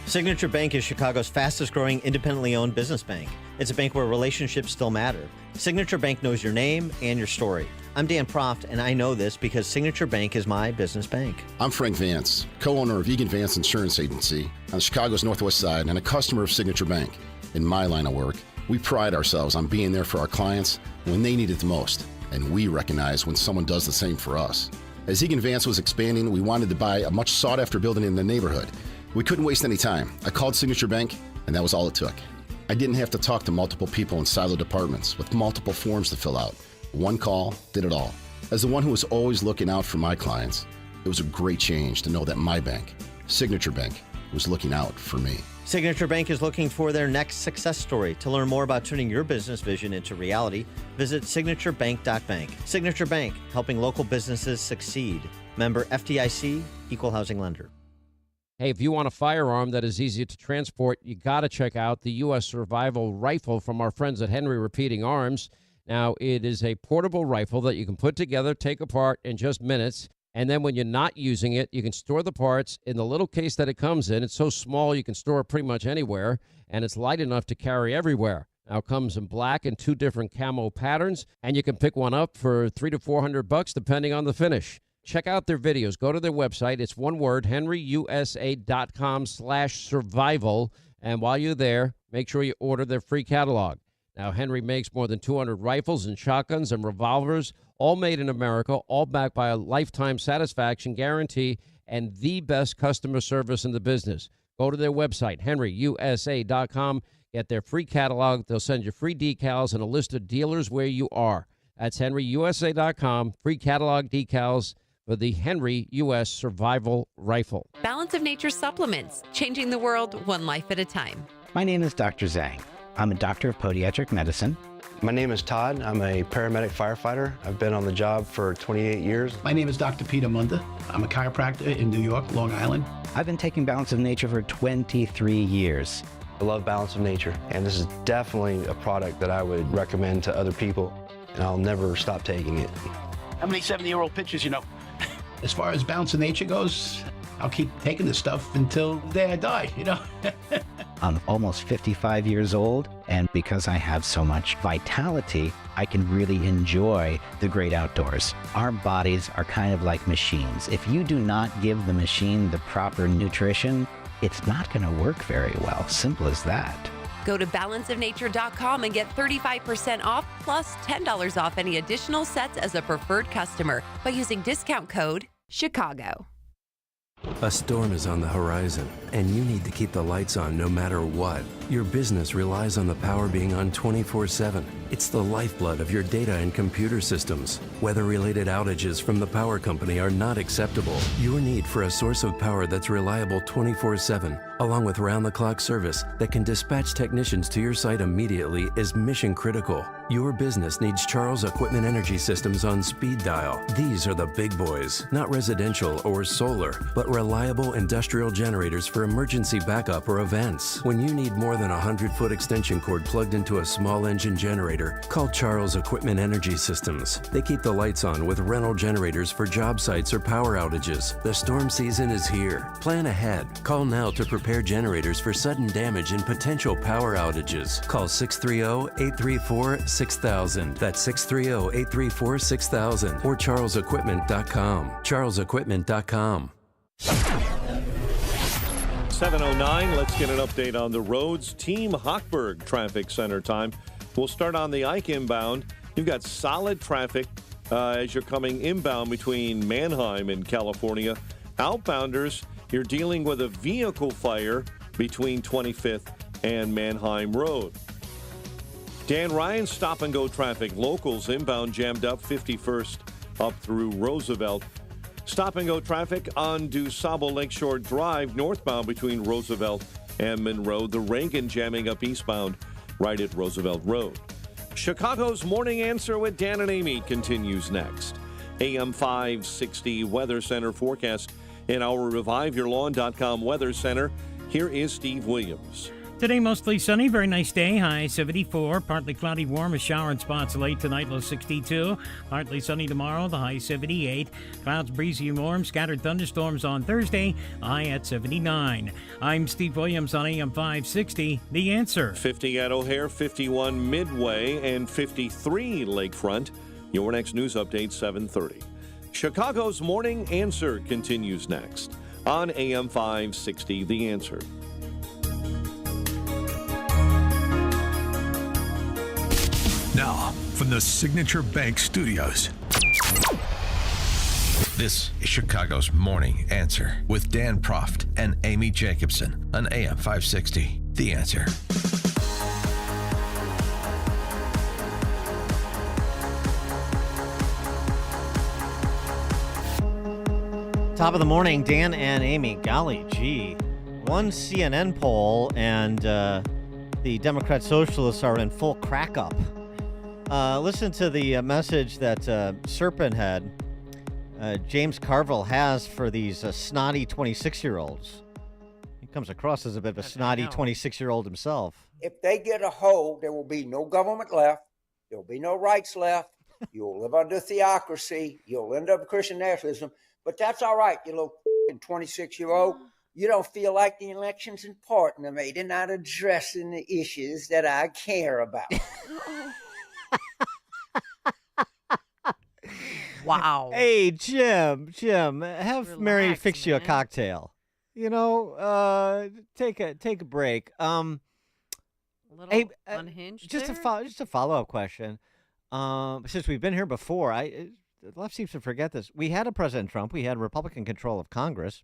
Signature Bank is Chicago's fastest growing independently owned business bank. It's a bank where relationships still matter. Signature Bank knows your name and your story. I'm Dan Proft, and I know this because Signature Bank is my business bank. I'm Frank Vance, co-owner of Egan Vance Insurance Agency on Chicago's Northwest Side and a customer of Signature Bank. In my line of work, we pride ourselves on being there for our clients when they need it the most. and we recognize when someone does the same for us. As Egan Vance was expanding, we wanted to buy a much sought-after building in the neighborhood. We couldn't waste any time. I called Signature Bank, and that was all it took. I didn't have to talk to multiple people in siloed departments with multiple forms to fill out. One call did it all. As the one who was always looking out for my clients, it was a great change to know that my bank, Signature Bank, was looking out for me. Signature Bank is looking for their next success story. To learn more about turning your business vision into reality, visit signaturebank.bank. Signature Bank, helping local businesses succeed. Member FDIC, Equal Housing Lender. Hey, if you want a firearm that is easy to transport, you got to check out the U.S. Survival Rifle from our friends at Henry Repeating Arms. Now, it is a portable rifle that you can put together, take apart in just minutes. And then when you're not using it, you can store the parts in the little case that it comes in. It's so small you can store it pretty much anywhere, and it's light enough to carry everywhere. Now, it comes in black and 2 different camo patterns, and you can pick one up for $300 to $400 depending on the finish. Check out their videos. Go to their website. It's one word, henryusa.com/survival. And while you're there, make sure you order their free catalog. Now, Henry makes more than 200 rifles and shotguns and revolvers, all made in America, all backed by a lifetime satisfaction guarantee and the best customer service in the business. Go to their website, henryusa.com. Get their free catalog. They'll send you free decals and a list of dealers where you are. That's henryusa.com. Free catalog decals for the Henry U.S. Survival Rifle. Balance of Nature supplements, changing the world one life at a time. My name is Dr. Zhang. I'm a doctor of podiatric medicine. My name is Todd. I'm a paramedic firefighter. I've been on the job for 28 years. My name is Dr. Peter Munda. I'm a chiropractor in New York, Long Island. I've been taking Balance of Nature for 23 years. I love Balance of Nature, and this is definitely a product that I would recommend to other people, and I'll never stop taking it. How many 70-year-old pitchers you know? As far as Balance of Nature goes, I'll keep taking this stuff until the day I die, you know? I'm almost 55 years old, and because I have so much vitality, I can really enjoy the great outdoors. Our bodies are kind of like machines. If you do not give the machine the proper nutrition, it's not going to work very well. Simple as that. Go to balanceofnature.com and get 35% off plus $10 off any additional sets as a preferred customer by using discount code CHICAGO. A storm is on the horizon, and you need to keep the lights on no matter what. Your business relies on the power being on 24/7. It's the lifeblood of your data and computer systems. Weather-related outages from the power company are not acceptable. Your need for a source of power that's reliable 24/7, along with round-the-clock service that can dispatch technicians to your site immediately, is mission critical. Your business needs Charles Equipment Energy Systems on speed dial. These are the big boys, not residential or solar, but reliable industrial generators for emergency backup or events. When you need more than a 100-foot extension cord plugged into a small engine generator, call Charles Equipment Energy Systems. They keep the lights on with rental generators for job sites or power outages. The storm season is here. Plan ahead. Call now to prepare generators for sudden damage and potential power outages. Call 630-834-6000. That's 630-834-6000 or charlesequipment.com. charlesequipment.com. 7:09. Let's get an update on the roads. Team Hochberg Traffic Center time. We'll start on the Ike inbound. You've got solid traffic as you're coming inbound between Manheim and California. Outbounders, you're dealing with a vehicle fire between 25th and Manheim Road. Dan Ryan, stop-and-go traffic. Locals inbound jammed up 51st up through Roosevelt. Stop-and-go traffic on DuSable Lakeshore Drive, northbound between Roosevelt and Monroe. The Reagan jamming up eastbound right at Roosevelt Road. Chicago's Morning Answer with Dan and Amy continues next. AM 560 Weather Center forecast in our ReviveYourLawn.com Weather Center. Here is Steve Williams. Today, mostly sunny, very nice day, high 74. Partly cloudy, warm, a shower in spots late tonight, low 62. Partly sunny tomorrow, the high 78. Clouds breezy and warm, scattered thunderstorms on Thursday, high at 79. I'm Steve Williams on AM 560, The Answer. 50 at O'Hare, 51 Midway, and 53 Lakefront. Your next news update, 7:30. Chicago's Morning Answer continues next on AM 560, The Answer. Now, from the Signature Bank Studios. This is Chicago's Morning Answer with Dan Proft and Amy Jacobson on AM 560. The Answer. Top of the morning, Dan and Amy. Golly gee. One CNN poll and the Democrat Socialists are in full crack up. Listen to the message that Serpent Head, James Carville, has for these snotty 26-year-olds. He comes across as a bit of a snotty 26-year-old himself. If they get a hold, there will be no government left. There will be no rights left. You'll live under theocracy. You'll end up with Christian nationalism. But that's all right, you little 26-year-old. You don't feel like the election's important to me. They're not addressing the issues that I care about. Wow. Hey, Jim, have Mary fix you a cocktail. You know, take a break. Hey, unhinged. Just a follow-up question. Since we've been here before, the left seems to forget this. We had a President Trump. We had Republican control of Congress.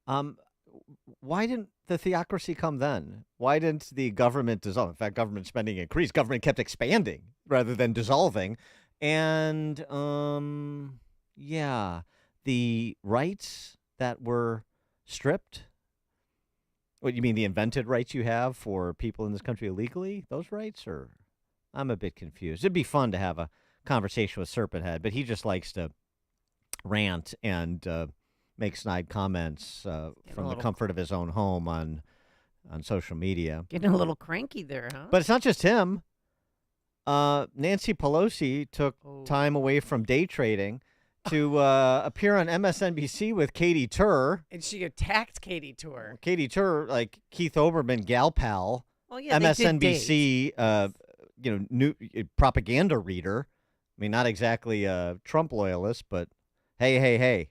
Why didn't the theocracy come then? Why didn't the government dissolve? In fact, government spending increased. Government kept expanding rather than dissolving. And, the rights that were stripped. What, you mean the invented rights you have for people in this country illegally? Those rights? Or I'm a bit confused. It'd be fun to have a conversation with Serpent Head, but he just likes to rant and make snide comments from the comfort of his own home on social media. Getting a little cranky there, huh? But it's not just him. Nancy Pelosi took time away from day trading to appear on MSNBC with Katie Tur. And she attacked Katie Tur. Katie Tur, like Keith Olbermann, gal pal. Well, yeah, MSNBC, new propaganda reader. I mean, not exactly a Trump loyalist, but hey.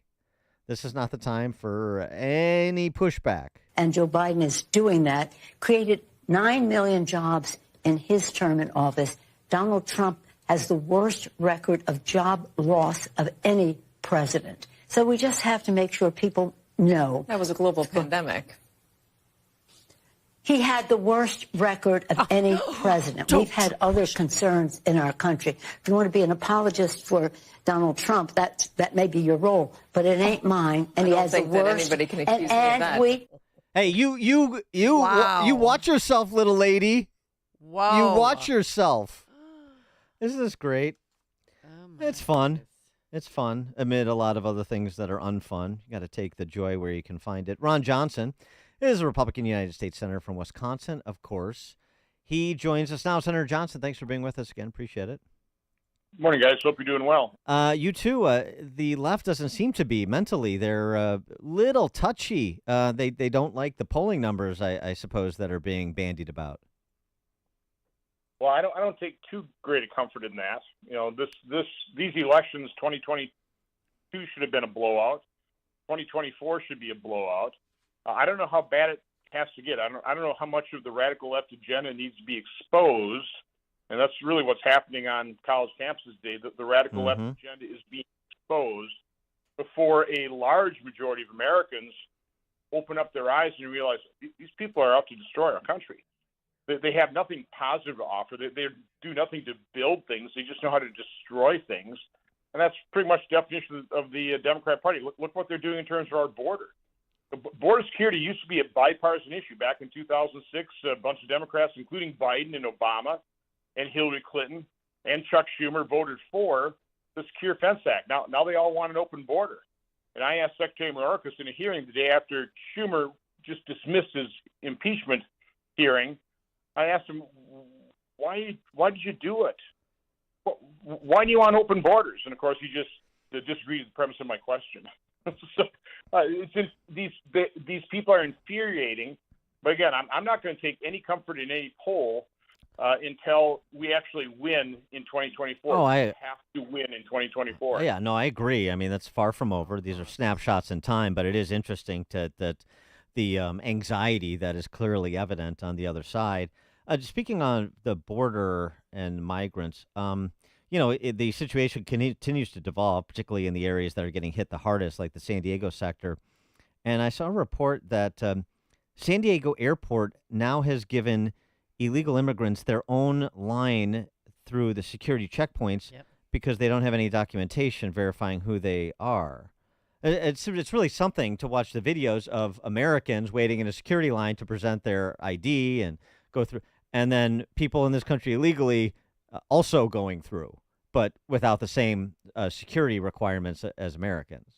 This is not the time for any pushback. And Joe Biden is doing that, created 9 million jobs in his term in office. Donald Trump has the worst record of job loss of any president. So we just have to make sure people know. That was a global pandemic. He had the worst record of any president. We've had other concerns in our country. If you want to be an apologist for Donald Trump, that may be your role, but it ain't mine. And he has the worst. That anybody can accuse me of that. Hey, you watch yourself, little lady. Wow. You watch yourself. Isn't this great? It's fun. It's fun amid a lot of other things that are unfun. You got to take the joy where you can find it. Ron Johnson is a Republican United States Senator from Wisconsin, of course. He joins us now. Senator Johnson, thanks for being with us again. Appreciate it. Morning, guys. Hope you're doing well. You too. The left doesn't seem to be mentally. They're a little touchy. They don't like the polling numbers, I suppose, that are being bandied about. Well, I don't take too great a comfort in that. You know, these elections, 2022 should have been a blowout. 2024 should be a blowout. I don't know how bad it has to get. I don't know how much of the radical left agenda needs to be exposed, and that's really what's happening on college campuses today. The radical left agenda is being exposed before a large majority of Americans open up their eyes and realize these people are out to destroy our country. They have nothing positive to offer. They do nothing to build things. They just know how to destroy things, and that's pretty much the definition of the Democrat Party. Look what they're doing in terms of our border. Border security used to be a bipartisan issue. Back in 2006, a bunch of Democrats, including Biden and Obama and Hillary Clinton and Chuck Schumer, voted for the Secure Fence Act. Now they all want an open border. And I asked Secretary Mayorkas in a hearing the day after Schumer just dismissed his impeachment hearing, I asked him, why did you do it? Why do you want open borders? And, of course, he just disagreed with the premise of my question. So, it's just these people are infuriating. But, again, I'm not going to take any comfort in any poll until we actually win in 2024. We have to win in 2024. Yeah, no, I agree. I mean, that's far from over. These are snapshots in time, but it is interesting that the anxiety that is clearly evident on the other side. Speaking on the border and migrants, the situation continues to devolve, particularly in the areas that are getting hit the hardest, like the San Diego sector. And I saw a report that San Diego Airport now has given illegal immigrants their own line through the security checkpoints because they don't have any documentation verifying who they are. It's really something to watch the videos of Americans waiting in a security line to present their ID and go through, and then people in this country illegally also going through, but without the same security requirements as Americans.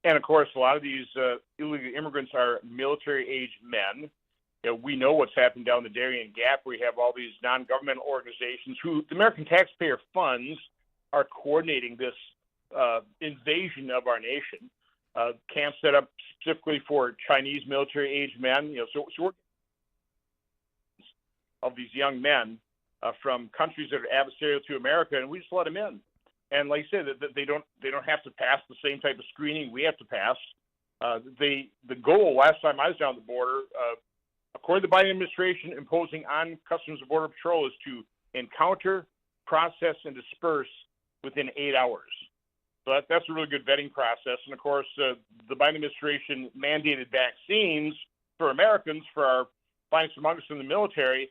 And of course, a lot of these illegal immigrants are military-aged men. We know what's happened down the Darien Gap. We have all these non-governmental organizations who the American taxpayer funds are coordinating this invasion of our nation. Camps set up specifically for Chinese military-aged men. So we're of these young men from countries that are adversarial to America, and we just let them in. And like I said, they don't have to pass the same type of screening we have to pass. The goal last time I was down the border, according to the Biden administration, imposing on Customs and Border Patrol is to encounter, process, and disperse within 8 hours. So that's a really good vetting process. And of course, the Biden administration mandated vaccines for Americans, for our finest among us in the military,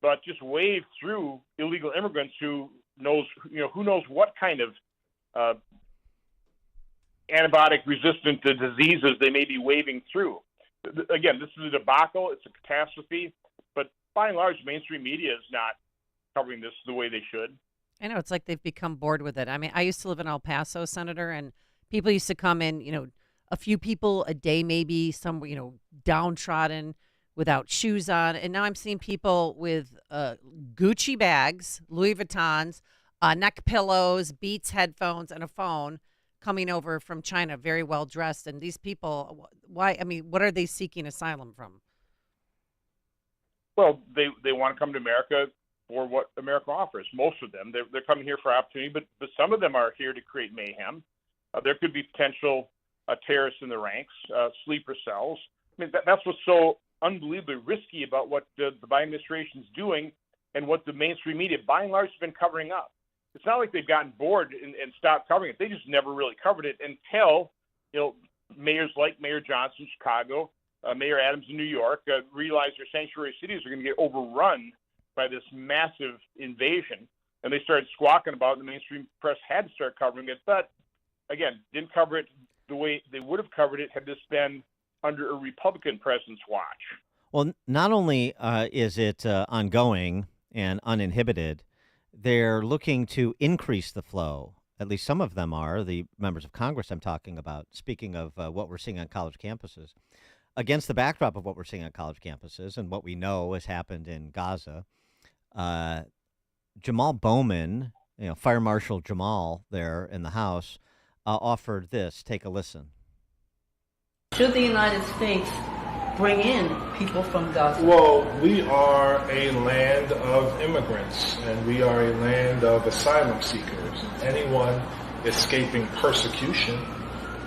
but just waved through illegal immigrants who knows what kind of antibiotic-resistant diseases they may be waving through. Again, this is a debacle. It's a catastrophe. But by and large, mainstream media is not covering this the way they should. I know. It's like they've become bored with it. I mean, I used to live in El Paso, Senator, and people used to come in, a few people a day, maybe some, downtrodden without shoes on. And now I'm seeing people with Gucci bags, Louis Vuittons, neck pillows, Beats headphones, and a phone coming over from China, very well dressed. And these people, why? I mean, what are they seeking asylum from? Well, they want to come to America for what America offers. Most of them, they're coming here for opportunity, but some of them are here to create mayhem. There could be potential terrorists in the ranks, sleeper cells. I mean, that's what's so unbelievably risky about what the Biden administration is doing and what the mainstream media, by and large, has been covering up. It's not like they've gotten bored and stopped covering it. They just never really covered it until, mayors like Mayor Johnson in Chicago, Mayor Adams in New York, realized their sanctuary cities are going to get overrun by this massive invasion. And they started squawking about it. The mainstream press had to start covering it. But, again, didn't cover it the way they would have covered it had this been under a Republican president's watch. Well, not only is it ongoing and uninhibited, they're looking to increase the flow. At least some of them are, the members of Congress I'm talking about, speaking of what we're seeing on college campuses. Against the backdrop of what we're seeing on college campuses and what we know has happened in Gaza, Jamal Bowman, Fire Marshal Jamal there in the House, offered this. Take a listen. Should the United States bring in people from Gaza? Well, we are a land of immigrants, and we are a land of asylum seekers. Anyone escaping persecution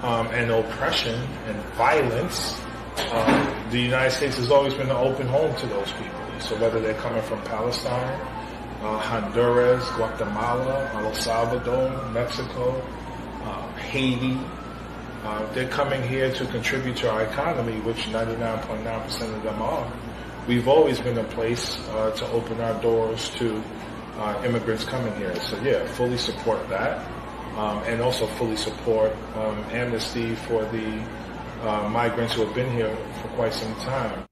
and oppression and violence, the United States has always been an open home to those people. So whether they're coming from Palestine, Honduras, Guatemala, El Salvador, Mexico, Haiti, they're coming here to contribute to our economy, which 99.9% of them are. We've always been a place to open our doors to immigrants coming here. So yeah, fully support that, and also fully support amnesty for the migrants who have been here for quite some time.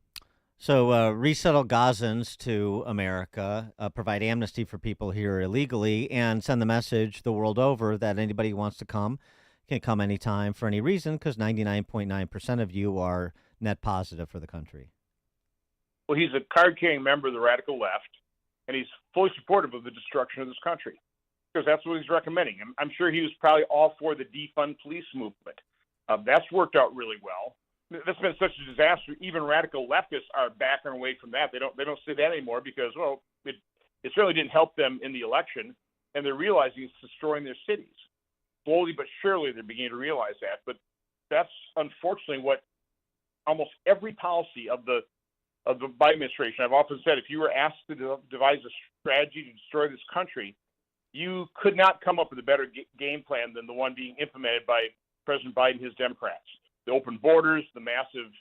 So resettle Gazans to America, provide amnesty for people here illegally, and send the message the world over that anybody who wants to come can come anytime for any reason, because 99.9% of you are net positive for the country. Well, he's a card-carrying member of the radical left, and he's fully supportive of the destruction of this country, because that's what he's recommending. I'm sure he was probably all for the defund police movement. That's worked out really well. That's been such a disaster. Even radical leftists are backing away from that. They don't say that anymore because, well, it certainly didn't help them in the election, and they're realizing it's destroying their cities. Slowly but surely, they're beginning to realize that. But that's unfortunately what almost every policy of the of the Biden administration. I've often said if you were asked to devise a strategy to destroy this country, you could not come up with a better game plan than the one being implemented by President Biden and his Democrats. The open borders, the massive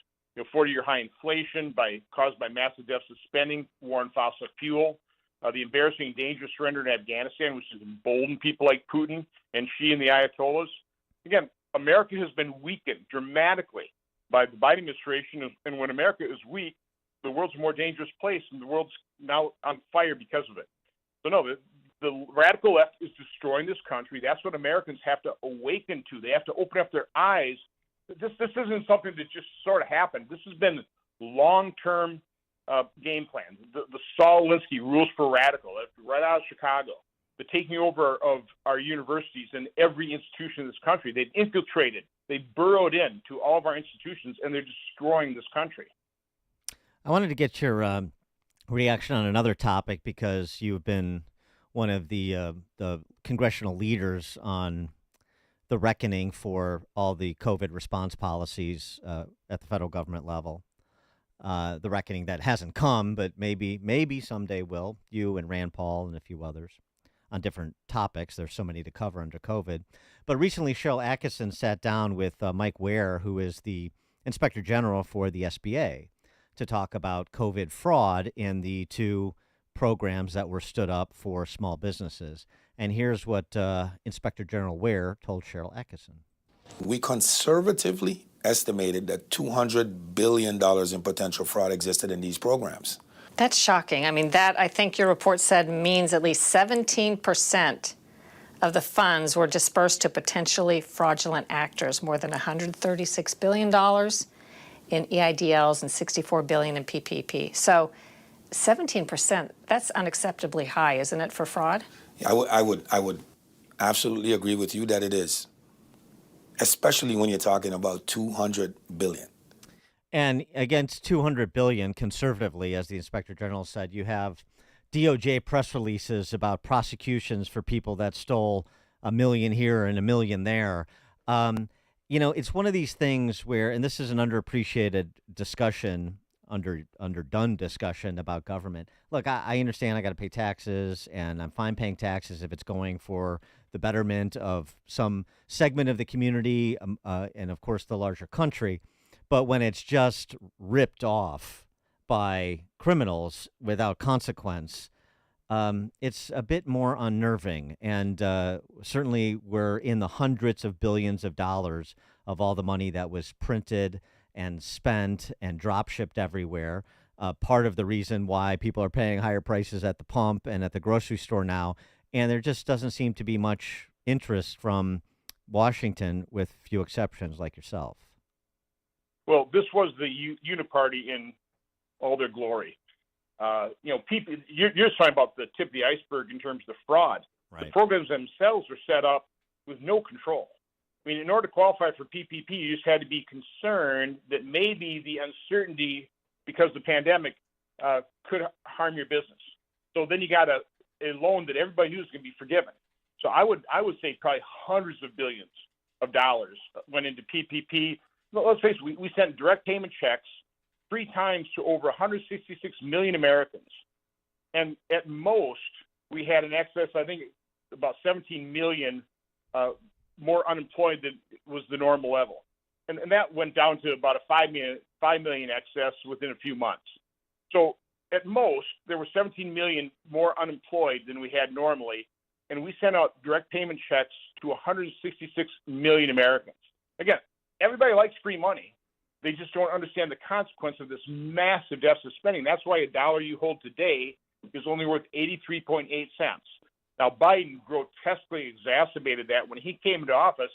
40-year high inflation caused by massive deficit spending, war on fossil fuel, the embarrassing and dangerous surrender in Afghanistan, which has emboldened people like Putin and Xi and the Ayatollahs. Again, America has been weakened dramatically by the Biden administration, and when America is weak, the world's a more dangerous place, and the world's now on fire because of it. So no, the radical left is destroying this country. That's what Americans have to awaken to. They have to open up their eyes. This isn't something that just sort of happened. This has been long-term game plan. The Saul Alinsky rules for radical, right out of Chicago. The taking over of our universities and every institution in this country. They've infiltrated. They've burrowed into all of our institutions, and they're destroying this country. I wanted to get your reaction on another topic because you've been one of the congressional leaders on the reckoning for all the COVID response policies at the federal government level. The reckoning that hasn't come, but maybe someday will. You and Rand Paul and a few others on different topics. There's so many to cover under COVID. But recently, Cheryl Atkinson sat down with Mike Ware, who is the Inspector General for the SBA, to talk about COVID fraud in the two programs that were stood up for small businesses. And here's what Inspector General Ware told Cheryl Atkinson. We conservatively estimated that $200 billion in potential fraud existed in these programs. That's shocking. I mean, that, I think your report said, means at least 17% of the funds were dispersed to potentially fraudulent actors, more than $136 billion in EIDLs and $64 billion in PPP. So 17%, that's unacceptably high, isn't it, for fraud? Yeah, I would absolutely agree with you that it is, especially when you're talking about $200 billion. And against $200 billion, conservatively, as the Inspector General said, you have DOJ press releases about prosecutions for people that stole $1 million here and $1 million there. It's one of these things where, and this is an underappreciated discussion, underdone discussion about government. Look, I understand I got to pay taxes, and I'm fine paying taxes if it's going for the betterment of some segment of the community, and of course the larger country. But when it's just ripped off by criminals without consequence, it's a bit more unnerving. And certainly we're in the hundreds of billions of dollars of all the money that was printed and spent and drop shipped everywhere. Part of the reason why people are paying higher prices at the pump and at the grocery store now. And there just doesn't seem to be much interest from Washington, with few exceptions like yourself. Well, this was the uniparty in all their glory. People, you're talking about the tip of the iceberg in terms of the fraud. Right. The programs themselves are set up with no control. I mean, in order to qualify for PPP, you just had to be concerned that maybe the uncertainty because of the pandemic could harm your business. So then you got a loan that everybody knew was going to be forgiven. So I would say probably hundreds of billions of dollars went into PPP. Let's face it, we sent direct payment checks 3 times to over 166 million Americans. And at most, we had in excess, I think, about 17 million more unemployed than was the normal level. And that went down to about a 5 million excess within a few months. So at most, there were 17 million more unemployed than we had normally. And we sent out direct payment checks to 166 million Americans. Again, everybody likes free money. They just don't understand the consequence of this massive deficit spending. That's why $1 you hold today is only worth 83.8 cents. Now, Biden grotesquely exacerbated that. When he came into office,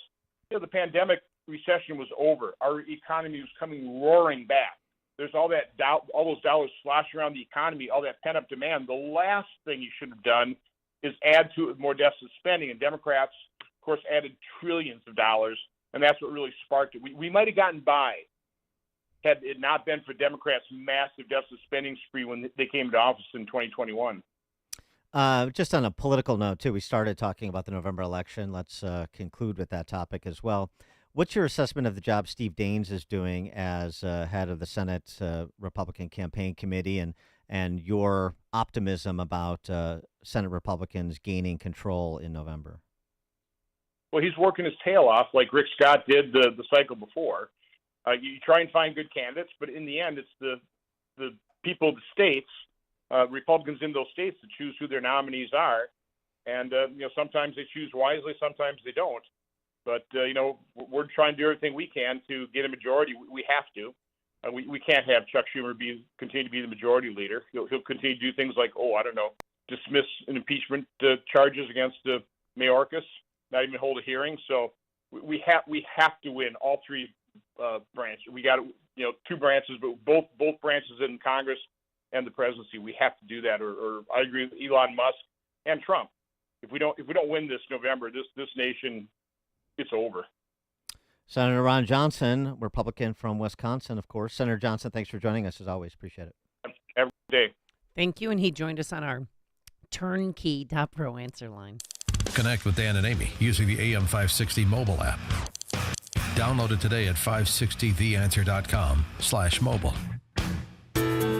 the pandemic recession was over. Our economy was coming roaring back. There's all those dollars sloshing around the economy, all that pent-up demand. The last thing you should have done is add to it more deficit spending. And Democrats, of course, added trillions of dollars. And that's what really sparked it. We might have gotten by had it not been for Democrats' massive deficit spending spree when they came to office in 2021. Just on a political note, too, we started talking about the November election. Let's conclude with that topic as well. What's your assessment of the job Steve Daines is doing as head of the Senate Republican Campaign Committee and your optimism about Senate Republicans gaining control in November? Well, he's working his tail off like Rick Scott did the cycle before. You try and find good candidates, but in the end, it's the people of the states, Republicans in those states, that choose who their nominees are. And, sometimes they choose wisely, sometimes they don't. But, we're trying to do everything we can to get a majority. We have to. We can't have Chuck Schumer continue to be the majority leader. He'll continue to do things like, dismiss an impeachment charges against Mayorkas, not even hold a hearing. So we have to win all three branches. We got two branches, but both branches in Congress and the presidency. We have to do that, or I agree with Elon Musk and Trump. If we don't win this November, this nation, it's over. Senator Ron Johnson, Republican from Wisconsin, of course. Senator Johnson, thanks for joining us as always. Appreciate it. Every day. Thank you, and he joined us on our turnkey Top Pro answer line. Connect with Dan and Amy using the AM 560 mobile app. Download it today at 560theanswer.com/mobile.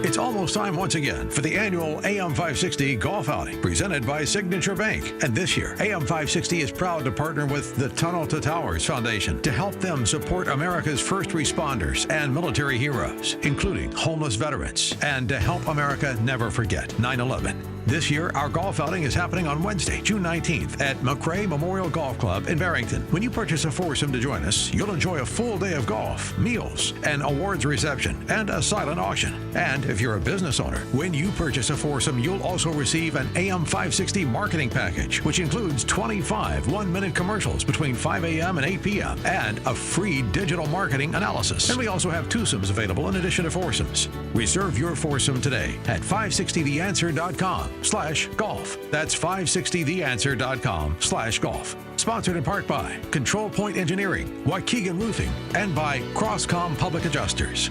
It's almost time once again for the annual AM 560 golf outing presented by Signature Bank. And this year, AM 560 is proud to partner with the Tunnel to Towers Foundation to help them support America's first responders and military heroes, including homeless veterans, and to help America never forget 9/11. This year, our golf outing is happening on Wednesday, June 19th at McRae Memorial Golf Club in Barrington. When you purchase a foursome to join us, you'll enjoy a full day of golf, meals, an awards reception, and a silent auction. And if you're a business owner, when you purchase a foursome, you'll also receive an AM 560 marketing package, which includes 25 one-minute commercials between 5 a.m. and 8 p.m. and a free digital marketing analysis. And we also have twosomes available in addition to foursomes. Reserve your foursome today at 560theanswer.com/golf. That's 560theanswer.com/golf. Sponsored in part by Control Point Engineering, Waukegan Roofing, and by Crosscom Public Adjusters.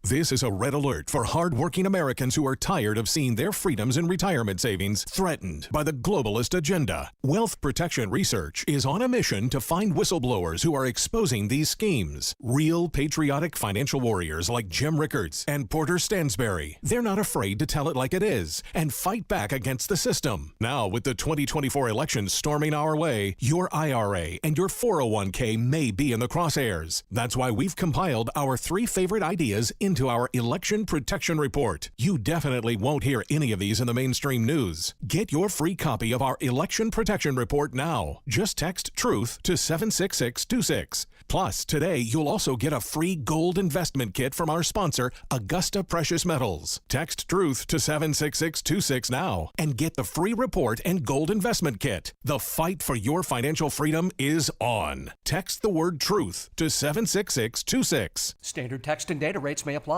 This is a red alert for hard-working Americans who are tired of seeing their freedoms and retirement savings threatened by the globalist agenda. Wealth Protection Research is on a mission to find whistleblowers who are exposing these schemes. Real patriotic financial warriors like Jim Rickards and Porter Stansberry. They're not afraid to tell it like it is and fight back against the system. Now, with the 2024 election storming our way, your IRA and your 401k may be in the crosshairs. That's why we've compiled our 3 favorite ideas into our Election Protection Report. You definitely won't hear any of these in the mainstream news. Get your free copy of our Election Protection Report now. Just text TRUTH to 76626. Plus, today you'll also get a free gold investment kit from our sponsor, Augusta Precious Metals. Text TRUTH to 76626 now and get the free report and gold investment kit. The fight for your financial freedom is on. Text the word TRUTH to 76626. Standard text and data rates may apply.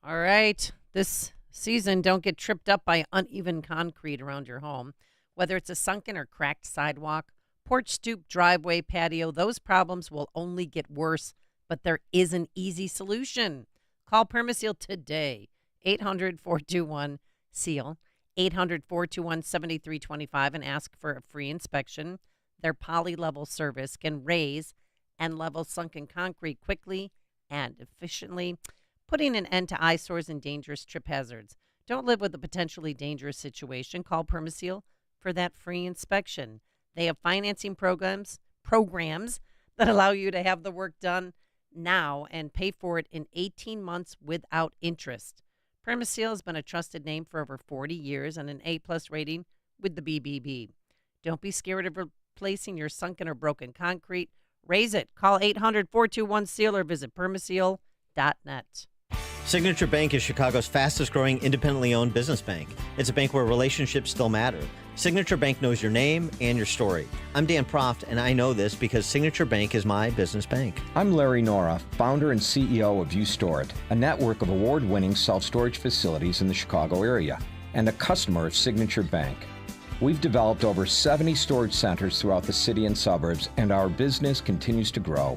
All right. This season, don't get tripped up by uneven concrete around your home. Whether it's a sunken or cracked sidewalk, porch, stoop, driveway, patio, those problems will only get worse, but there is an easy solution. Call Permaseal today. 800-421-SEAL, 800-421-7325, and ask for a free inspection. Their poly-level service can raise and level sunken concrete quickly and efficiently, putting an end to eyesores and dangerous trip hazards. Don't live with a potentially dangerous situation. Call Permaseal for that free inspection. They have financing programs that allow you to have the work done now and pay for it in 18 months without interest. Permaseal has been a trusted name for over 40 years and an A+ rating with the BBB. Don't be scared of replacing your sunken or broken concrete. Raise it. Call 800-421-SEAL or visit permaseal.net. Signature Bank is Chicago's fastest growing independently owned business bank. It's a bank where relationships still matter. Signature Bank knows your name and your story. I'm Dan Proft, and I know this because Signature Bank is my business bank. I'm Larry Nora, founder and CEO of UStore-It, a network of award-winning self-storage facilities in the Chicago area, and a customer of Signature Bank. We've developed over 70 storage centers throughout the city and suburbs, and our business continues to grow.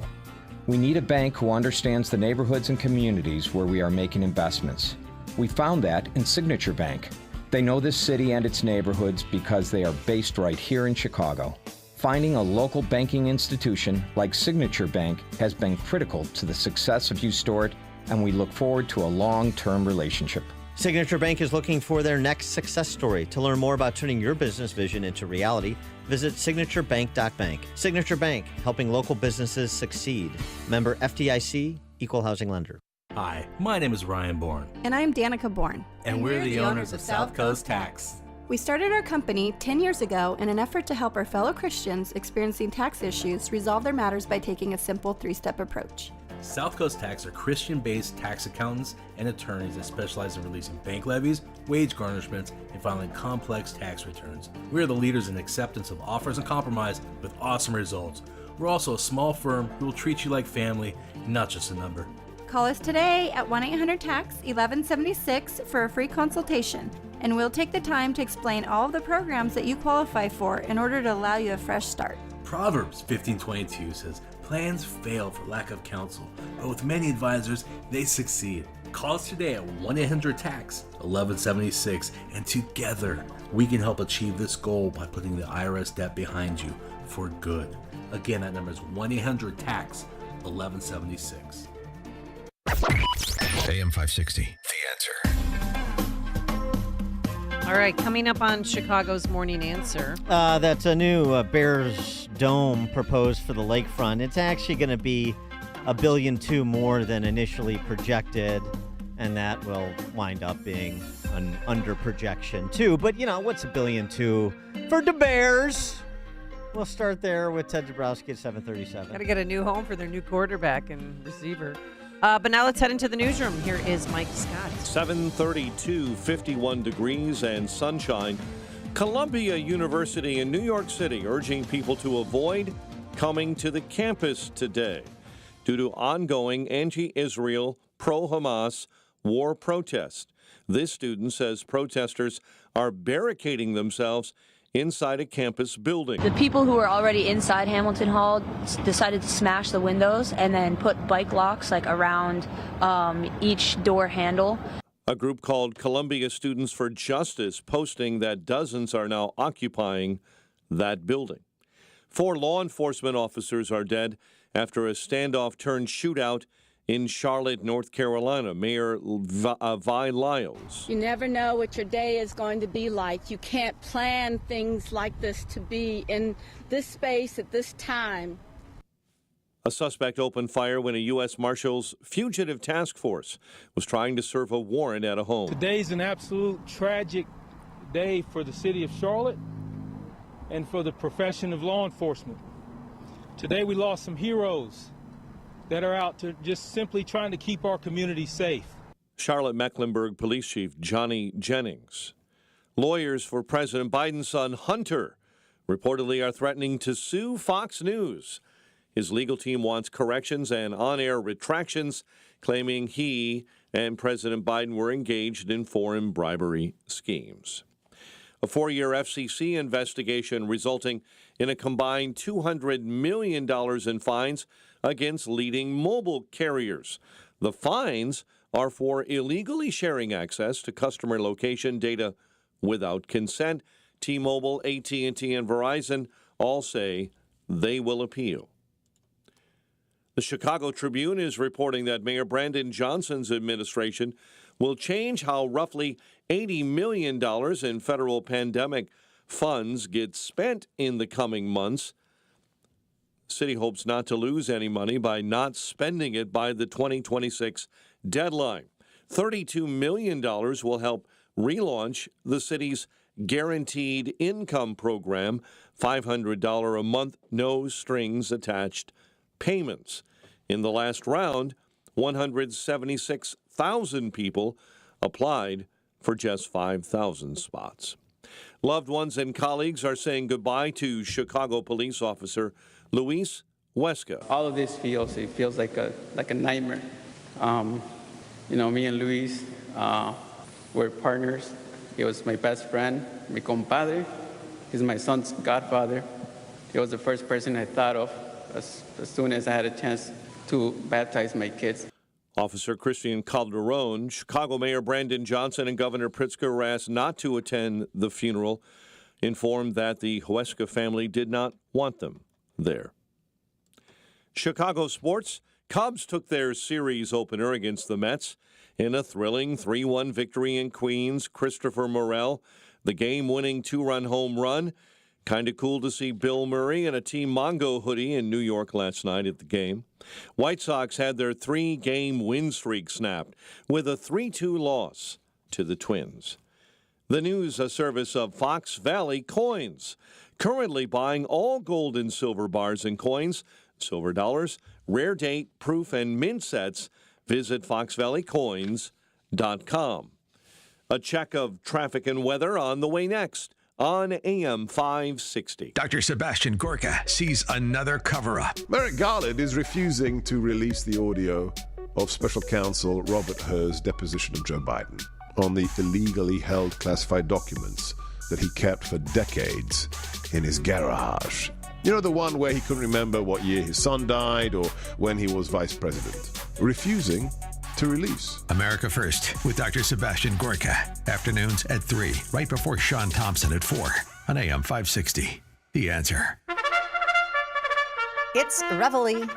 We need a bank who understands the neighborhoods and communities where we are making investments. We found that in Signature Bank. They know this city and its neighborhoods because they are based right here in Chicago. Finding a local banking institution like Signature Bank has been critical to the success of U-Store It, and we look forward to a long-term relationship. Signature Bank is looking for their next success story. To learn more about turning your business vision into reality, visit signaturebank.bank. Signature Bank, helping local businesses succeed. Member FDIC, Equal Housing Lender. Hi, my name is Ryan Bourne. And I'm Danica Bourne. And we're the owners of South Coast Tax. We started our company 10 years ago in an effort to help our fellow Christians experiencing tax issues resolve their matters by taking a simple 3-step approach. South Coast Tax are Christian-based tax accountants and attorneys that specialize in releasing bank levies, wage garnishments, and filing complex tax returns. We are the leaders in acceptance of offers and compromise with awesome results. We're also a small firm who will treat you like family, not just a number. Call us today at 1-800-TAX-1176 for a free consultation, and we'll take the time to explain all of the programs that you qualify for in order to allow you a fresh start. Proverbs 15:22 says, "Plans fail for lack of counsel, but with many advisors, they succeed." Call us today at 1-800-TAX-1176, and together we can help achieve this goal by putting the IRS debt behind you for good. Again, that number is 1-800-TAX-1176. AM 560, The Answer. All right, coming up on Chicago's Morning Answer. That's a new Bears dome proposed for the lakefront. It's actually going to be $1.2 billion more than initially projected, and that will wind up being an under projection too. But you know, what's $1.2 billion for the Bears? We'll start there with Ted Dabrowski at 7:37. Got to get a new home for their new quarterback and receiver. But now let's head into the newsroom. Here is Mike Scott. 7:32, 51 degrees and sunshine. Columbia University in New York City urging people to avoid coming to the campus today due to ongoing anti-Israel, pro-Hamas war protests. This student says protesters are barricading themselves inside a campus building. The people who were already inside Hamilton Hall decided to smash the windows and then put bike locks like around each door handle. A group called Columbia Students for Justice posting that dozens are now occupying that building. 4 law enforcement officers are dead after a standoff turned shootout in Charlotte, North Carolina. Mayor Vi Lyles. You never know what your day is going to be like. You can't plan things like this to be in this space at this time. A suspect opened fire when a U.S. Marshals Fugitive Task Force was trying to serve a warrant at a home. Today's an absolute tragic day for the city of Charlotte and for the profession of law enforcement. Today we lost some heroes that are out to just simply trying to keep our community safe. Charlotte-Mecklenburg Police Chief Johnny Jennings. Lawyers for President Biden's son Hunter reportedly are threatening to sue Fox News. His legal team wants corrections and on-air retractions, claiming he and President Biden were engaged in foreign bribery schemes. A 4-year FCC investigation resulting in a combined $200 million in fines against leading mobile carriers. The fines are for illegally sharing access to customer location data without consent. T-Mobile, AT&T, and Verizon all say they will appeal. The Chicago Tribune is reporting that Mayor Brandon Johnson's administration will change how roughly $80 million in federal pandemic funds get spent in the coming months. City hopes not to lose any money by not spending it by the 2026 deadline. $32 million will help relaunch the city's guaranteed income program, $500 a month, no strings attached payments. In the last round, 176,000 people applied for just 5,000 spots. Loved ones and colleagues are saying goodbye to Chicago police officer Luis Huesca. All of this feels like a nightmare. Me and Luis, we're partners. He was my best friend, mi compadre. He's my son's godfather. He was the first person I thought of as soon as I had a chance to baptize my kids. Officer Christian Calderon, Chicago Mayor Brandon Johnson, and Governor Pritzker were asked not to attend the funeral, informed that the Huesca family did not want them there. Chicago sports, Cubs took their series opener against the Mets in a thrilling 3-1 victory in Queens. Christopher Morel, the game-winning 2-run home run. Kind of cool to see Bill Murray in a Team Mongo hoodie in New York last night at the game. White Sox had their 3-game win streak snapped with a 3-2 loss to the Twins. The news, a service of Fox Valley Coins. Currently buying all gold and silver bars and coins, silver dollars, rare date, proof, and mint sets. Visit foxvalleycoins.com. A check of traffic and weather on the way next on AM 560. Dr. Sebastian Gorka sees another cover-up. Merrick Garland is refusing to release the audio of Special Counsel Robert Hur's deposition of Joe Biden on the illegally held classified documents that he kept for decades in his garage. You know, the one where he couldn't remember what year his son died or when he was vice president. Refusing to release. America First with Dr. Sebastian Gorka. Afternoons at 3, right before Sean Thompson at 4 on AM 560. The Answer. It's Reveille.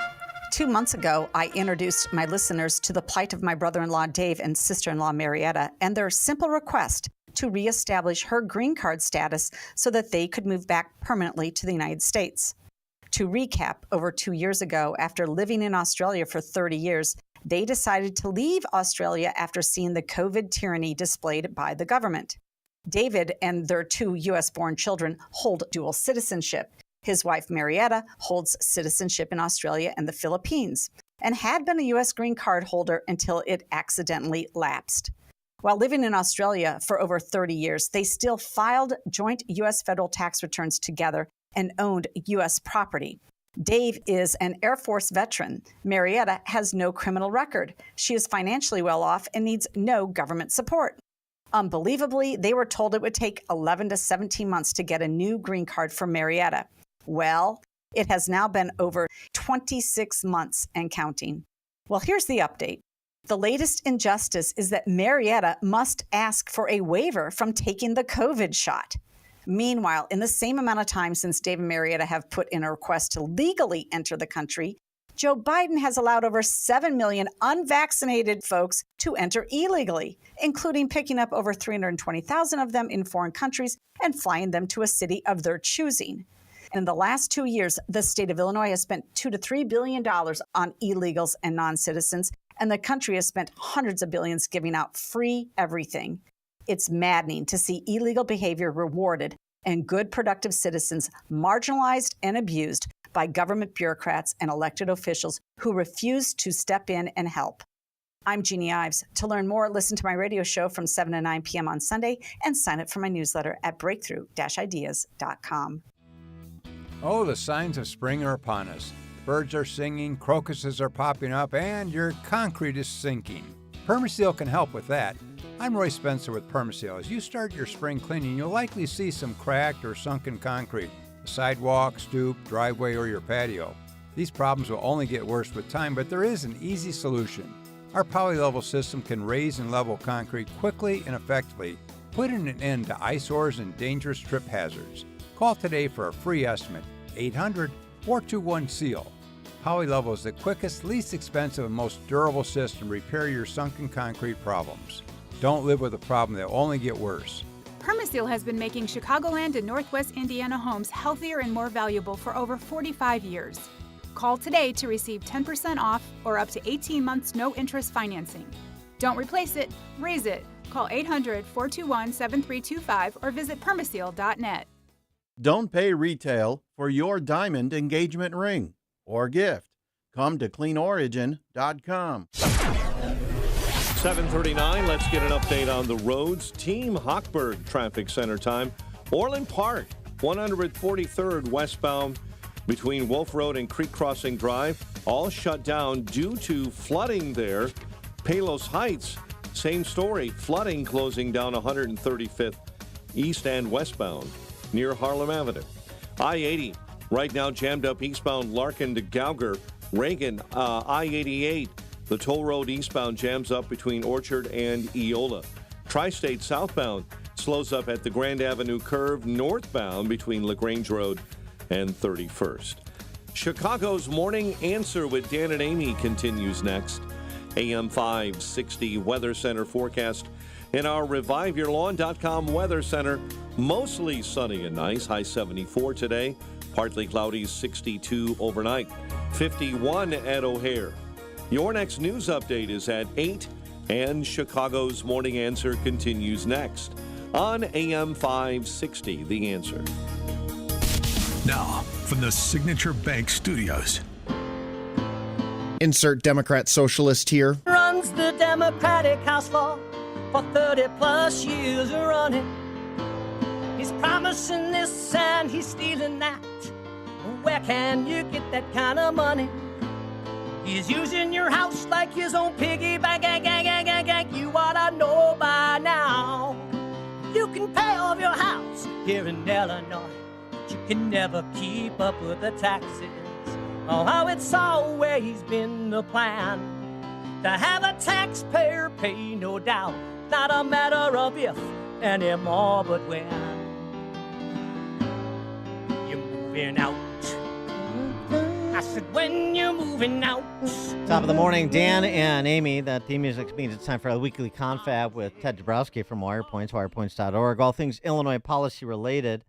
2 months ago, I introduced my listeners to the plight of my brother-in-law Dave and sister-in-law Marietta and their simple request to reestablish her green card status so that they could move back permanently to the United States. To recap, over 2 years ago, after living in Australia for 30 years, they decided to leave Australia after seeing the COVID tyranny displayed by the government. David and their 2 U.S.-born children hold dual citizenship. His wife, Marietta, holds citizenship in Australia and the Philippines and had been a U.S. green card holder until it accidentally lapsed. While living in Australia for over 30 years, they still filed joint U.S. federal tax returns together and owned U.S. property. Dave is an Air Force veteran. Marietta has no criminal record. She is financially well off and needs no government support. Unbelievably, they were told it would take 11 to 17 months to get a new green card for Marietta. Well, it has now been over 26 months and counting. Well, here's the update. The latest injustice is that Marietta must ask for a waiver from taking the COVID shot. Meanwhile, in the same amount of time since Dave and Marietta have put in a request to legally enter the country, Joe Biden has allowed over 7 million unvaccinated folks to enter illegally, including picking up over 320,000 of them in foreign countries and flying them to a city of their choosing. In the last 2 years, the state of Illinois has spent $2 to $3 billion on illegals and non-citizens, and the country has spent hundreds of billions giving out free everything. It's maddening to see illegal behavior rewarded and good, productive citizens marginalized and abused by government bureaucrats and elected officials who refuse to step in and help. I'm Jeannie Ives. To learn more, listen to my radio show from 7 to 9 p.m. on Sunday and sign up for my newsletter at breakthrough-ideas.com. Oh, the signs of spring are upon us. Birds are singing, crocuses are popping up, and your concrete is sinking. Permaseal can help with that. I'm Roy Spencer with Permaseal. As you start your spring cleaning, you'll likely see some cracked or sunken concrete, a sidewalk, stoop, driveway, or your patio. These problems will only get worse with time, but there is an easy solution. Our poly-level system can raise and level concrete quickly and effectively, putting an end to eyesores and dangerous trip hazards. Call today for a free estimate, 800-421-SEAL. Poly-level is the quickest, least expensive, and most durable system to repair your sunken concrete problems. Don't live with a problem that will only get worse. Permaseal has been making Chicagoland and Northwest Indiana homes healthier and more valuable for over 45 years. Call today to receive 10% off or up to 18 months no-interest financing. Don't replace it, raise it. Call 800-421-7325 or visit permaseal.net. Don't pay retail for your diamond engagement ring or gift. Come to cleanorigin.com. 7:39, let's get an update on the roads. Team Hochberg Traffic Center time. Orland Park, 143rd westbound between Wolf Road and Creek Crossing Drive, all shut down due to flooding there. Palos Heights, same story, flooding closing down 135th east and westbound near Harlem Avenue. I-80, right now jammed up eastbound Larkin to Gauger. Reagan, I-88, The toll road eastbound jams up between Orchard and Eola. Tri-State southbound slows up at the Grand Avenue curve northbound between LaGrange Road and 31st. Chicago's Morning Answer with Dan and Amy continues next. AM 560 Weather Center forecast. In our ReviveYourLawn.com Weather Center, mostly sunny and nice, high 74 today, partly cloudy, 62 overnight, 51 at O'Hare. Your next news update is at 8, and Chicago's Morning Answer continues next on AM 560, The Answer. Now, from the Signature Bank Studios. Insert Democrat socialist here. Runs the Democratic House floor for 30 plus years running. He's promising this and he's stealing that. Where can you get that kind of money? He's using your house like his own piggy bank. You ought to know by now. You can pay off your house here in Illinois, but you can never keep up with the taxes. Oh, how it's always been the plan to have a taxpayer pay, no doubt. Not a matter of if anymore, but when you're moving out. I said, when you're moving out. Top of the morning, Dan and Amy. That theme music means it's time for a weekly confab with Ted Dabrowski from WirePoints, wirepoints.org. All things Illinois policy related.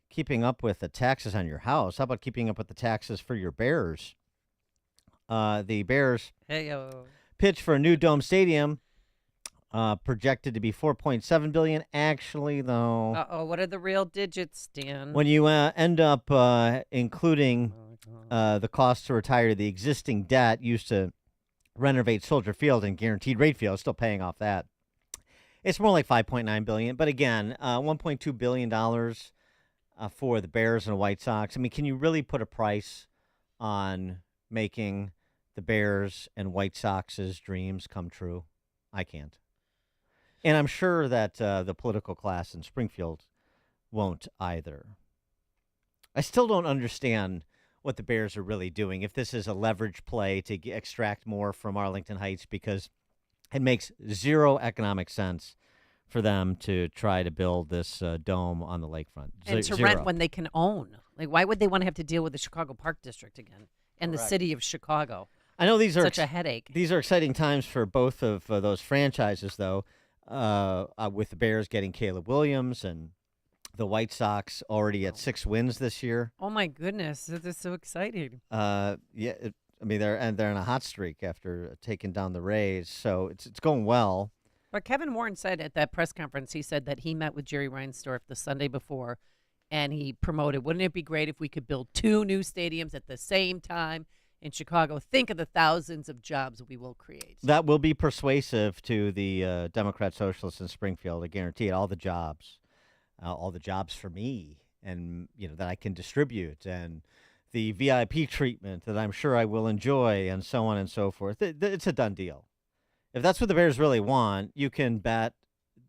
Keeping up with the taxes on your house. How about keeping up with the taxes for your Bears? The Bears pitch for a new dome stadium, projected to be $4.7 billion. Actually, though, what are the real digits, Dan? when you end up including the cost to retire the existing debt used to renovate Soldier Field and Guaranteed Rate Field, still paying off that, it's more like $5.9 billion. But again, $1.2 billion for the Bears and the White Sox. I mean, can you really put a price on making the Bears and White Sox's dreams come true? I can't. And I'm sure that the political class in Springfield won't either. I still don't understand what the Bears are really doing, if this is a leverage play to extract more from Arlington Heights, because it makes zero economic sense for them to try to build this dome on the lakefront. And to rent when they can own. Like, why would they want to have to deal with the Chicago Park District again and the city of Chicago? I know these are such a headache. These are exciting times for both of those franchises, though, with the Bears getting Caleb Williams and the White Sox already at 6 wins this year. Oh, my goodness. This is so exciting. Yeah, they're in a hot streak after taking down the Rays, so it's going well. But Kevin Warren said at that press conference, he said that he met with Jerry Reinsdorf the Sunday before, and he promoted, wouldn't it be great if we could build 2 new stadiums at the same time in Chicago? Think of the thousands of jobs we will create. That will be persuasive to the Democrat Socialists in Springfield, I guarantee it. All the jobs for me, and that I can distribute, and the VIP treatment that I'm sure I will enjoy, and so on and so forth. It's a done deal. If that's what the Bears really want, you can bet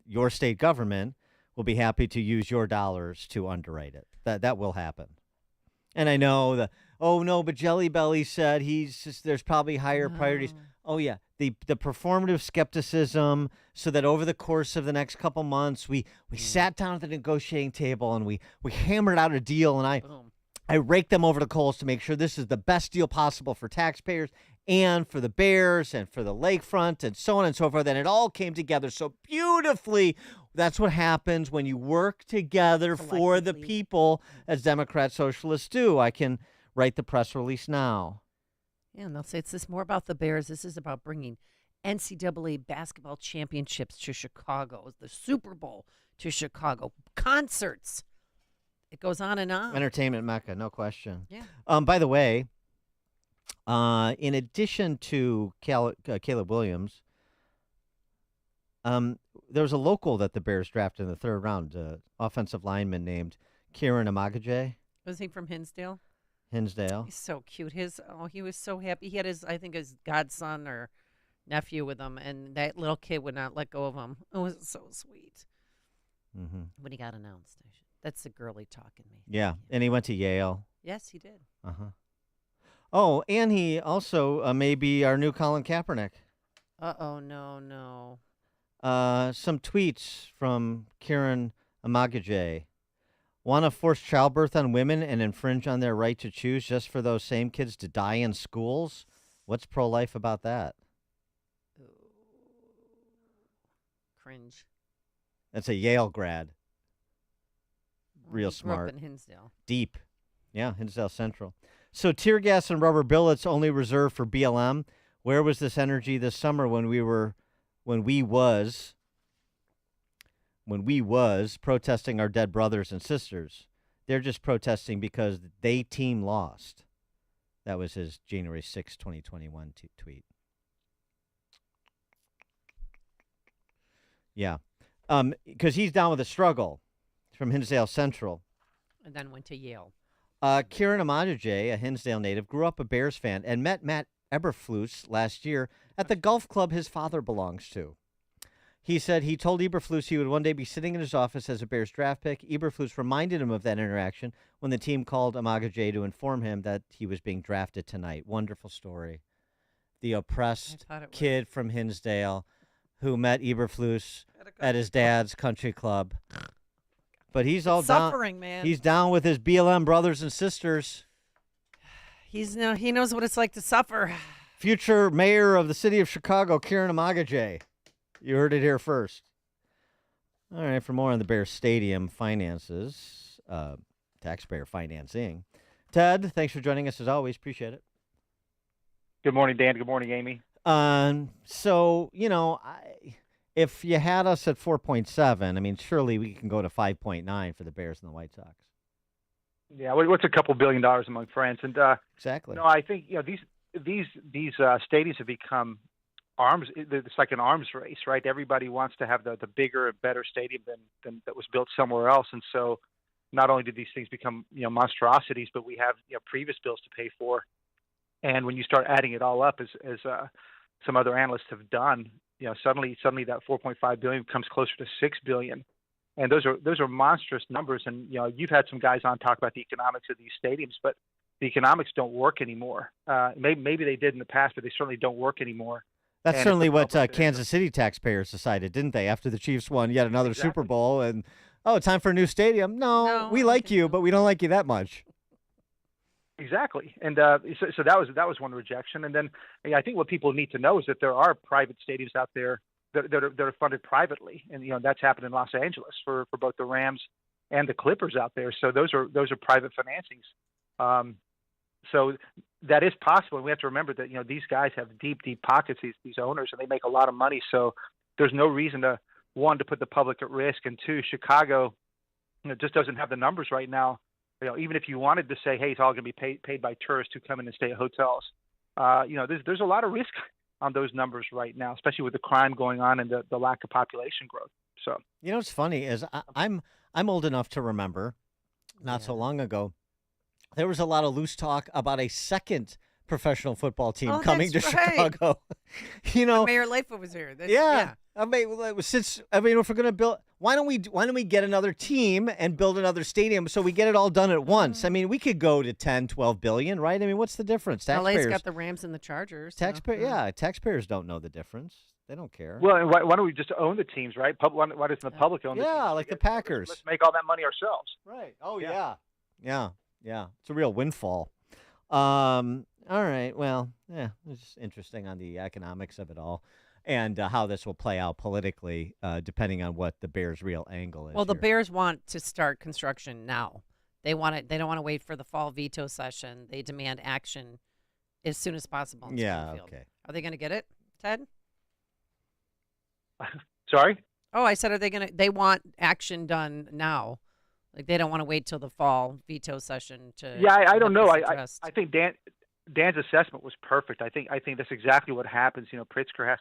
your state government will be happy to use your dollars to underwrite it. That will happen. And I know but Jelly Belly said there's probably higher priorities. Oh yeah, the performative skepticism, so that over the course of the next couple months, we sat down at the negotiating table and we hammered out a deal, and I raked them over the coals to make sure this is the best deal possible for taxpayers and for the Bears and for the lakefront and so on and so forth. And it all came together so beautifully. That's what happens when you work together for the people, as Democrat socialists do. I can write the press release now. Yeah, and they'll say it's more about the Bears. This is about bringing NCAA basketball championships to Chicago, the Super Bowl to Chicago, concerts. It goes on and on. Entertainment mecca, no question. Yeah. By the way, in addition to Caleb Williams, there was a local that the Bears drafted in the 3rd round, offensive lineman named Kieran Amagaje. Was he from Hinsdale? Hinsdale. He's so cute. He was so happy. He had his godson or nephew with him, and that little kid would not let go of him. It was so sweet. Mm-hmm. When he got announced. That's the girly talk in me. Yeah, and he went to Yale. Yes, he did. Uh-huh. Oh, and he also may be our new Colin Kaepernick. Uh-oh, no. Some tweets from Kieran Amagaje. Want to force childbirth on women and infringe on their right to choose just for those same kids to die in schools? What's pro-life about that? Cringe. That's a Yale grad. Well, Real he grew up smart. in Hinsdale. Deep. Yeah, Hinsdale Central. So tear gas and rubber billets only reserved for BLM. Where was this energy this summer when we was protesting our dead brothers and sisters? They're just protesting because they team lost. That was his January 6, 2021 tweet. Yeah. Because he's down with the struggle from Hinsdale Central. And then went to Yale. Kieran Amadaje, a Hinsdale native, grew up a Bears fan and met Matt Eberflus last year at the golf club his father belongs to. He said he told Eberflus he would one day be sitting in his office as a Bears draft pick. Eberflus reminded him of that interaction when the team called Amagaje to inform him that he was being drafted tonight. Wonderful story. The oppressed kid from Hinsdale who met Eberflus at his dad's country club. But he's all suffering, down, man. He's down with his BLM brothers and sisters. He knows what it's like to suffer. Future mayor of the city of Chicago, Kieran Amagaje. You heard it here first. All right, for more on the Bears Stadium finances, taxpayer financing. Ted, thanks for joining us as always. Appreciate it. Good morning, Dan. Good morning, Amy. So, if you had us at 4.7, I mean, surely we can go to 5.9 for the Bears and the White Sox. Yeah, what's a couple $1 billion among friends? And exactly. I think these stadiums have become arms. It's like an arms race, right? Everybody wants to have the bigger and better stadium than that was built somewhere else, and so not only did these things become monstrosities, but we have previous bills to pay for. And when you start adding it all up, as some other analysts have done, suddenly that 4.5 billion comes closer to 6 billion, and those are monstrous numbers. And you've had some guys on talk about the economics of these stadiums, but the economics don't work anymore. Maybe they did in the past, but they certainly don't work anymore. That's And certainly if the what public- Kansas City taxpayers decided, didn't they? After the Chiefs won yet another Super Bowl, and time for a new stadium. No, we like you, but we don't like you that much. Exactly, and so that was one rejection. And then I think what people need to know is that there are private stadiums out there that are funded privately, and that's happened in Los Angeles for both the Rams and the Clippers out there. So those are private financings. So that is possible. And we have to remember that these guys have deep pockets, these owners, and they make a lot of money. So there's no reason to put the public at risk, and two, Chicago just doesn't have the numbers right now. Even if you wanted to say, hey, it's all going to be paid by tourists who come in and stay at hotels, there's a lot of risk on those numbers right now, especially with the crime going on and the lack of population growth. So what's funny is I'm old enough to remember, not so long ago, there was a lot of loose talk about a second professional football team coming to that's right. Chicago. Mayor Lightfoot was here. Yeah. I mean, if we're going to build, why don't we get another team and build another stadium so we get it all done at once? I mean, we could go to 10, 12 billion, right? I mean, what's the difference? LA's got the Rams and the Chargers. Taxpayers don't know the difference. They don't care. Well, and why don't we just own the teams, right? Why doesn't the public own the teams? Yeah, like the Packers. Let's make all that money ourselves. Right. Oh, yeah. Yeah. It's a real windfall. All right. Well, it's just interesting on the economics of it all and how this will play out politically, depending on what the Bears' real angle is. Well, the here. Bears want to start construction now. They want it. They don't want to wait for the fall veto session. They demand action as soon as possible. In Springfield. Okay. Are they going to get it, Ted? Sorry? Oh, I said, they want action done now. Like, they don't want to wait till the fall veto session to. Yeah, I don't know. I think Dan's assessment was perfect. I think that's exactly what happens. Pritzker has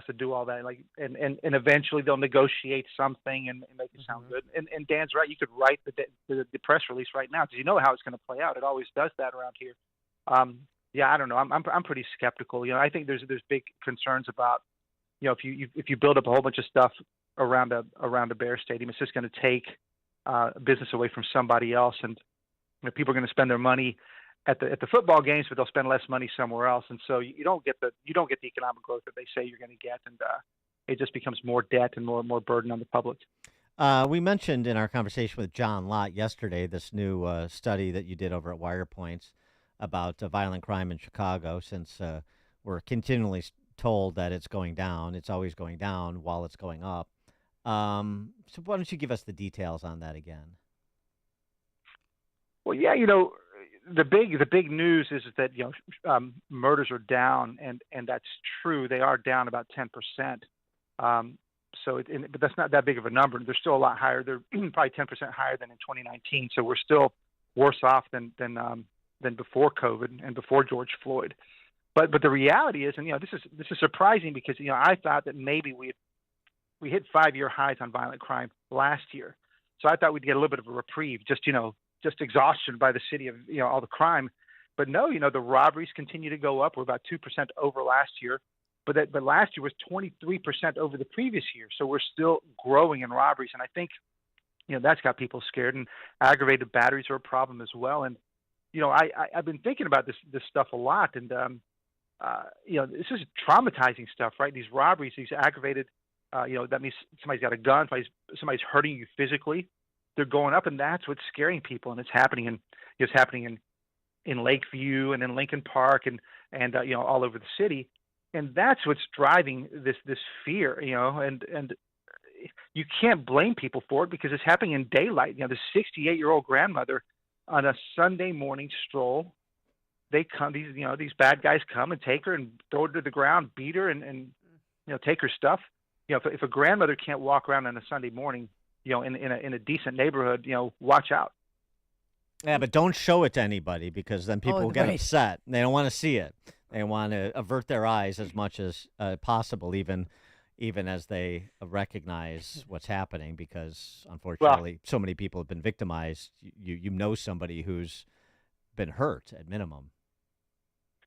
to do all that, and eventually they'll negotiate something and make it sound good. And Dan's right. You could write the press release right now because you know how it's going to play out. It always does that around here. Yeah, I don't know. I'm pretty skeptical. I think there's big concerns about if you build up a whole bunch of stuff around a Bears stadium, it's just going to take business away from somebody else, and people are going to spend their money at the football games, but they'll spend less money somewhere else, and so you don't get the economic growth that they say you're going to get, and it just becomes more debt and more burden on the public. We mentioned in our conversation with John Lott yesterday this new study that you did over at WirePoints about violent crime in Chicago, since we're continually told that it's going down. It's always going down while it's going up. So why don't you give us the details on that again? Well, yeah, the big news is that murders are down, and that's true. They are down about 10%. But that's not that big of a number. They're still a lot higher. They're probably 10% higher than in 2019. So we're still worse off than before COVID and before George Floyd. But the reality is, and this is surprising because I thought that maybe we hit 5-year highs on violent crime last year. So I thought we'd get a little bit of a reprieve, just exhaustion by the city of all the crime. But no, the robberies continue to go up. We're about 2% over last year. But last year was 23% over the previous year. So we're still growing in robberies. And I think, that's got people scared. And aggravated batteries are a problem as well. And, I've been thinking about this stuff a lot. And, this is traumatizing stuff, right? These robberies, these aggravated, that means somebody's got a gun, somebody's hurting you physically. They're going up, and that's what's scaring people. And it's happening in Lakeview and in Lincoln Park and all over the city. And that's what's driving this fear, and you can't blame people for it because it's happening in daylight. The 68-year-old grandmother on a Sunday morning stroll, they come, these bad guys come and take her and throw her to the ground, beat her, and take her stuff. If a grandmother can't walk around on a Sunday morning, in a decent neighborhood, watch out. Yeah, but don't show it to anybody because then people will get upset. They don't want to see it. They want to avert their eyes as much as possible, even as they recognize what's happening, because unfortunately, so many people have been victimized. You know somebody who's been hurt at minimum.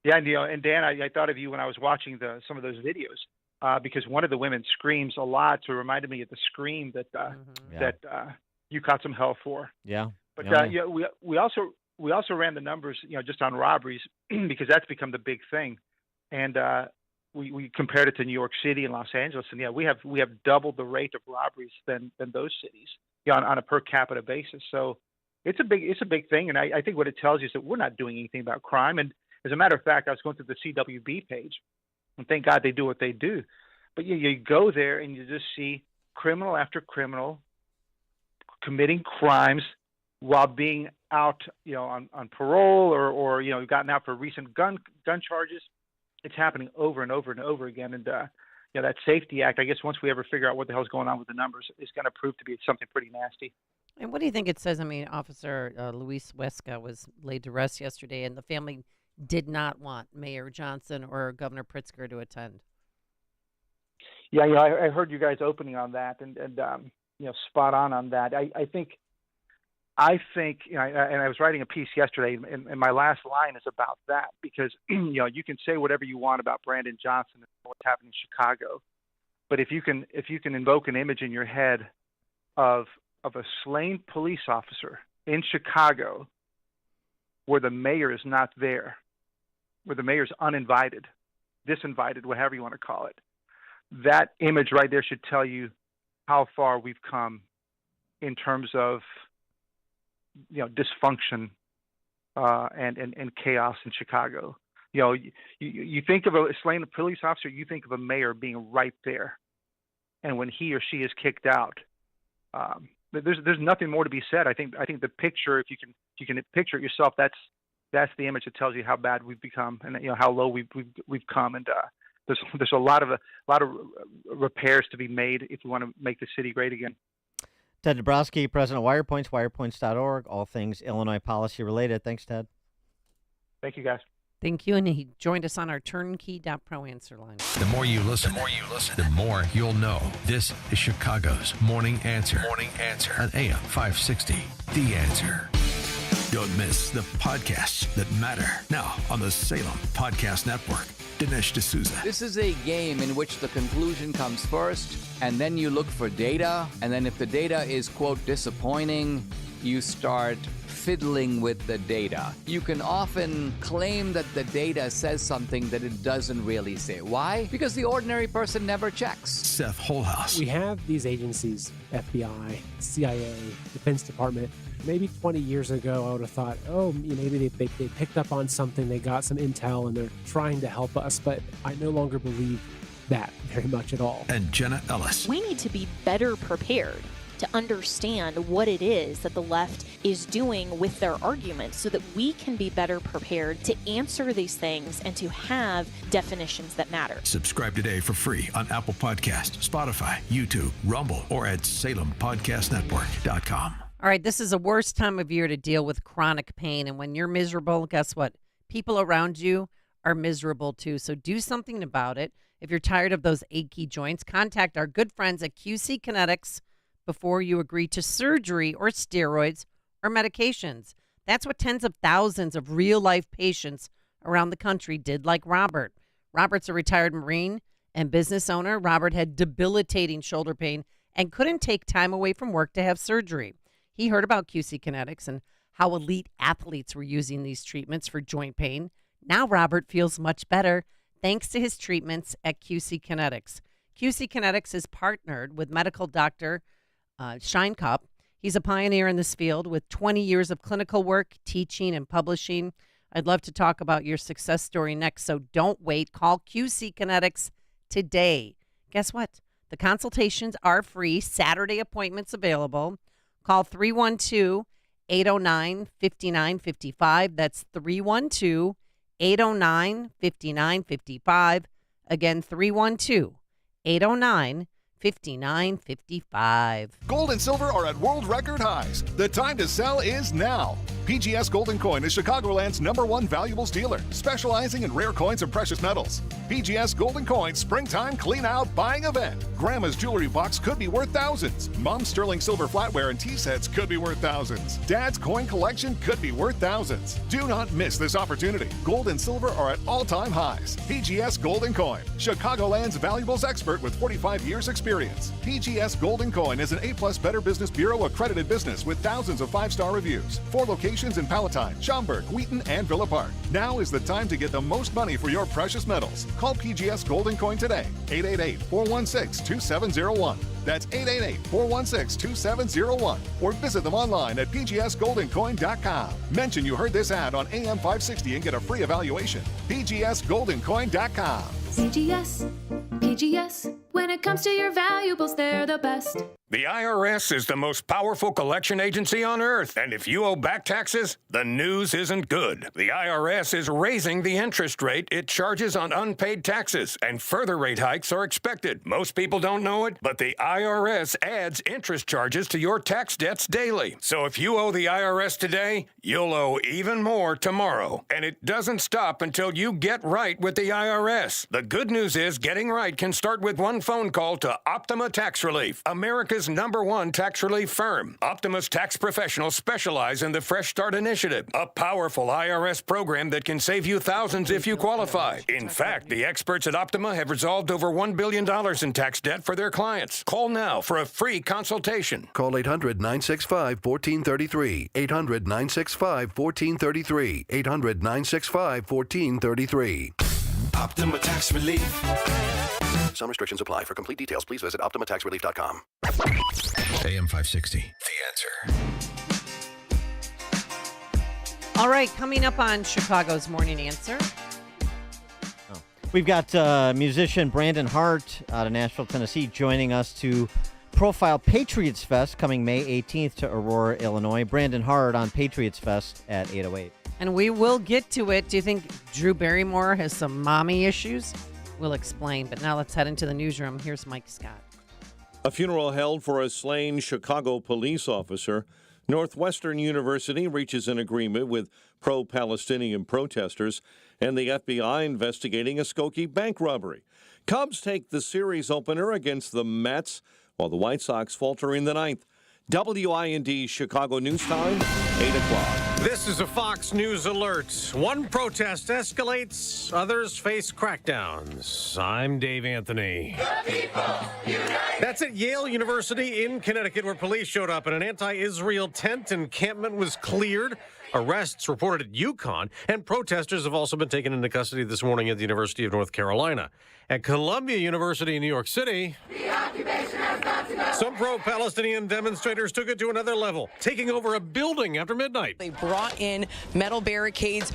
Yeah, and Dan, I thought of you when I was watching some of those videos because one of the women screams a lot, so it reminded me of the scream that you caught some hell for. Yeah. But we also ran the numbers, just on robberies because that's become the big thing, and we compared it to New York City and Los Angeles, and we have doubled the rate of robberies than those cities, on a per capita basis. So it's a big thing, and I think what it tells you is that we're not doing anything about crime. And as a matter of fact, I was going through the CWB page, and thank God they do what they do. But you go there and you just see criminal after criminal committing crimes while being out, on parole or gotten out for recent gun charges. It's happening over and over and over again. And, that Safety Act, I guess once we ever figure out what the hell's going on with the numbers, is going to prove to be something pretty nasty. And what do you think it says? I mean, Officer Luis Huesca was laid to rest yesterday, and the family did not want Mayor Johnson or Governor Pritzker to attend. Yeah, I heard you guys opening on that, and spot on that. I think, and I was writing a piece yesterday, and my last line is about that because, you can say whatever you want about Brandon Johnson and what's happening in Chicago, but if you can invoke an image in your head of a slain police officer in Chicago where the mayor is not there, where the mayor is uninvited, disinvited, whatever you want to call it, that image right there should tell you how far we've come in terms of dysfunction and chaos in Chicago. You think of a slain police officer, you think of a mayor being right there, and when he or she is kicked out, there's nothing more to be said. I think the picture, if you can picture it yourself, that's the image that tells you how bad we've become and how low we've come. And there's a lot of repairs to be made if we want to make the city great again. Ted Dabrowski, president of WirePoints, wirepoints.org, all things Illinois policy related. Thanks, Ted. Thank you, guys. Thank you. And he joined us on our turnkey.pro answer line. The more you listen, the more you'll know. This is Chicago's Morning Answer. Morning Answer on AM 560. The Answer. Don't miss the podcasts that matter. Now on the Salem Podcast Network. Dinesh D'Souza. This is a game in which the conclusion comes first, and then you look for data, and then if the data is, quote, disappointing, you start fiddling with the data. You can often claim that the data says something that it doesn't really say. Why? Because the ordinary person never checks. Seth Holhouse. We have these agencies, FBI, CIA, Defense Department. Maybe 20 years ago, I would have thought, maybe they picked up on something, they got some intel, and they're trying to help us. But I no longer believe that very much at all. And Jenna Ellis. We need to be better prepared to understand what it is that the left is doing with their arguments so that we can be better prepared to answer these things and to have definitions that matter. Subscribe today for free on Apple Podcast, Spotify, YouTube, Rumble, or at SalemPodcastNetwork.com. All right, this is the worst time of year to deal with chronic pain. And when you're miserable, guess what? People around you are miserable too. So do something about it. If you're tired of those achy joints, contact our good friends at QC Kinetics before you agree to surgery or steroids or medications. That's what tens of thousands of real-life patients around the country did, like Robert. Robert's a retired Marine and business owner. Robert had debilitating shoulder pain and couldn't take time away from work to have surgery. He heard about QC Kinetics and how elite athletes were using these treatments for joint pain. Now Robert feels much better thanks to his treatments at QC Kinetics. QC Kinetics is partnered with medical doctor Shine Cup. He's a pioneer in this field with 20 years of clinical work, teaching, and publishing. I'd love to talk about your success story next, so don't wait. Call QC Kinetics today. Guess what? The consultations are free. Saturday appointments available. Call 312-809-5955. That's 312-809-5955. Again, 312-809-5955. Gold and silver are at world record highs. The time to sell is now. PGS Gold and Coin is Chicagoland's #1 valuables dealer, specializing in rare coins and precious metals. PGS Gold and Coin Springtime Clean Out Buying Event. Grandma's jewelry box could be worth thousands. Mom's sterling silver flatware and tea sets could be worth thousands. Dad's coin collection could be worth thousands. Do not miss this opportunity. Gold and silver are at all-time highs. PGS Gold and Coin, Chicagoland's valuables expert with 45 years experience. PGS Gold and Coin is an A+ Better Business Bureau accredited business with thousands of 5-star reviews. 4 locations in Palatine, Schaumburg, Wheaton, and Villa Park. Now is the time to get the most money for your precious metals. Call PGS Gold and Coin today. 888-416-2701. That's 888-416-2701. Or visit them online at pgsgoldandcoin.com. Mention you heard this ad on AM 560 and get a free evaluation. pgsgoldandcoin.com. PGS, when it comes to your valuables, they're the best. The IRS is the most powerful collection agency on earth, and if you owe back taxes, the news isn't good. The IRS is raising the interest rate it charges on unpaid taxes, and further rate hikes are expected. Most people don't know it, but the IRS adds interest charges to your tax debts daily. So if you owe the IRS today, you'll owe even more tomorrow. And it doesn't stop until you get right with the IRS. The good news is getting right can start with one phone call to Optima Tax Relief, America's #1 tax relief firm. Optima's tax professionals specialize in the Fresh Start Initiative, a powerful IRS program that can save you thousands if you qualify. In fact, the experts at Optima have resolved over $1 billion in tax debt for their clients. Call now for a free consultation. Call 800-965-1433. 800-965-1433. 800-965-1433. Optima Tax Relief. Some restrictions apply. For complete details, please visit OptimaTaxRelief.com. AM 560, The Answer. All right, coming up on Chicago's Morning Answer. We've got musician Brandon Hart out of Nashville, Tennessee, joining us to profile Patriots Fest coming May 18th to Aurora, Illinois. Brandon Hart on Patriots Fest at 8:08. And we will get to it. Do you think Drew Barrymore has some mommy issues? We'll explain. But now let's head into the newsroom. Here's Mike Scott. A funeral held for a slain Chicago police officer. Northwestern University reaches an agreement with pro-Palestinian protesters, and the FBI investigating a Skokie bank robbery. Cubs take the series opener against the Mets, while the White Sox falter in the ninth. WIND Chicago News Time, 8 o'clock. This is a Fox News alert. One protest escalates, others face crackdowns. I'm Dave Anthony. That's at Yale University in Connecticut, where police showed up and an anti-Israel tent encampment was cleared. Arrests reported at UConn, and protesters have also been taken into custody this morning at the University of North Carolina. At Columbia University in New York City, some pro-Palestinian demonstrators took it to another level, taking over a building after midnight. They brought in metal barricades,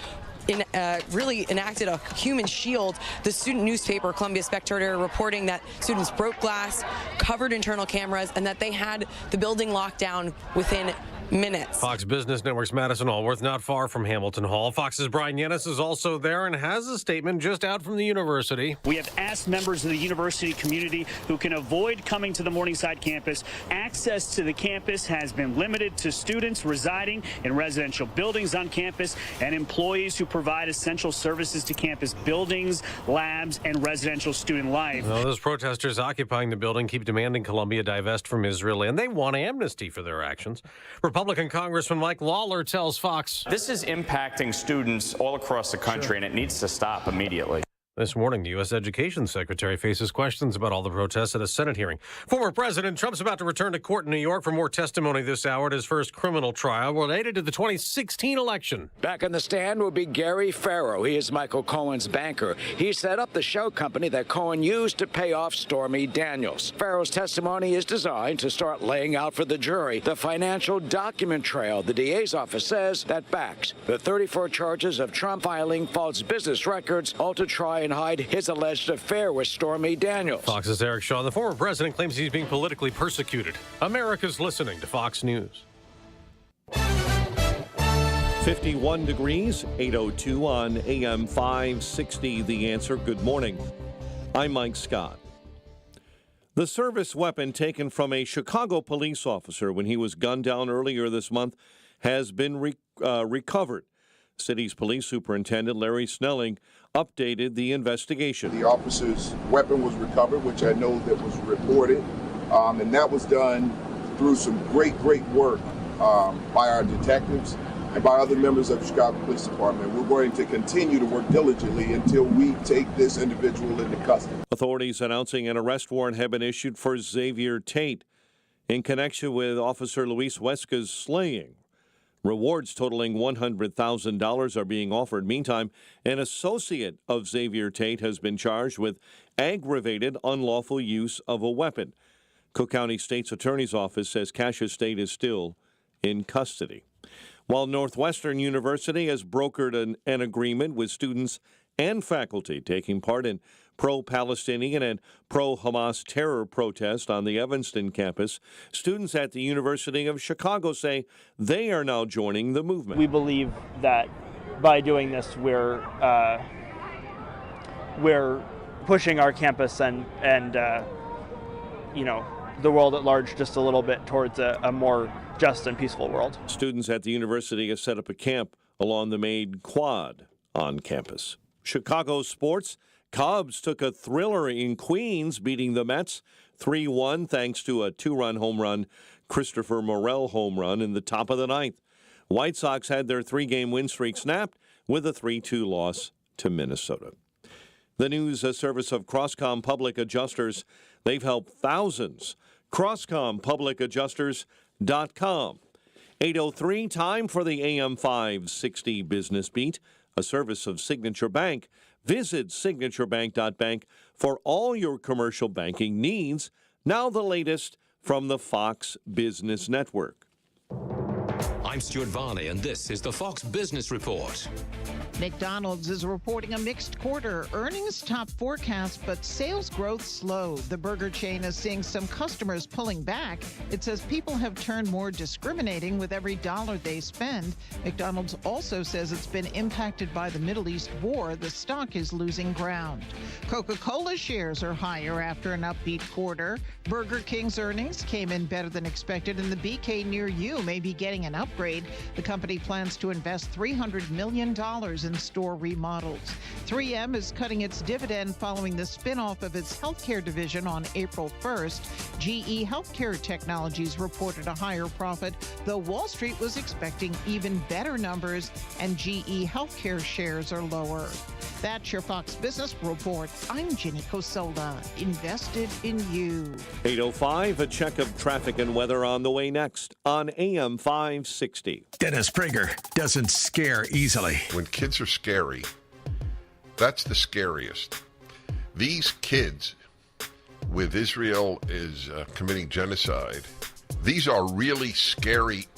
really enacted a human shield. The student newspaper, Columbia Spectator, reporting that students broke glass, covered internal cameras, and that they had the building locked down within minutes. Fox Business Network's Madison Allworth, not far from Hamilton Hall. Fox's Brian Yennis is also there and has a statement just out from the university. We have asked members of the university community who can avoid coming to the Morningside campus. Access to the campus has been limited to students residing in residential buildings on campus and employees who provide essential services to campus buildings, labs, and residential student life. Well, those protesters occupying the building keep demanding Columbia divest from Israel, and they want amnesty for their actions. Republican Congressman Mike Lawler tells Fox, "This is impacting students all across the country, and it needs to stop immediately." This morning, the U.S. Education Secretary faces questions about all the protests at a Senate hearing. Former President Trump's about to return to court in New York for more testimony this hour at his first criminal trial related to the 2016 election. Back on the stand will be Gary Farrow. He is Michael Cohen's banker. He set up the show company that Cohen used to pay off Stormy Daniels. Farrow's testimony is designed to start laying out for the jury the financial document trail the DA's office says that backs the 34 charges of Trump filing false business records, all to try and hide his alleged affair with Stormy Daniels. Fox's Eric Shaw. The former president claims he's being politically persecuted. America's listening to Fox News. 51 degrees, 8:02 on AM 560. The Answer. Good morning. I'm Mike Scott. The service weapon taken from a Chicago police officer when he was gunned down earlier this month has been recovered. City's police superintendent Larry Snelling updated the investigation. The officer's weapon was recovered, which I know that was reported, and that was done through some great work by our detectives and by other members of the Chicago Police Department. We're going to continue to work diligently until we take this individual into custody. Authorities announcing an arrest warrant have been issued for Xavier Tate in connection with Officer Luis Huesca's slaying. Rewards totaling $100,000 are being offered. Meantime, an associate of Xavier Tate has been charged with aggravated unlawful use of a weapon. Cook County State's Attorney's Office says Cassius Tate is still in custody. While Northwestern University has brokered an agreement with students and faculty taking part in pro-Palestinian and pro-Hamas terror protest on the Evanston campus, students at the University of Chicago say they are now joining the movement. We believe that by doing this, we're pushing our campus and the world at large just a little bit towards a more just and peaceful world. Students at the university have set up a camp along the main quad on campus. Chicago sports. Cubs took a thriller in Queens, beating the Mets 3-1 thanks to a two-run home run, Christopher Morel home run in the top of the ninth. White Sox had their three-game win streak snapped with a 3-2 loss to Minnesota. The news service of Crosscom Public Adjusters. They've helped thousands. CrosscomPublicAdjusters.com. 8:03, time for the AM 560 Business Beat, a service of Signature Bank. Visit signaturebank.bank for all your commercial banking needs. Now the latest from the Fox Business Network. I'm Stuart Varney, and this is the Fox Business Report. McDonald's is reporting a mixed quarter. Earnings top forecast, but sales growth slowed. The burger chain is seeing some customers pulling back. It says people have turned more discriminating with every dollar they spend. McDonald's also says it's been impacted by the Middle East war. The stock is losing ground. Coca-Cola shares are higher after an upbeat quarter. Burger King's earnings came in better than expected, and the BK near you may be getting an upgrade upgrade. The company plans to invest $300 million in store remodels. 3M is cutting its dividend following the spinoff of its healthcare division on April 1st. GE Healthcare Technologies reported a higher profit, though Wall Street was expecting even better numbers, and GE Healthcare shares are lower. That's your Fox Business Report. I'm Ginny Cosola, invested in you. 8:05, a check of traffic and weather on the way next on AM 560. Dennis Prager doesn't scare easily. When kids are scary, that's the scariest. These kids, with Israel is committing genocide, these are really scary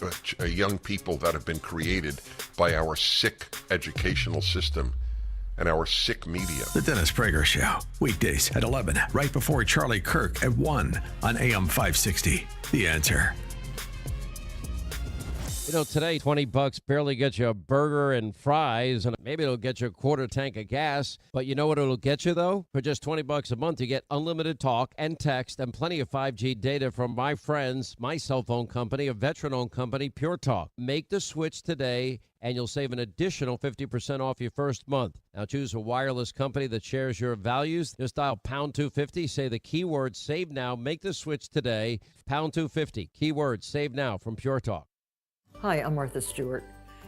young people that have been created by our sick educational system and our sick media. The Dennis Prager Show, weekdays at 11, right before Charlie Kirk at 1 on AM 560. The Answer. You know, today, $20 barely gets you a burger and fries, and maybe it'll get you a quarter tank of gas. But you know what it'll get you, though? For just $20 a month, you get unlimited talk and text and plenty of 5G data from my friends, my cell phone company, a veteran-owned company, Pure Talk. Make the switch today, and you'll save an additional 50% off your first month. Now, choose a wireless company that shares your values. Just dial pound 250, say the keyword save now, make the switch today. Pound 250, keyword save now from Pure Talk. Hi, I'm Martha Stewart.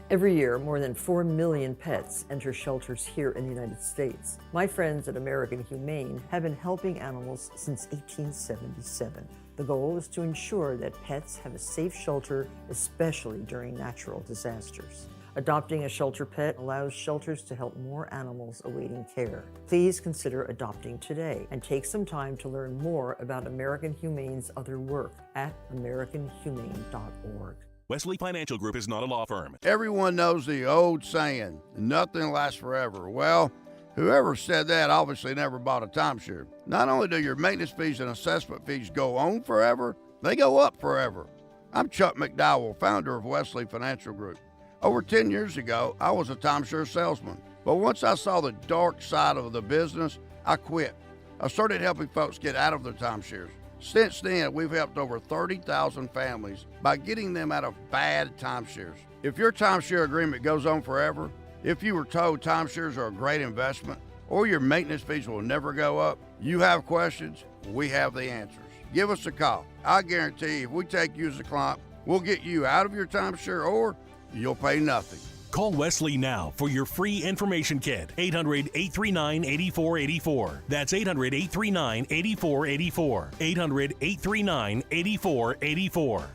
Every year, more than 4 million pets enter shelters here in the United States. My friends at American Humane have been helping animals since 1877. The goal is to ensure that pets have a safe shelter, especially during natural disasters. Adopting a shelter pet allows shelters to help more animals awaiting care. Please consider adopting today and take some time to learn more about American Humane's other work at americanhumane.org. Wesley Financial Group is not a law firm. Everyone knows the old saying, nothing lasts forever. Well, whoever said that obviously never bought a timeshare. Not only do your maintenance fees and assessment fees go on forever, they go up forever. I'm Chuck McDowell, founder of Wesley Financial Group. Over 10 years ago, I was a timeshare salesman. But once I saw the dark side of the business, I quit. I started helping folks get out of their timeshares. Since then, we've helped over 30,000 families by getting them out of bad timeshares. If your timeshare agreement goes on forever, if you were told timeshares are a great investment, or your maintenance fees will never go up, you have questions, we have the answers. Give us a call. I guarantee if we take you as a client, we'll get you out of your timeshare or you'll pay nothing. Call Wesley now for your free information kit. 800-839-8484. That's 800-839-8484. 800-839-8484.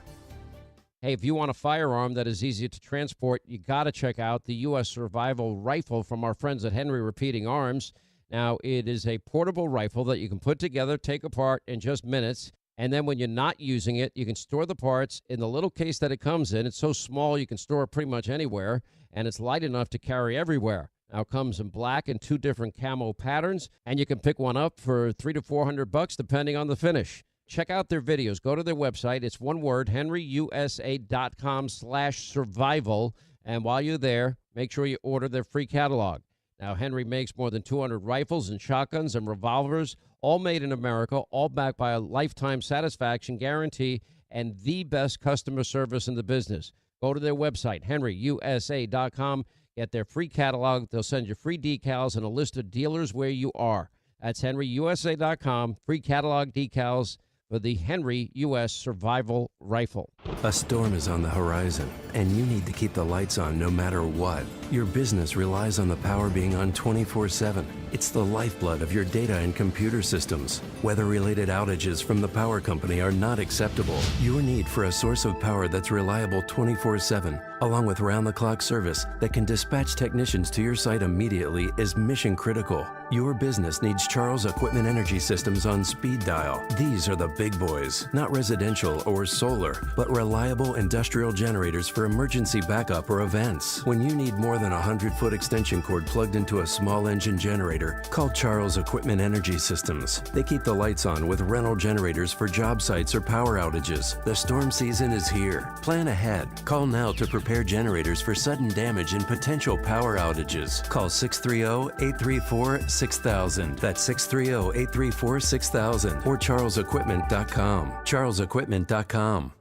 Hey, if you want a firearm that is easy to transport, you got to check out the U.S. Survival Rifle from our friends at Henry Repeating Arms. Now, it is a portable rifle that you can put together, take apart in just minutes. And then when you're not using it, you can store the parts in the little case that it comes in. It's so small you can store it pretty much anywhere, and it's light enough to carry everywhere. Now, it comes in black and 2 different camo patterns, and you can pick one up for $300 to $400 depending on the finish. Check out their videos. Go to their website. It's one word, henryusa.com/survival. And while you're there, make sure you order their free catalog. Now, Henry makes more than 200 rifles and shotguns and revolvers, all made in America, all backed by a lifetime satisfaction guarantee and the best customer service in the business. Go to their website, henryusa.com. Get their free catalog. They'll send you free decals and a list of dealers where you are. That's henryusa.com. Free catalog decals for the Henry U.S. Survival Rifle. A storm is on the horizon, and you need to keep the lights on no matter what. Your business relies on the power being on 24/7. It's the lifeblood of your data and computer systems. Weather-related outages from the power company are not acceptable. Your need for a source of power that's reliable 24/7, along with round-the-clock service that can dispatch technicians to your site immediately, is mission critical. Your business needs Charles Equipment Energy Systems on speed dial. These are the big boys, not residential or solar, but reliable industrial generators for emergency backup or events. When you need more than a 100-foot extension cord plugged into a small engine generator, call Charles Equipment Energy Systems. They keep the lights on with rental generators for job sites or power outages. The storm season is here. Plan ahead. Call now to prepare generators for sudden damage and potential power outages. Call 630-834-6000. That's 630-834-6000 or charlesequipment.com. charlesequipment.com.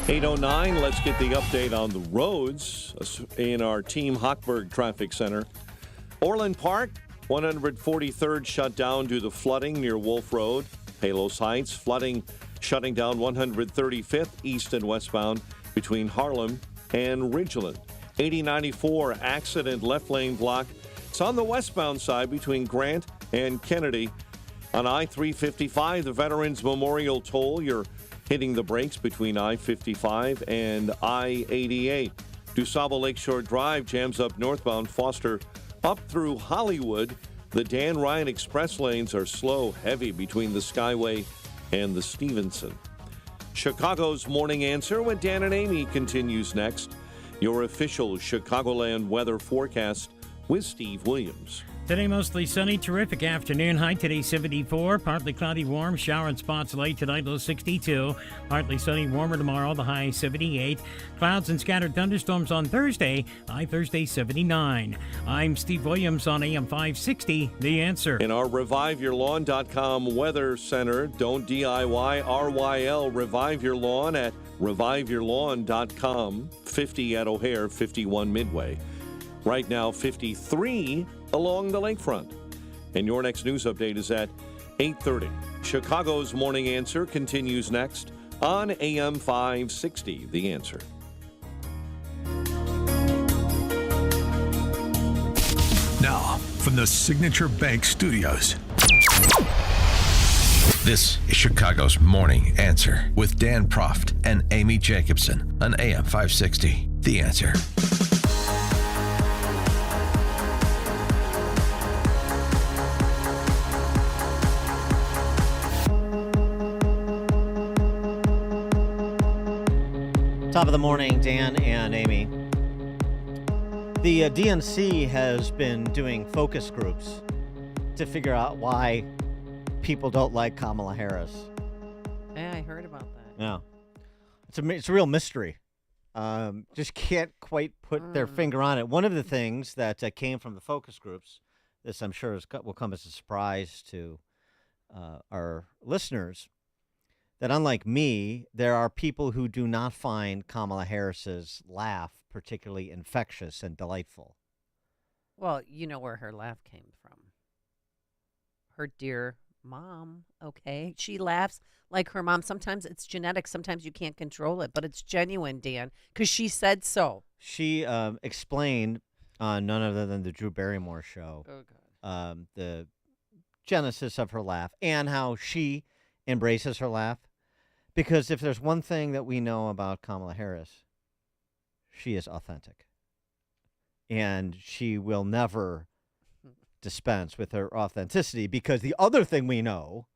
8:09, let's get the update on the roads in our Team Hochberg Traffic Center. Orland Park, 143rd shut down due to flooding near Wolf Road. Palos Heights, flooding shutting down 135th east and westbound between Harlem and Ridgeland. 8094 accident, left lane block. It's on the westbound side between Grant and Kennedy. On I-355, the Veterans Memorial Toll, you're hitting the brakes between I-55 and I-88. DuSable Lakeshore Drive jams up northbound Foster up through Hollywood. The Dan Ryan Express lanes are slow, heavy between the Skyway and the Stevenson. Chicago's Morning Answer with Dan and Amy continues next. Your official Chicagoland weather forecast with Steve Williams. Today, mostly sunny, terrific afternoon. High today, 74. Partly cloudy, warm. Shower and spots late tonight, low 62. Partly sunny, warmer tomorrow, the high 78. Clouds and scattered thunderstorms on Thursday, high Thursday, 79. I'm Steve Williams on AM 560, The Answer. In our ReviveYourLawn.com weather center, don't DIY, RYL, Revive Your Lawn at ReviveYourLawn.com. 50 at O'Hare, 51 Midway. Right now, 53 along the lakefront. And your next news update is at 8:30. Chicago's Morning Answer continues next on AM 560, The Answer. Now, from the Signature Bank Studios, this is Chicago's Morning Answer with Dan Proft and Amy Jacobson on AM 560, The Answer. Top of the morning, Dan and Amy. The DNC has been doing focus groups to figure out why people don't like Kamala Harris. Yeah, I heard about that. Yeah. It's a real mystery. Just can't quite put their finger on it. One of the things that came from the focus groups, this I'm sure will come as a surprise to our listeners, that unlike me, there are people who do not find Kamala Harris's laugh particularly infectious and delightful. Well, you know where her laugh came from. Her dear mom, okay? She laughs like her mom. Sometimes it's genetic. Sometimes you can't control it, but it's genuine, Dan, because she said so. She explained on none other than the Drew Barrymore show the genesis of her laugh and how she embraces her laugh. Because if there's one thing that we know about Kamala Harris, she is authentic. And she will never dispense with her authenticity, because the other thing we know,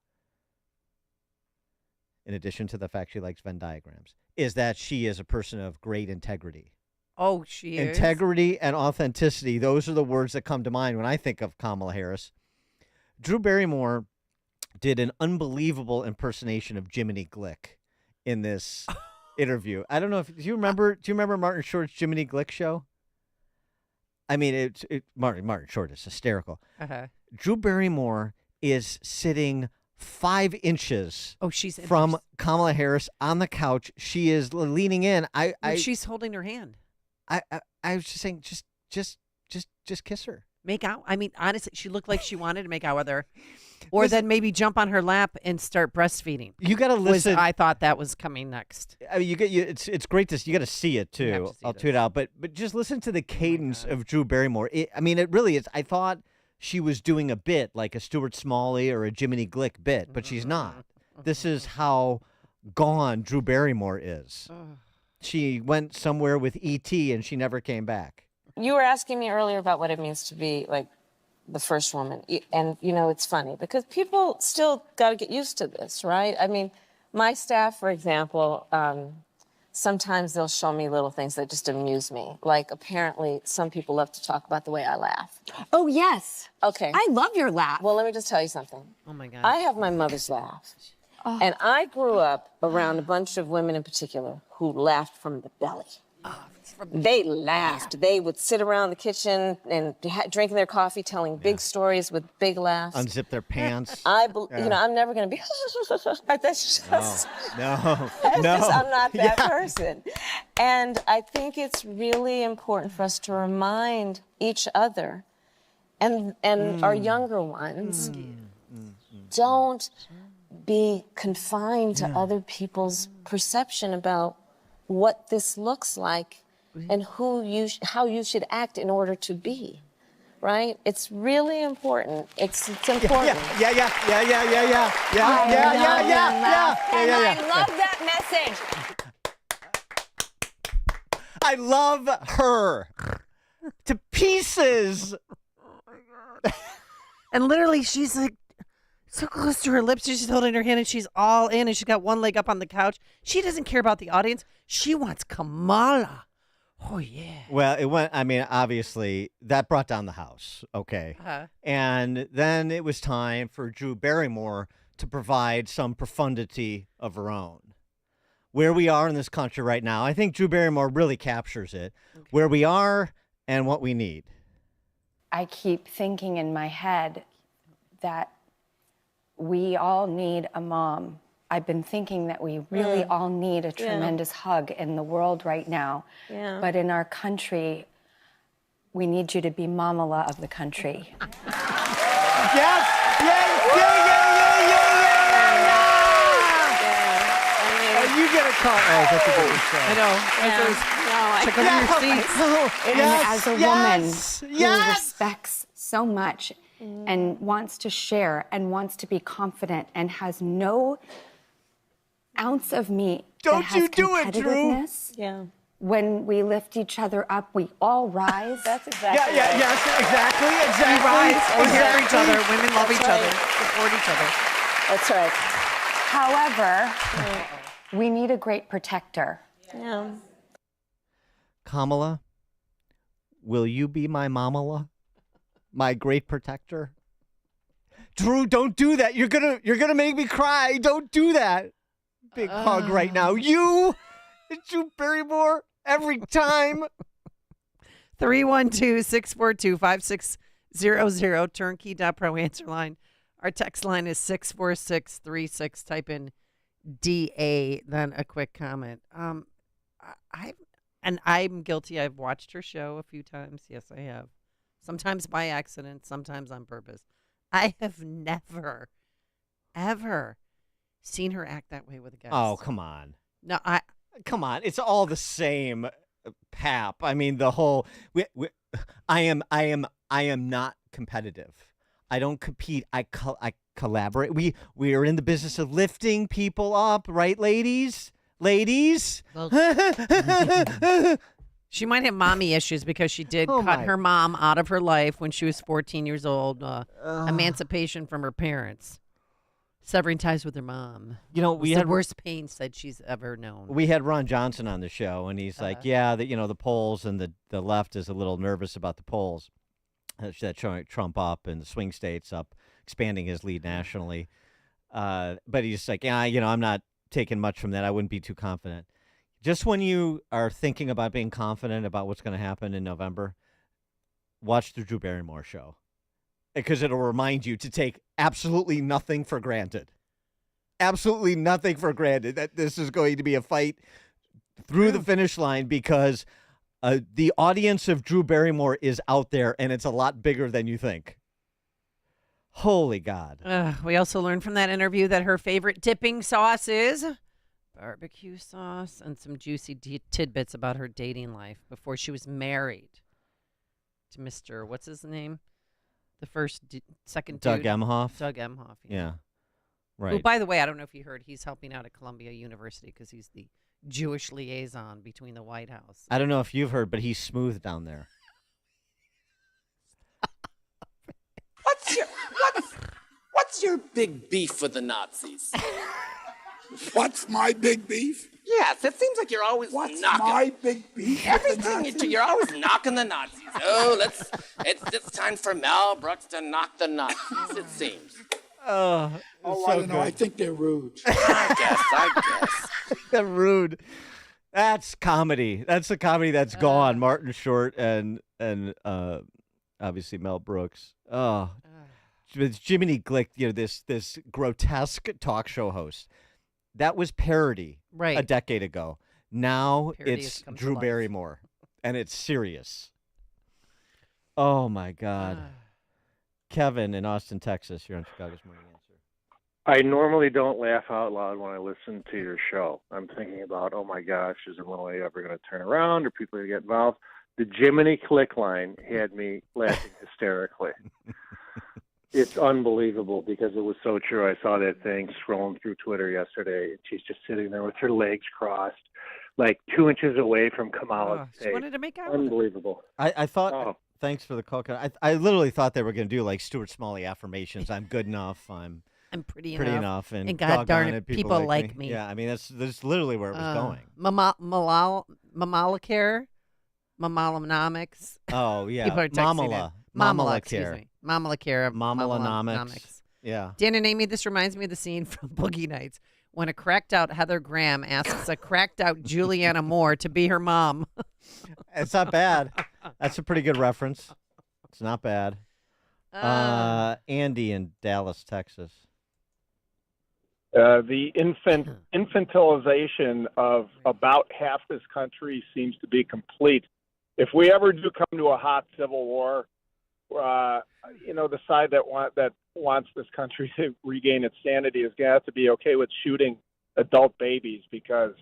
in addition to the fact she likes Venn diagrams, is that she is a person of great integrity. Oh, she is? Integrity and authenticity, those are the words that come to mind when I think of Kamala Harris. Drew Barrymore did an unbelievable impersonation of Jiminy Glick in this interview. I don't know if do you remember Martin Short's Jiminy Glick show? I mean, Martin Short is hysterical. Uh-huh. Drew Barrymore is sitting 5 inches from Kamala Harris on the couch. She is leaning in. She's holding her hand. I was just saying, just kiss her. Make out. I mean, honestly, she looked like she wanted to make out with her. Or then maybe jump on her lap and start breastfeeding. You got to listen. I thought that was coming next. I mean, it's great to you got to see it too. I'll tweet it out, but just listen to the cadence of Drew Barrymore. It really is. I thought she was doing a bit like a Stuart Smalley or a Jiminy Glick bit, but she's not. This is how gone Drew Barrymore is. She went somewhere with E.T. and she never came back. You were asking me earlier about what it means to be like the first woman. And, it's funny because people still got to get used to this, right? I mean, my staff, for example, sometimes they'll show me little things that just amuse me. Like, apparently, some people love to talk about the way I laugh. Oh, yes. Okay. I love your laugh. Well, let me just tell you something. Oh, my God. I have my mother's laugh. Oh. And I grew up around a bunch of women in particular who laughed from the belly. They laughed. They would sit around the kitchen and drinking their coffee, telling big stories with big laughs. Unzip their pants. I'm never going to be. That's just. No. I'm not that person. And I think it's really important for us to remind each other and our younger ones, don't be confined to other people's perception about what this looks like and how you should act in order to be, right? It's really important. It's important. Yeah. I love that message. I love her to pieces. And literally, she's like so close to her lips. She's just holding her hand and she's all in, and she's got one leg up on the couch. She doesn't care about the audience. She wants Kamala. Oh, yeah. Well, it went, obviously, that brought down the house, okay? Uh-huh. And then it was time for Drew Barrymore to provide some profundity of her own. Where we are in this country right now, I think Drew Barrymore really captures it. Okay. Where we are and what we need. I keep thinking in my head that we all need a mom. I've been thinking that we really all need a tremendous hug in the world right now. Yeah. But in our country, we need you to be Mamala of the country. Yes! You get a call. Oh, that's a good show. I know. Check over your seats. And as a woman who respects so much and wants to share and wants to be confident and has no ounce of me Don't that has you do it, Drew. competitiveness. Yeah. When we lift each other up, we all rise. That's exactly Exactly. We rise. We're here for each other. Women love each other. Support each other. That's right. However, we need a great protector. Yeah. Kamala, will you be my Mamala? My great protector? Drew, don't do that. You're gonna make me cry. Don't do that. Big hug right now. You, Drew Barrymore, every time. 312-642-5600, turnkey.pro answer line. Our text line is 64636. Type in DA, then a quick comment. I'm guilty. I've watched her show a few times. Yes, I have. Sometimes by accident, sometimes on purpose. I have never, ever seen her act that way with a guest. Oh, come on. No, come on. It's all the same pap. I mean, the whole. I am not competitive. I don't compete. I collaborate. We are in the business of lifting people up, right, ladies? Ladies. Well, she might have mommy issues because she did cut her mom out of her life when she was 14 years old. Emancipation from her parents. Severing ties with her mom. You know, we had the worst pain said she's ever known. We had Ron Johnson on the show, and he's like, the polls and the left is a little nervous about the polls that showing Trump up and the swing states up, expanding his lead nationally. But he's like, I'm not taking much from that. I wouldn't be too confident. Just when you are thinking about being confident about what's going to happen in November, watch the Drew Barrymore show. Because it'll remind you to take absolutely nothing for granted. Absolutely nothing for granted that this is going to be a fight through the finish line because the audience of Drew Barrymore is out there and it's a lot bigger than you think. Holy God. We also learned from that interview that her favorite dipping sauce is barbecue sauce and some juicy tidbits about her dating life before she was married to Mr. What's his name? The second Doug dude. Emhoff. Doug Emhoff. Yeah. Right. Who, by the way, I don't know if you heard, he's helping out at Columbia University because he's the Jewish liaison between the White House. I don't know if you've heard, but he's smooth down there. What's your big beef with the Nazis? What's my big beef? Yes, it seems like you're always What's knocking. my big beef? Everything you do, you're always knocking the Nazis. Oh, it's time for Mel Brooks to knock the Nazis, it seems. Oh, so I don't know. good. I think they're rude. I guess. They're rude. That's comedy. That's the comedy that's gone. Martin Short and obviously Mel Brooks. Oh, it's Jiminy Glick, this grotesque talk show host. That was parody a decade ago. Now Parody it's has come to Drew life. Barrymore, and it's serious. Oh my God. Kevin in Austin, Texas. You're on Chicago's Morning Answer. I normally don't laugh out loud when I listen to your show. I'm thinking about, oh my gosh, is Illinois ever going to turn around? Are people going to get involved? The Jiminy Click line had me laughing hysterically. It's unbelievable because it was so true. I saw that thing scrolling through Twitter yesterday, and she's just sitting there with her legs crossed, like 2 inches away from Kamala's face. She wanted to make out. Unbelievable. I thought, thanks for the call. I literally thought they were going to do like Stuart Smalley affirmations. I'm good enough. I'm pretty enough. And God darn doggone it, people like me. Yeah, I mean, that's literally where it was going. Mamalacare, Mamalamnomics. Oh, yeah. People are texting it. Mamalacare. Mamalacare. Mamalanomics. Yeah. Dan and Amy, this reminds me of the scene from Boogie Nights when a cracked out Heather Graham asks a cracked out Juliana Moore to be her mom. It's not bad. That's a pretty good reference. It's not bad. Andy in Dallas, Texas. The infantilization of about half this country seems to be complete. If we ever do come to a hot civil war, the side that wants this country to regain its sanity is going to have to be okay with shooting adult babies, because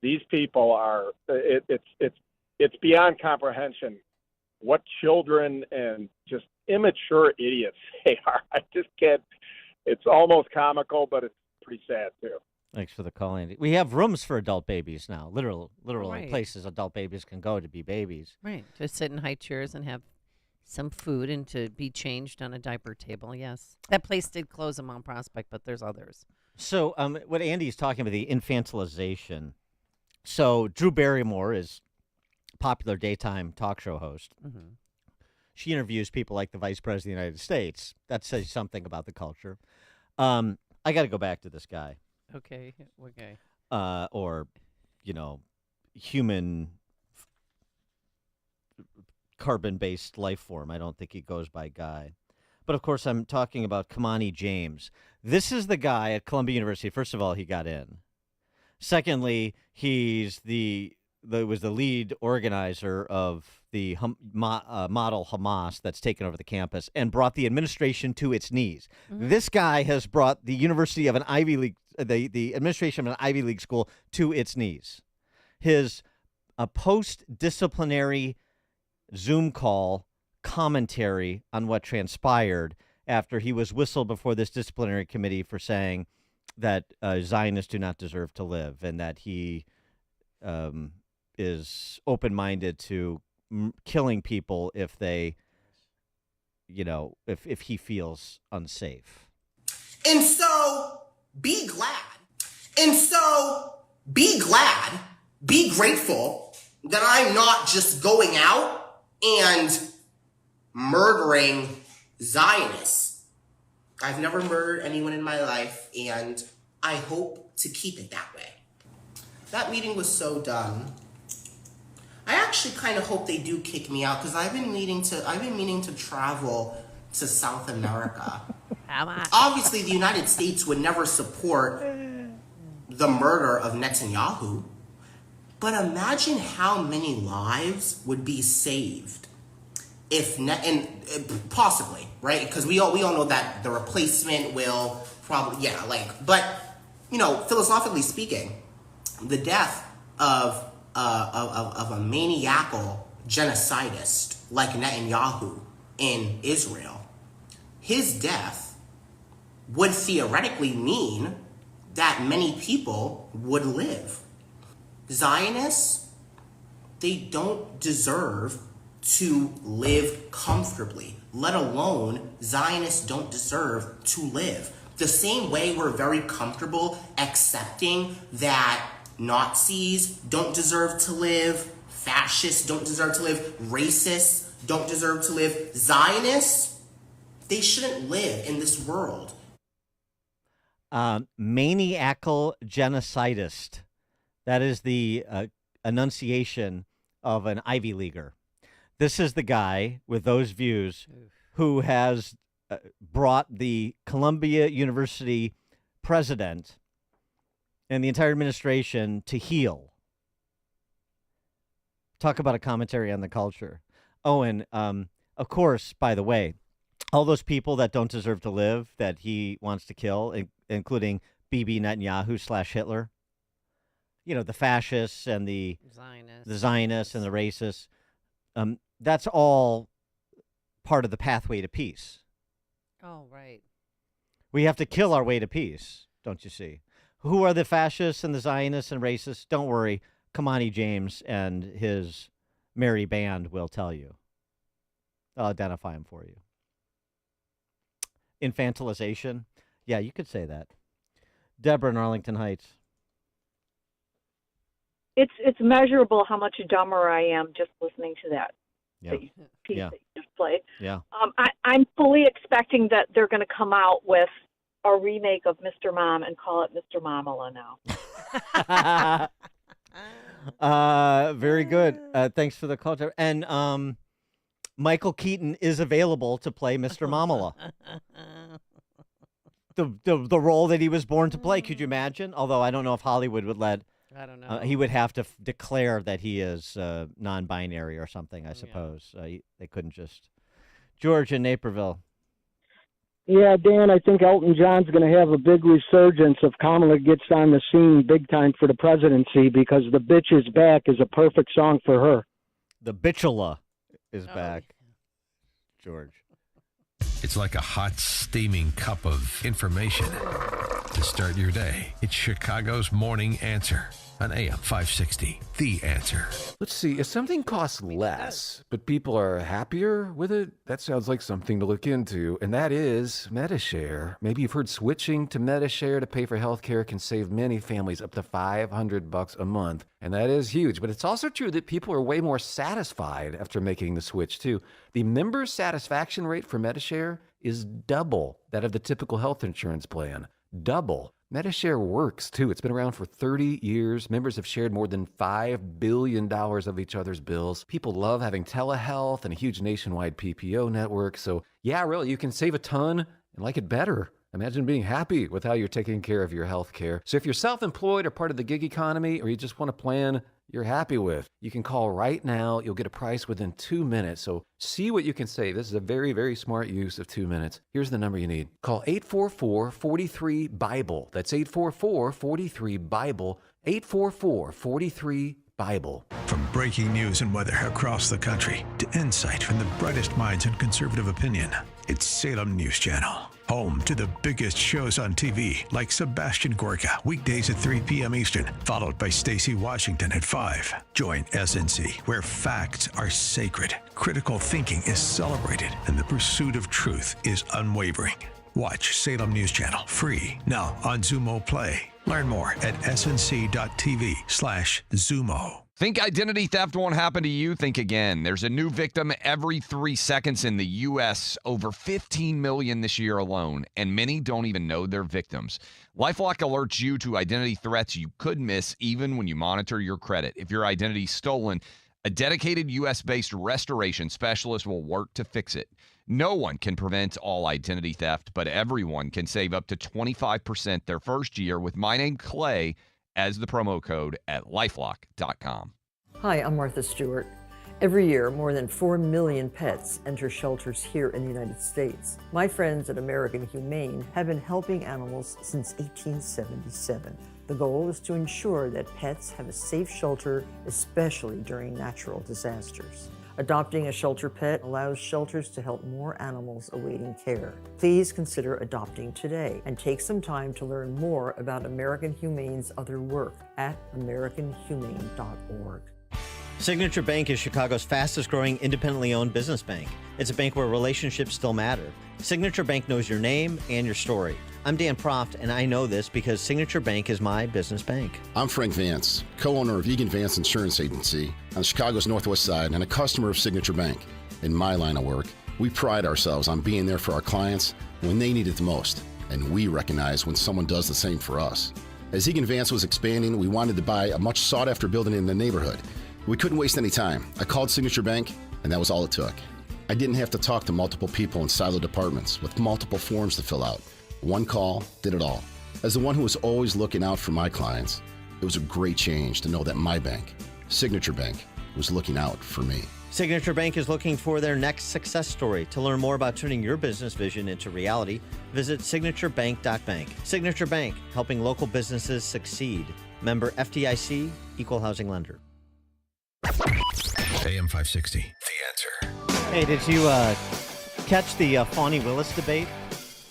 these people are it's beyond comprehension what children and just immature idiots they are. I just can't. It's almost comical, but it's pretty sad too. Thanks for the call, Andy. We have rooms for adult babies now, literally Right. places adult babies can go to be babies. Right. To sit in high chairs and have some food and to be changed on a diaper table. Yes. That place did close in Mount Prospect, but there's others. So what Andy's talking about, the infantilization. So Drew Barrymore is a popular daytime talk show host. Mm-hmm. She interviews people like the Vice President of the United States. That says something about the culture. I got to go back to this guy. Okay. Or, human carbon-based life form. I don't think he goes by guy. But, of course, I'm talking about Kamani James. This is the guy at Columbia University. First of all, he got in. Secondly, he's was the lead organizer of the model Hamas that's taken over the campus and brought the administration to its knees. Mm-hmm. This guy has brought the University of an Ivy League, the administration of an Ivy League school to its knees. His post-disciplinary Zoom call commentary on what transpired after he was whistled before this disciplinary committee for saying that Zionists do not deserve to live, and that he is open-minded to killing people if they, if he feels unsafe. And so be glad. Be grateful that I'm not just going out and murdering Zionists. I've never murdered anyone in my life, and I hope to keep it that way. That meeting was so done. I actually kind of hope they do kick me out, because I've been meaning to travel to South America. Obviously, the United States would never support the murder of Netanyahu, but imagine how many lives would be saved if possibly, right? Because we all know that the replacement will probably, but philosophically speaking, the death of a maniacal genocidist like Netanyahu in Israel, his death would theoretically mean that many people would live. Zionists, they don't deserve to live comfortably, let alone Zionists don't deserve to live. The same way we're very comfortable accepting that Nazis don't deserve to live, fascists don't deserve to live, racists don't deserve to live, Zionists, they shouldn't live in this world. Maniacal genocidist. That is the enunciation of an Ivy Leaguer. This is the guy with those views who has brought the Columbia University president and the entire administration to heel. Talk about a commentary on the culture. Oh, and of course, by the way, all those people that don't deserve to live that he wants to kill, including Bibi Netanyahu / Hitler, you know, the fascists and the Zionists and the racists, that's all part of the pathway to peace. Oh, right. We have to kill our way to peace, don't you see? Who are the fascists and the Zionists and racists? Don't worry. Kamani James and his merry band will tell you. I'll identify them for you. Infantilization? Yeah, you could say that. Deborah in Arlington Heights. It's measurable how much dumber I am just listening to that piece that you just played. Yeah. I'm fully expecting that they're going to come out with a remake of Mr. Mom and call it Mr. Momala now. Very good. Thanks for the call. And Michael Keaton is available to play Mr. Momala. The role that he was born to play. Could you imagine? Although I don't know if Hollywood would let. I don't know. He would have to declare that he is non-binary or something, I suppose. They couldn't just. George in Naperville. Yeah, Dan, I think Elton John's going to have a big resurgence if Kamala gets on the scene big time for the presidency, because The Bitch Is Back is a perfect song for her. The Bitchula is back. George. It's like a hot, steaming cup of information to start your day. It's Chicago's Morning Answer on AM 560. The Answer. Let's see. If something costs less, but people are happier with it, that sounds like something to look into. And that is MediShare. Maybe you've heard switching to MediShare to pay for healthcare can save many families up to $500 a month. And that is huge. But it's also true that people are way more satisfied after making the switch, too. The member satisfaction rate for MediShare is double that of the typical health insurance plan. Double. MediShare works, too. It's been around for 30 years. Members have shared more than $5 billion of each other's bills. People love having telehealth and a huge nationwide PPO network. So, yeah, really, you can save a ton and like it better. Imagine being happy with how you're taking care of your health care. So if you're self-employed or part of the gig economy, or you just want a plan you're happy with, you can call right now. You'll get a price within 2 minutes. So see what you can save. This is a very, very smart use of 2 minutes. Here's the number you need. Call 844-43-BIBLE. That's 844-43-BIBLE. 844-43-BIBLE. From breaking news and weather across the country to insight from the brightest minds in conservative opinion, it's Salem News Channel. Home to the biggest shows on TV, like Sebastian Gorka, weekdays at 3 p.m. Eastern, followed by Stacey Washington at 5. Join SNC, where facts are sacred, critical thinking is celebrated, and the pursuit of truth is unwavering. Watch Salem News Channel free now on Zumo Play. Learn more at snc.tv/Zumo. Think identity theft won't happen to you? Think again. There's a new victim every 3 seconds in the U.S., over 15 million this year alone, and many don't even know they're victims. LifeLock alerts you to identity threats you could miss even when you monitor your credit. If your identity's stolen, a dedicated U.S.-based restoration specialist will work to fix it. No one can prevent all identity theft, but everyone can save up to 25% their first year with my name, Clay, as the promo code at LifeLock.com. Hi, I'm Martha Stewart. Every year, more than 4 million pets enter shelters here in the United States. My friends at American Humane have been helping animals since 1877. The goal is to ensure that pets have a safe shelter, especially during natural disasters. Adopting a shelter pet allows shelters to help more animals awaiting care. Please consider adopting today and take some time to learn more about American Humane's other work at americanhumane.org. Signature Bank is Chicago's fastest growing independently owned business bank. It's a bank where relationships still matter. Signature Bank knows your name and your story. I'm Dan Proft, and I know this because Signature Bank is my business bank. I'm Frank Vance, co-owner of Egan Vance Insurance Agency on Chicago's Northwest Side and a customer of Signature Bank. In my line of work, we pride ourselves on being there for our clients when they need it the most, and we recognize when someone does the same for us. As Egan Vance was expanding, we wanted to buy a much sought-after building in the neighborhood. We couldn't waste any time. I called Signature Bank, and that was all it took. I didn't have to talk to multiple people in siloed departments with multiple forms to fill out. One call did it all. As the one who was always looking out for my clients, it was a great change to know that my bank, Signature Bank, was looking out for me. Signature Bank is looking for their next success story. To learn more about turning your business vision into reality, visit signaturebank.bank. Signature Bank, helping local businesses succeed. Member FDIC, Equal Housing Lender. AM 560, The Answer. Hey, did you catch the Fani Willis debate?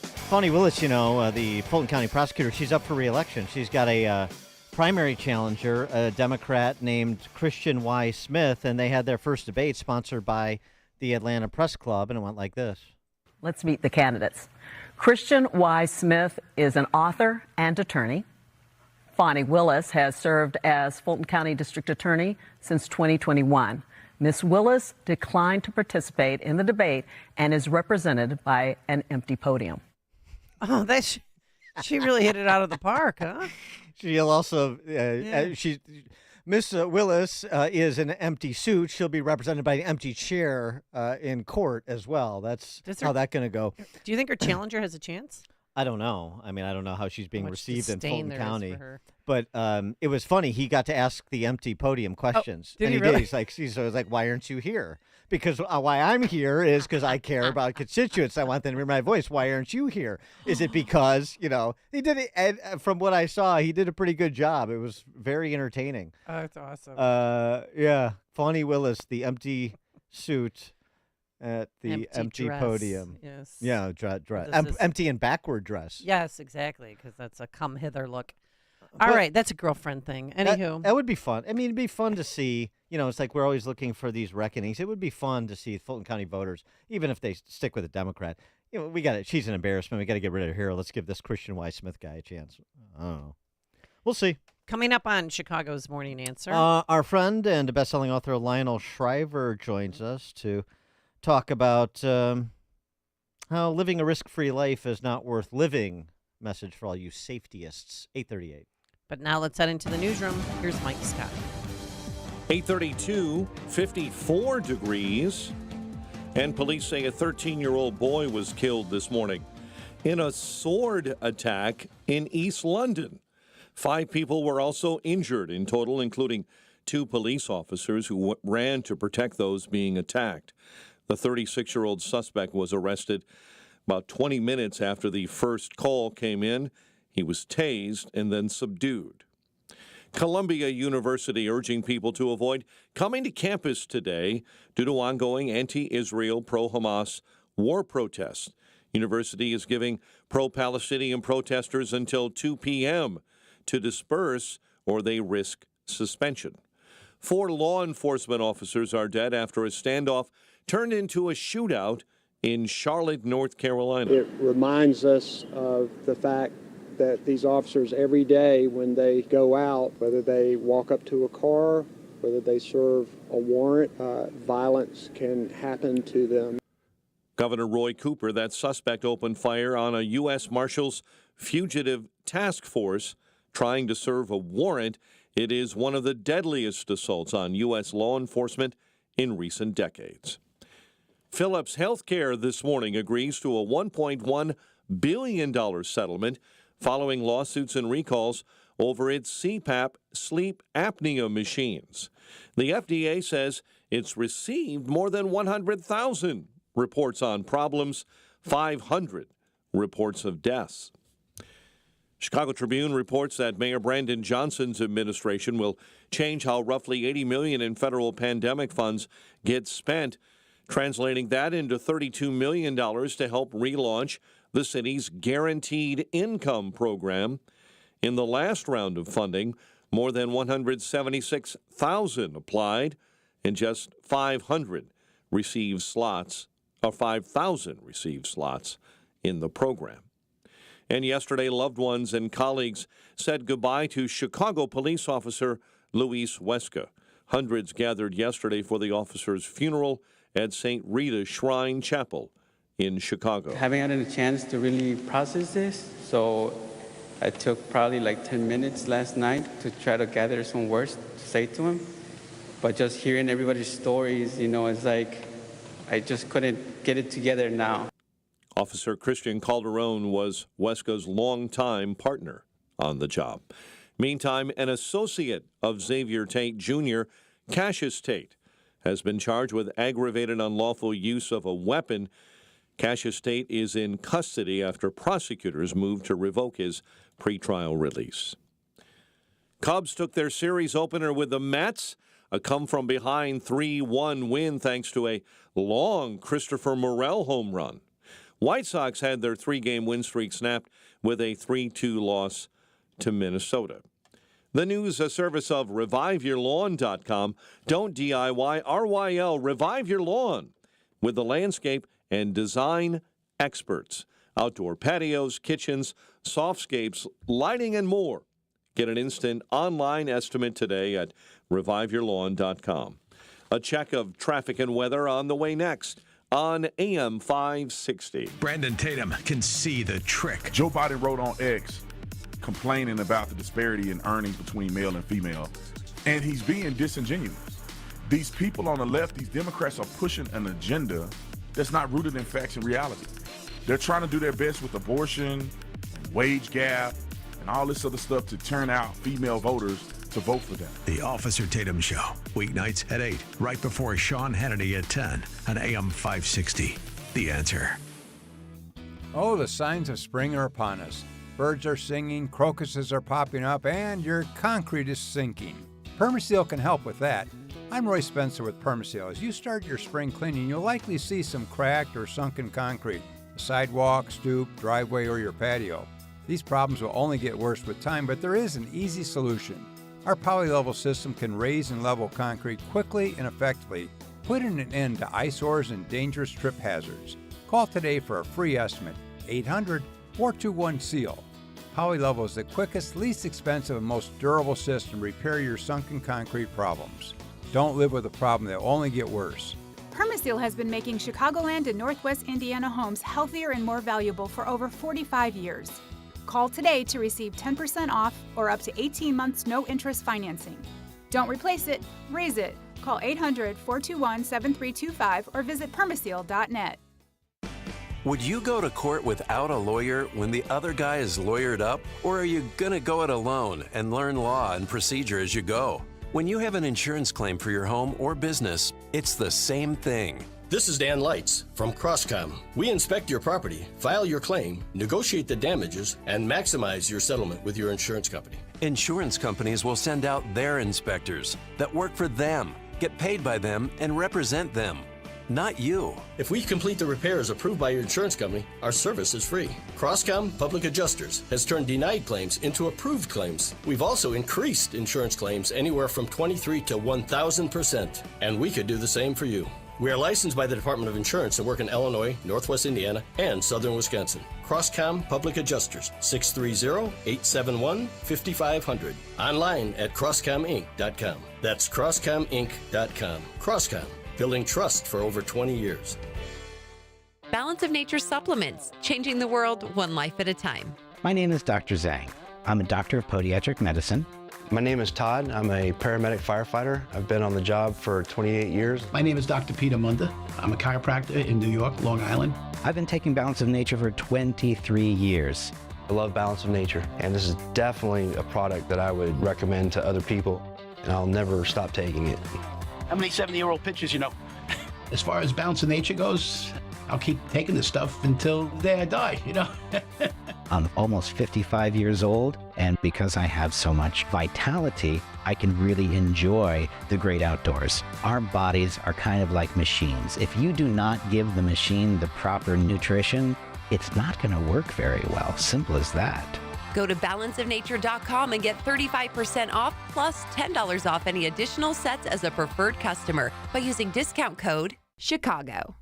Fani Willis, the Fulton County prosecutor, she's up for re-election. She's got a primary challenger, a Democrat named Christian Y. Smith, and they had their first debate sponsored by the Atlanta Press Club, and it went like this. Let's meet the candidates. Christian Y. Smith is an author and attorney. Fani Willis has served as Fulton County District Attorney since 2021. Ms. Willis declined to participate in the debate and is represented by an empty podium. Oh, she really hit it out of the park, huh? She'll also, Miss Willis is in an empty suit. She'll be represented by an empty chair in court as well. That's how that's going to go. Do you think her challenger has a chance? I don't know. I mean, I don't know how she's being received in disdain Fulton there County. is for her. But it was funny. He got to ask the empty podium questions. did and he did. really? He's like, why aren't you here? Because why I'm here is because I care about constituents. I want them to hear my voice. Why aren't you here? Is it because, he did it, and from what I saw, he did a pretty good job. It was very entertaining. Oh, that's awesome. Yeah. Fani Willis, the empty suit at the empty dress. Podium. Yes. Yeah, dress. This is- Empty and backward dress. Yes, exactly, because that's a come hither look. All right, that's a girlfriend thing. Anywho. That would be fun. I mean, it'd be fun to see, it's like we're always looking for these reckonings. It would be fun to see Fulton County voters, even if they stick with a Democrat. We got it. She's an embarrassment. We got to get rid of her. Let's give this Christian Y. Smith guy a chance. I don't know. We'll see. Coming up on Chicago's Morning Answer. Our friend and best-selling author Lionel Shriver joins us to talk about how living a risk-free life is not worth living. Message for all you safetyists. 8:38. But now let's head into the newsroom. Here's Mike Scott. 8:32, 54 degrees. And police say a 13-year-old boy was killed this morning in a sword attack in East London. 5 people were also injured in total, including 2 police officers who ran to protect those being attacked. The 36-year-old suspect was arrested about 20 minutes after the first call came in. He was tased and then subdued. Columbia University urging people to avoid coming to campus today due to ongoing anti-Israel, pro-Hamas war protests. University is giving pro-Palestinian protesters until 2 p.m. to disperse or they risk suspension. 4 law enforcement officers are dead after a standoff turned into a shootout in Charlotte, North Carolina. It reminds us of the fact that these officers every day when they go out, whether they walk up to a car, whether they serve a warrant, violence can happen to them. Governor Roy Cooper, that suspect opened fire on a U.S. Marshals fugitive task force trying to serve a warrant. It is one of the deadliest assaults on U.S. law enforcement in recent decades. Philips Healthcare this morning agrees to a $1.1 billion settlement following lawsuits and recalls over its CPAP sleep apnea machines. The FDA says it's received more than 100,000 reports on problems, 500 reports of deaths. Chicago Tribune reports that Mayor Brandon Johnson's administration will change how roughly $80 million in federal pandemic funds get spent, translating that into $32 million to help relaunch the city's Guaranteed Income program. In the last round of funding, more than 176,000 applied, and just 500 received slots, or 5,000 received slots in the program. And yesterday, loved ones and colleagues said goodbye to Chicago police officer Luis Huesca. Hundreds gathered yesterday for the officer's funeral at St. Rita Shrine Chapel in Chicago. Haven't had a chance to really process this, so I took probably like 10 minutes last night to try to gather some words to say to him. But just hearing everybody's stories, it's like I just couldn't get it together now. Officer Christian Calderon was Weska's longtime partner on the job. Meantime, an associate of Xavier Tate Jr., Cassius Tate, has been charged with aggravated unlawful use of a weapon. Cassius Tate is in custody after prosecutors moved to revoke his pretrial release. Cubs took their series opener with the Mets, a come-from-behind 3-1 win thanks to a long Christopher Morel home run. White Sox had their 3-game win streak snapped with a 3-2 loss to Minnesota. The news, a service of ReviveYourLawn.com. Don't DIY, RYL, Revive Your Lawn, with the landscape and design experts. Outdoor patios, kitchens, softscapes, lighting, and more. Get an instant online estimate today at ReviveYourLawn.com. A check of traffic and weather on the way next on AM 560. Brandon Tatum can see the trick. Joe Biden wrote on X complaining about the disparity in earnings between male and female, and he's being disingenuous. These people on the left, these Democrats, are pushing an agenda that's not rooted in facts and reality. They're trying to do their best with abortion, wage gap, and all this other stuff to turn out female voters to vote for them. The Officer Tatum Show, weeknights at 8, right before Sean Hannity at 10 on AM 560. The Answer. Oh, the signs of spring are upon us. Birds are singing, crocuses are popping up, and your concrete is sinking. Permaseal can help with that. I'm Roy Spencer with Permaseal. As you start your spring cleaning, you'll likely see some cracked or sunken concrete, a sidewalk, stoop, driveway, or your patio. These problems will only get worse with time, but there is an easy solution. Our poly-level system can raise and level concrete quickly and effectively, putting an end to eyesores and dangerous trip hazards. Call today for a free estimate, 800-421-SEAL. Poly-level is the quickest, least expensive, and most durable system to repair your sunken concrete problems. Don't live with a problem that will only get worse. Permaseal has been making Chicagoland and Northwest Indiana homes healthier and more valuable for over 45 years. Call today to receive 10% off or up to 18 months no-interest financing. Don't replace it, raise it. Call 800-421-7325 or visit permaseal.net. Would you go to court without a lawyer when the other guy is lawyered up? Or are you going to go it alone and learn law and procedure as you go? When you have an insurance claim for your home or business, it's the same thing. This is Dan Lights from Crosscom. We inspect your property, file your claim, negotiate the damages, and maximize your settlement with your insurance company. Insurance companies will send out their inspectors that work for them, get paid by them, and represent them. Not you. If we complete the repairs approved by your insurance company, our service is free. Crosscom Public Adjusters has turned denied claims into approved claims. We've also increased insurance claims anywhere from 23 to 1,000%, and we could do the same for you. We are licensed by the Department of Insurance and work in Illinois, Northwest Indiana, and Southern Wisconsin. Crosscom Public Adjusters, 630-871-5500. Online at crosscominc.com. That's crosscominc.com. Crosscom. Building trust for over 20 years. Balance of Nature supplements, changing the world one life at a time. My name is Dr. Zhang. I'm a doctor of podiatric medicine. My name is Todd. I'm a paramedic firefighter. I've been on the job for 28 years. My name is Dr. Peter Munda. I'm a chiropractor in New York, Long Island. I've been taking Balance of Nature for 23 years. I love Balance of Nature, and this is definitely a product that I would recommend to other people, and I'll never stop taking it. How many 70-year-old pitchers you know? As far as Balance of Nature goes, I'll keep taking this stuff until the day I die, you know? I'm almost 55 years old, and because I have so much vitality, I can really enjoy the great outdoors. Our bodies are kind of like machines. If you do not give the machine the proper nutrition, it's not going to work very well. Simple as that. Go to balanceofnature.com and get 35% off plus $10 off any additional sets as a preferred customer by using discount code CHICAGO.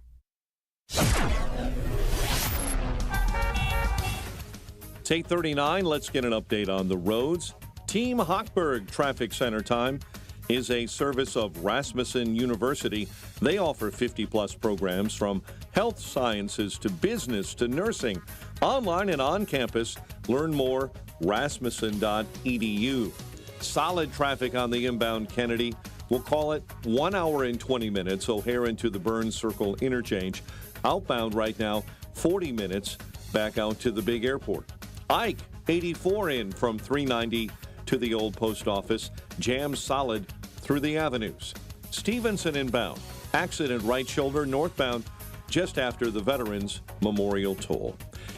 It's 8:39. Let's get an update on the roads. Team Hochberg Traffic Center time is a service of Rasmussen University. They offer 50-plus programs from health sciences to business to nursing, online and on campus. Learn more, rasmussen.edu. Solid traffic on the inbound Kennedy. We'll call it 1 hour and 20 minutes, O'Hare into the Burns Circle interchange. Outbound right now, 40 minutes back out to the big airport. Ike, 84 in from 390 to the old post office. Jam solid through the avenues. Stevenson inbound. Accident right shoulder northbound just after the Veterans Memorial Toll.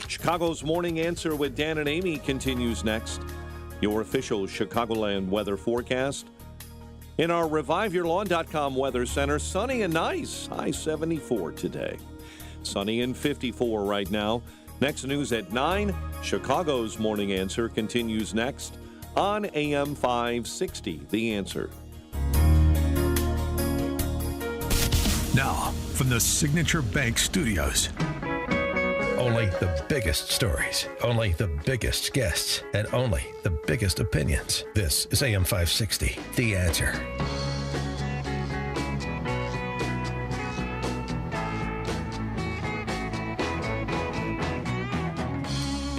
Chicago's Morning Answer with Dan and Amy continues next. Your official Chicagoland weather forecast. In our ReviveYourLawn.com weather center, sunny and nice. High 74 today. Sunny and 54 right now. Next news at 9. Chicago's Morning Answer continues next on AM 560. The Answer. Now, from the Signature Bank Studios. Only the biggest stories, only the biggest guests, and only the biggest opinions. This is AM 560, The Answer.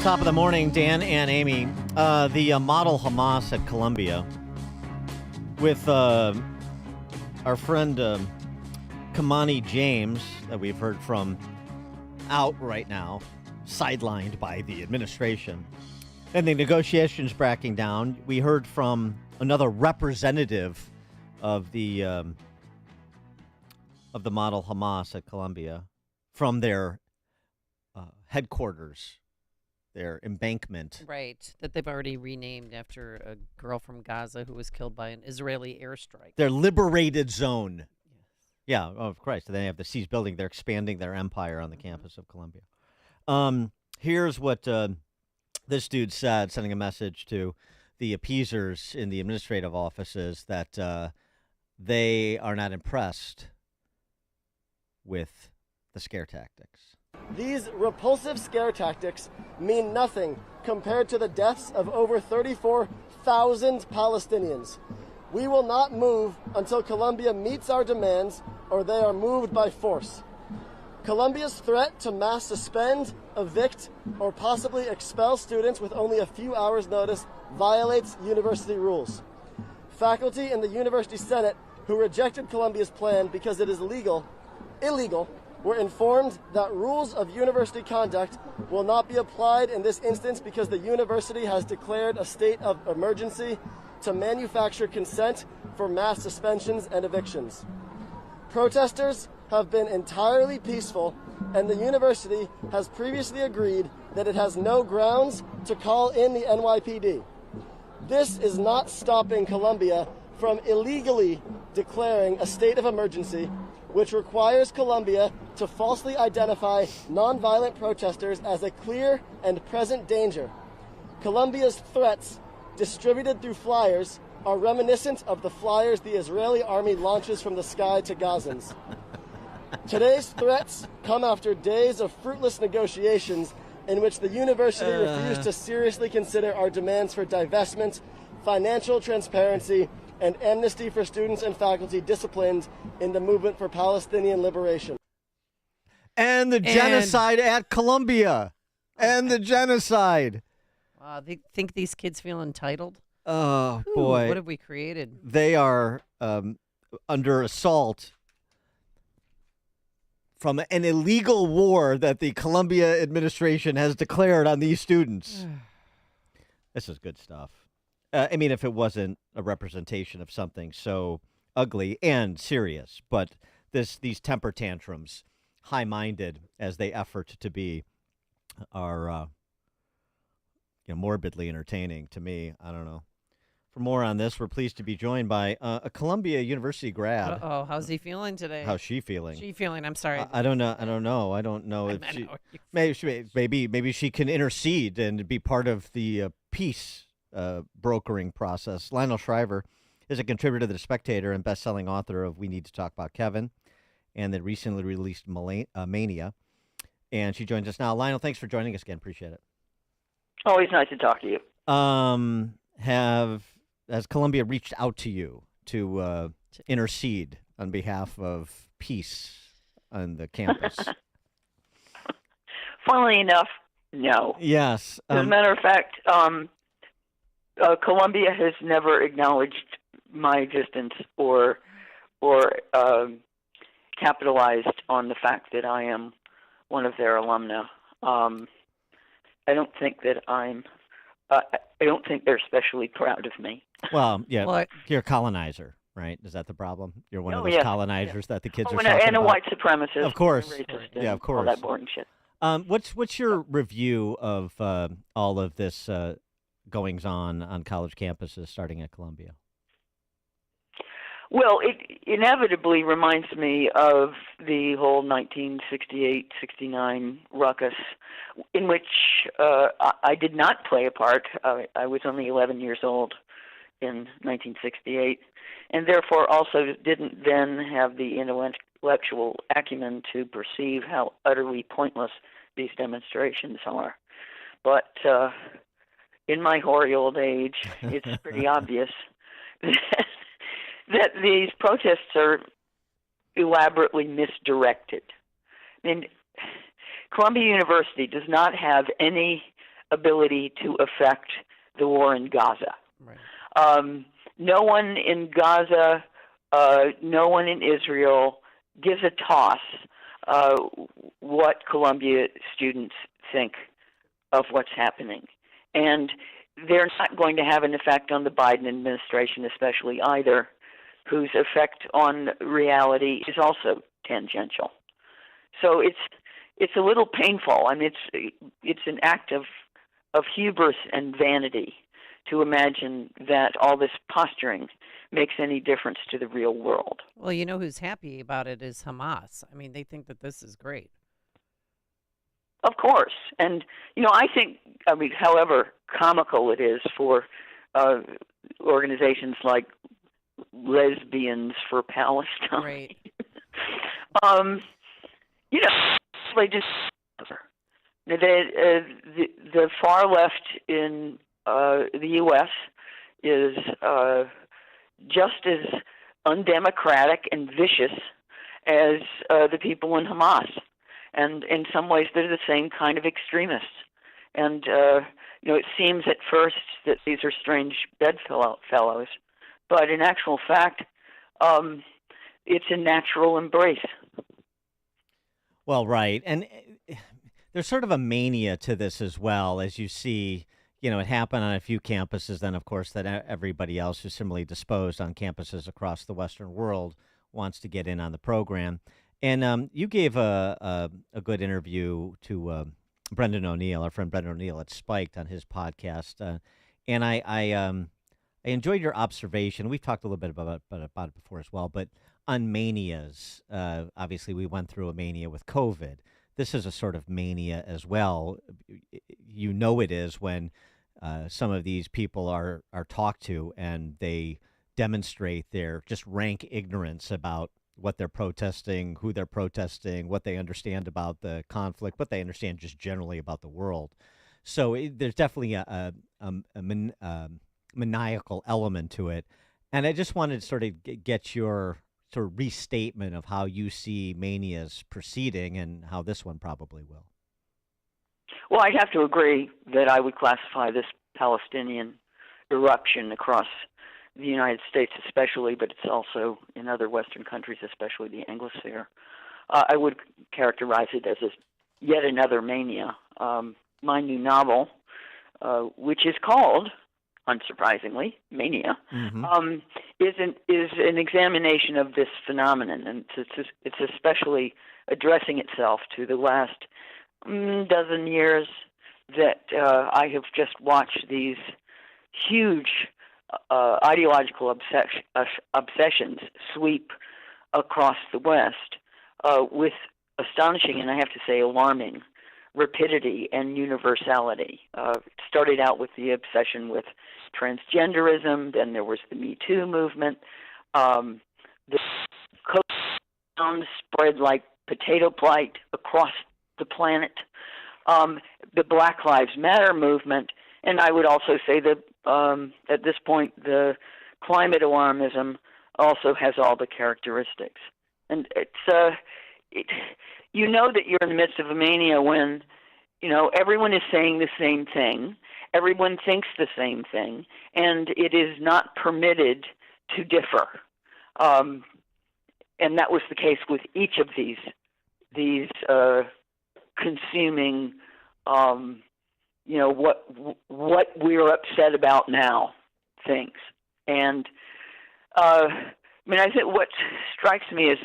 Top of the morning, Dan and Amy. The model Hamas at Columbia with our friend Kamani James, that we've heard from, out right now, sidelined by the administration. And the negotiations breaking down. We heard from another representative of the model Hamas at Columbia from their headquarters, their embankment. Right, that they've already renamed after a girl from Gaza who was killed by an Israeli airstrike. Their liberated zone. Yeah, of course. They have the Seas building. They're expanding their empire on the campus of Columbia. Here's what this dude said, sending a message to the appeasers in the administrative offices that they are not impressed with the scare tactics. These repulsive scare tactics mean nothing compared to the deaths of over 34,000 Palestinians. We will not move until Columbia meets our demands or they are moved by force. Columbia's threat to mass suspend, evict, or possibly expel students with only a few hours' notice violates university rules. Faculty in the University Senate who rejected Columbia's plan because it is illegal, were informed that rules of university conduct will not be applied in this instance because the university has declared a state of emergency to manufacture consent for mass suspensions and evictions. Protesters have been entirely peaceful, and the university has previously agreed that it has no grounds to call in the NYPD. This is not stopping Columbia from illegally declaring a state of emergency, which requires Columbia to falsely identify nonviolent protesters as a clear and present danger. Columbia's threats, distributed through flyers, are reminiscent of the flyers the Israeli army launches from the sky to Gazans. Today's threats come after days of fruitless negotiations in which the university refused to seriously consider our demands for divestment, financial transparency, and amnesty for students and faculty disciplined in the movement for Palestinian liberation. And the genocide at Columbia. And the genocide. They think these kids feel entitled? Oh, Ooh, boy. What have we created? They are under assault from an illegal war that the Columbia administration has declared on these students. This is good stuff. I mean, if it wasn't a representation of something so ugly and serious, but these temper tantrums, high-minded as they effort to be, are morbidly entertaining to me. I don't know. For more on this, we're pleased to be joined by a Columbia University grad. Uh-oh, how's he feeling today? How's she feeling? I'm sorry. I don't know. I don't know if maybe she can intercede and be part of the peace brokering process. Lionel Shriver is a contributor to The Spectator and best-selling author of We Need to Talk About Kevin and the recently released Mania. And she joins us now. Lionel, thanks for joining us again. Appreciate it. Always nice to talk to you. Has Columbia reached out to you to intercede on behalf of peace on the campus? Funnily enough, No. Yes. As a matter of fact, Colombia has never acknowledged my existence or capitalized on the fact that I am one of their alumna. I don't think that I don't think they're especially proud of me. Well, yeah, you're a colonizer, right? Is that the problem? You're one of those yes, colonizers that the kids are and talking and a about? white supremacist. Of course. And a racist Yeah, of and course. all that boring shit. What's your review of all of this goings on college campuses starting at Columbia? Well, it inevitably reminds me of the whole 1968-69 ruckus, in which I did not play a part. I was only 11 years old in 1968, and therefore also didn't then have the intellectual acumen to perceive how utterly pointless these demonstrations are. But in my hoary old age, it's pretty obvious that these protests are elaborately misdirected. I mean, Columbia University does not have any ability to affect the war in Gaza. Right. No one in Gaza, no one in Israel gives a toss what Columbia students think of what's happening. And they're not going to have an effect on the Biden administration, especially either, whose effect on reality is also tangential. So it's a little painful. I mean, it's an act of hubris and vanity to imagine that all this posturing makes any difference to the real world. Well, you know who's happy about it is Hamas. I mean, they think that this is great. Of course. And, I think, however comical it is for organizations like Lesbians for Palestine. Right. They just the far left in the U.S. is just as undemocratic and vicious as the people in Hamas, and in some ways they're the same kind of extremists. And it seems at first that these are strange bedfellows, but in actual fact, it's a natural embrace. Well, right. And there's sort of a mania to this as well, as you see, it happened on a few campuses. Then, of course, that everybody else who's similarly disposed on campuses across the Western world wants to get in on the program. And you gave a good interview to Brendan O'Neill, our friend Brendan O'Neill at Spiked on his podcast. And I enjoyed your observation. We've talked a little bit about it before as well, but on manias, obviously we went through a mania with COVID. This is a sort of mania as well. It is when some of these people are talked to and they demonstrate their just rank ignorance about what they're protesting, who they're protesting, what they understand about the conflict, what they understand just generally about the world. So there's definitely a maniacal element to it. And I just wanted to sort of get your sort of restatement of how you see manias proceeding and how this one probably will. Well, I'd have to agree that I would classify this Palestinian eruption across the United States especially, but it's also in other Western countries, especially the Anglosphere. I would characterize it as yet another mania. My new novel, which is called, unsurprisingly, Mania, is an examination of this phenomenon, and it's especially addressing itself to the last dozen years that I have just watched these huge ideological obsessions sweep across the West with astonishing, and I have to say alarming, rapidity and universality. It started out with the obsession with transgenderism, then there was the Me Too movement. The COVID spread like potato blight across the planet. The Black Lives Matter movement, and I would also say that at this point the climate alarmism also has all the characteristics. And it's you know that you're in the midst of a mania when everyone is saying the same thing. Everyone thinks the same thing, and it is not permitted to differ. And that was the case with each of these consuming, what we're upset about now things. And I think what strikes me as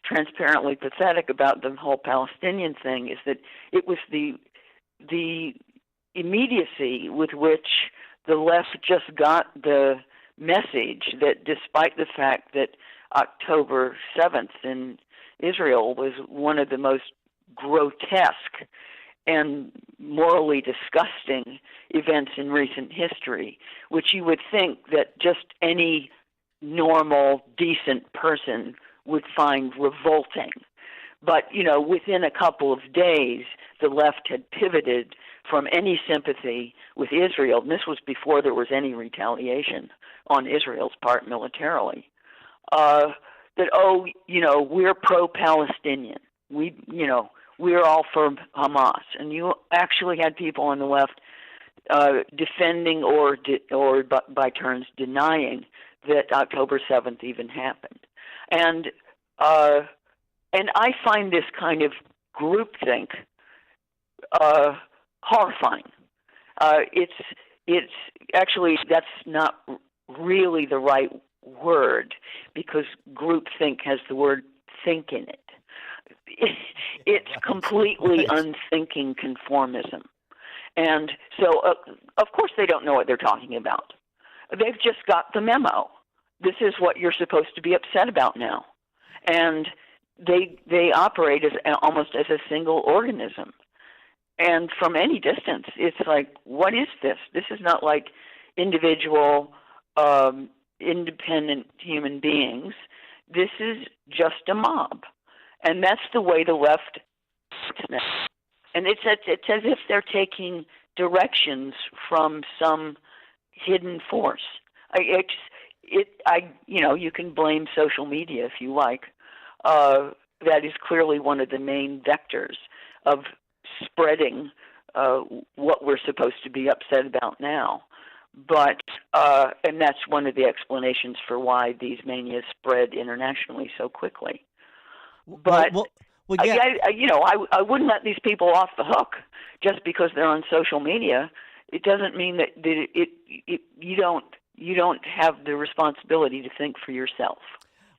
transparently pathetic about the whole Palestinian thing is that it was the immediacy with which the left just got the message that despite the fact that October 7th in Israel was one of the most grotesque and morally disgusting events in recent history, which you would think that just any normal, decent person would find revolting. But, within a couple of days, the left had pivoted from any sympathy with Israel, and this was before there was any retaliation on Israel's part militarily, we're pro-Palestinian. We're all for Hamas. And you actually had people on the left defending or by turns denying that October 7th even happened. And I find this kind of groupthink horrifying. It's actually, that's not really the right word, because groupthink has the word think in it. It's completely unthinking conformism. And so, of course, they don't know what they're talking about. They've just got the memo. This is what you're supposed to be upset about now. And they operate almost as a single organism. And from any distance, it's like, what is this? This is not like individual, independent human beings. This is just a mob. And that's the way the left works now. And it's as if they're taking directions from some hidden force. You can blame social media if you like. That is clearly one of the main vectors of spreading what we're supposed to be upset about now. But and that's one of the explanations for why these manias spread internationally so quickly. But I wouldn't let these people off the hook just because they're on social media. It doesn't mean that you don't have the responsibility to think for yourself.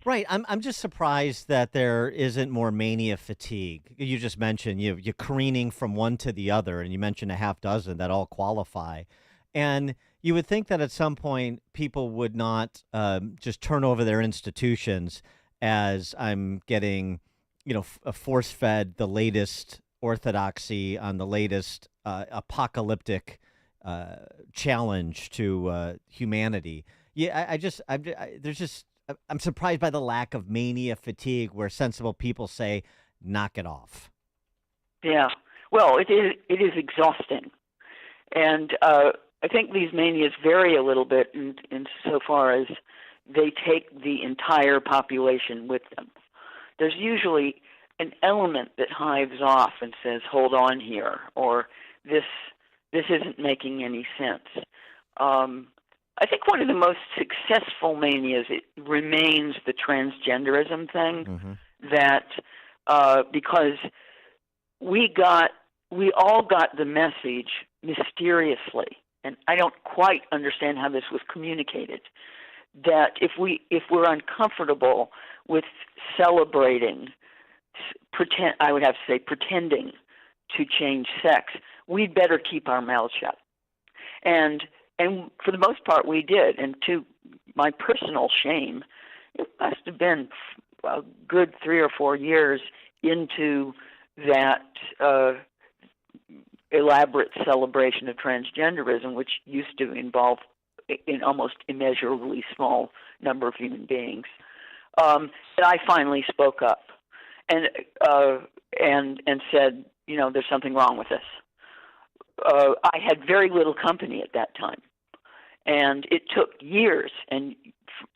Right. I'm just surprised that there isn't more mania fatigue. You just mentioned you're careening from one to the other, and you mentioned a half dozen that all qualify. And you would think that at some point people would not just turn over their institutions as I'm getting, force-fed the latest orthodoxy on the latest apocalyptic challenge to humanity. Yeah, I'm surprised by the lack of mania fatigue where sensible people say, knock it off. Yeah. Well, it is exhausting. And I think these manias vary a little bit in so far as they take the entire population with them. There's usually an element that hives off and says, hold on here, or this isn't making any sense. I think one of the most successful manias remains the transgenderism thing. Mm-hmm. That because we all got the message mysteriously, and I don't quite understand how this was communicated, that if we're uncomfortable with celebrating, pretending to change sex, we'd better keep our mouths shut. And for the most part, we did. And to my personal shame, it must have been a good 3 or 4 years into that elaborate celebration of transgenderism, which used to involve an almost immeasurably small number of human beings, that I finally spoke up and said, there's something wrong with this. I had very little company at that time. And it took years and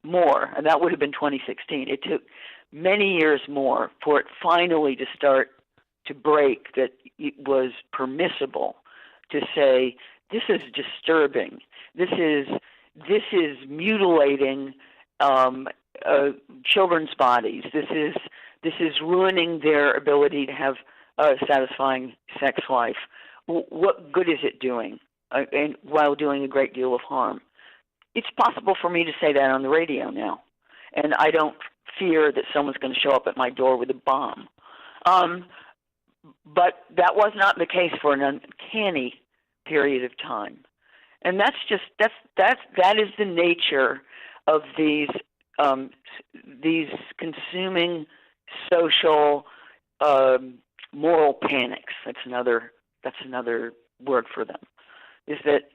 more, and that would have been 2016. It took many years more for it finally to start to break that it was permissible to say, this is disturbing. This is mutilating children's bodies. This is ruining their ability to have a satisfying sex life. What good is it doing, and while doing a great deal of harm? It's possible for me to say that on the radio now, and I don't fear that someone's going to show up at my door with a bomb. But that was not the case for an uncanny period of time, and that is the nature of these consuming social moral panics. That's another word for them. Is that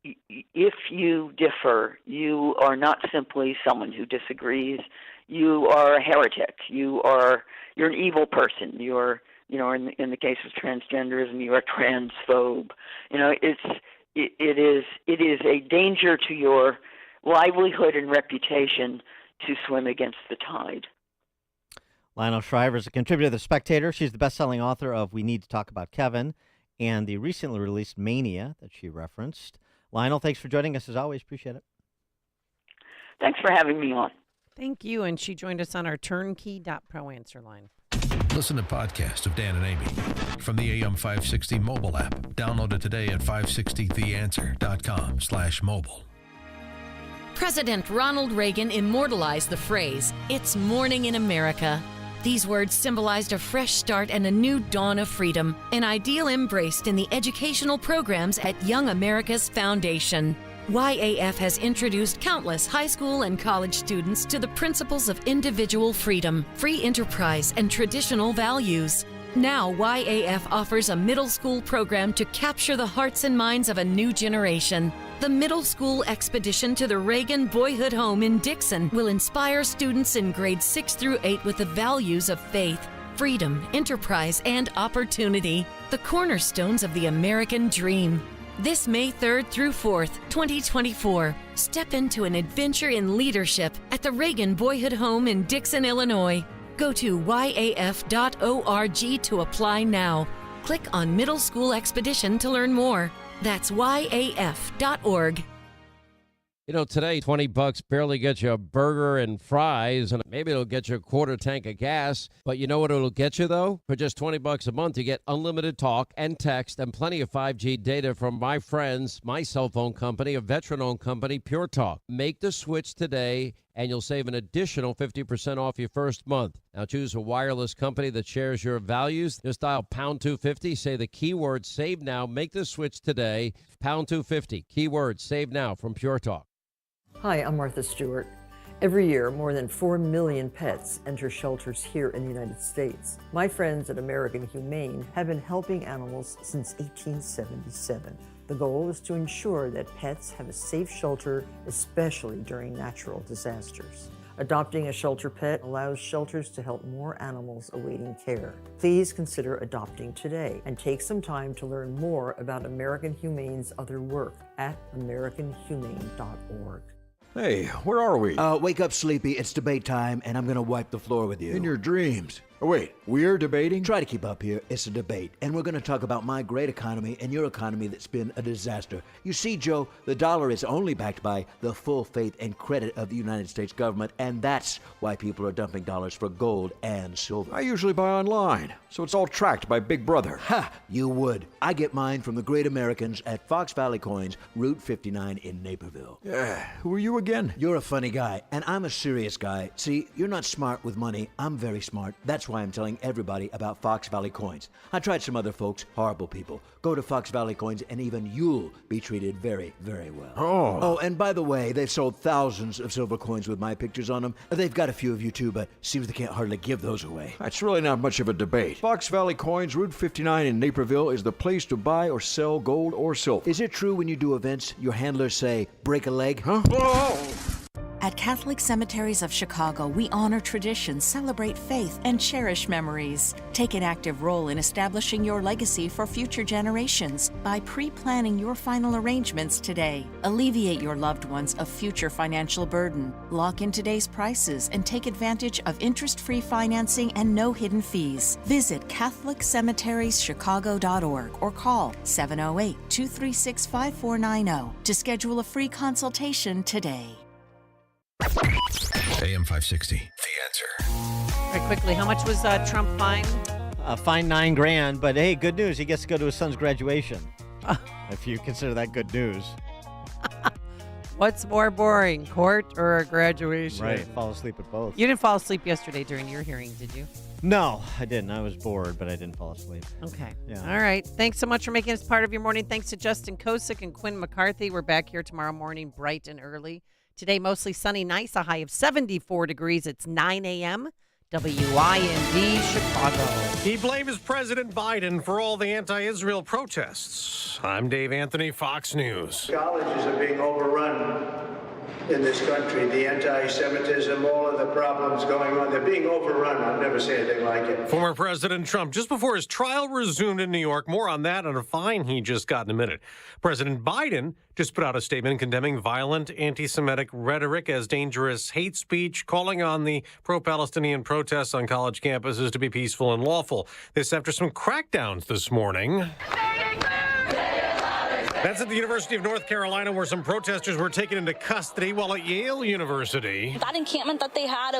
if you differ, you are not simply someone who disagrees. You are a heretic. You're an evil person. You're, in the case of transgenderism, you are transphobe. It is a danger to your livelihood and reputation to swim against the tide. Lionel Shriver is a contributor to The Spectator. She's the best-selling author of We Need to Talk About Kevin and the recently released Mania that she referenced. Lionel, thanks for joining us as always. Appreciate it. Thanks for having me on. Thank you. And she joined us on our turnkey.pro answer line. Listen to podcasts of Dan and Amy from the AM 560 mobile app. Download it today at 560theanswer.com/mobile. President Ronald Reagan immortalized the phrase, "It's morning in America." These words symbolized a fresh start and a new dawn of freedom, an ideal embraced in the educational programs at Young America's Foundation. YAF has introduced countless high school and college students to the principles of individual freedom, free enterprise, and traditional values. Now, YAF offers a middle school program to capture the hearts and minds of a new generation. The middle school expedition to the Reagan Boyhood Home in Dixon will inspire students in grades 6 through 8 with the values of faith, freedom, enterprise, and opportunity, the cornerstones of the American dream. This May 3rd through 4th, 2024, step into an adventure in leadership at the Reagan Boyhood Home in Dixon, Illinois. Go to yaf.org to apply now. Click on Middle School Expedition to learn more. That's yaf.org. Today, $20 barely gets you a burger and fries, and maybe it'll get you a quarter tank of gas. But you know what it'll get you, though? For just $20 a month, you get unlimited talk and text and plenty of 5G data from my friends, my cell phone company, a veteran-owned company, Pure Talk. Make the switch today, and you'll save an additional 50% off your first month. Now choose a wireless company that shares your values. Just dial pound 250, say the keyword save now, make the switch today. Pound 250, keyword save now from Pure Talk. Hi, I'm Martha Stewart. Every year, more than 4 million pets enter shelters here in the United States. My friends at American Humane have been helping animals since 1877. The goal is to ensure that pets have a safe shelter, especially during natural disasters. Adopting a shelter pet allows shelters to help more animals awaiting care. Please consider adopting today and take some time to learn more about American Humane's other work at americanhumane.org. Hey, where are we? Wake up, Sleepy. It's debate time, and I'm going to wipe the floor with you. In your dreams. Oh, wait, we're debating? Try to keep up here. It's a debate, and we're going to talk about my great economy and your economy that's been a disaster. You see, Joe, the dollar is only backed by the full faith and credit of the United States government, and that's why people are dumping dollars for gold and silver. I usually buy online, so it's all tracked by Big Brother. Ha! You would. I get mine from the great Americans at Fox Valley Coins, Route 59 in Naperville. Yeah, who are you again? You're a funny guy, and I'm a serious guy. See, you're not smart with money. I'm very smart. That's why I'm telling everybody about Fox Valley Coins. I tried some other folks, horrible people. Go to Fox Valley Coins and even you'll be treated very, very well. Oh, and by the way, they've sold thousands of silver coins with my pictures on them. They've got a few of you too, but seems they can't hardly give those away. That's really not much of a debate. Fox Valley Coins, Route 59 in Naperville is the place to buy or sell gold or silver. Is it true when you do events, your handlers say, break a leg? Huh? Whoa! At Catholic Cemeteries of Chicago, we honor tradition, celebrate faith, and cherish memories. Take an active role in establishing your legacy for future generations by pre-planning your final arrangements today. Alleviate your loved ones of future financial burden. Lock in today's prices and take advantage of interest-free financing and no hidden fees. Visit CatholicCemeteriesChicago.org or call 708-236-5490 to schedule a free consultation today. AM 560, The Answer. All right, quickly, how much was Trump fined? Fined $9,000, but hey, good news. He gets to go to his son's graduation. If you consider that good news. What's more boring, court or a graduation? Right, fall asleep at both. You didn't fall asleep yesterday during your hearing, did you? No, I didn't. I was bored, but I didn't fall asleep. Okay. Yeah. All right. Thanks so much for making us part of your morning. Thanks to Justin Kosick and Quinn McCarthy. We're back here tomorrow morning, bright and early. Today, mostly sunny, nice, a high of 74 degrees. It's 9 a.m. WIND Chicago. He blames President Biden for all the anti-Israel protests. I'm Dave Anthony, Fox News. Colleges are being overrun in this country. The anti-Semitism, all of the problems going on, they're being overrun. I've never seen anything like it. Former President Trump, just before his trial resumed in New York. More on that and a fine he just got in a minute. President Biden just put out a statement condemning violent anti-Semitic rhetoric as dangerous hate speech, calling on the pro-Palestinian protests on college campuses to be peaceful and lawful. This after some crackdowns this morning. That's at the University of North Carolina, where some protesters were taken into custody, while at Yale University. That encampment that they had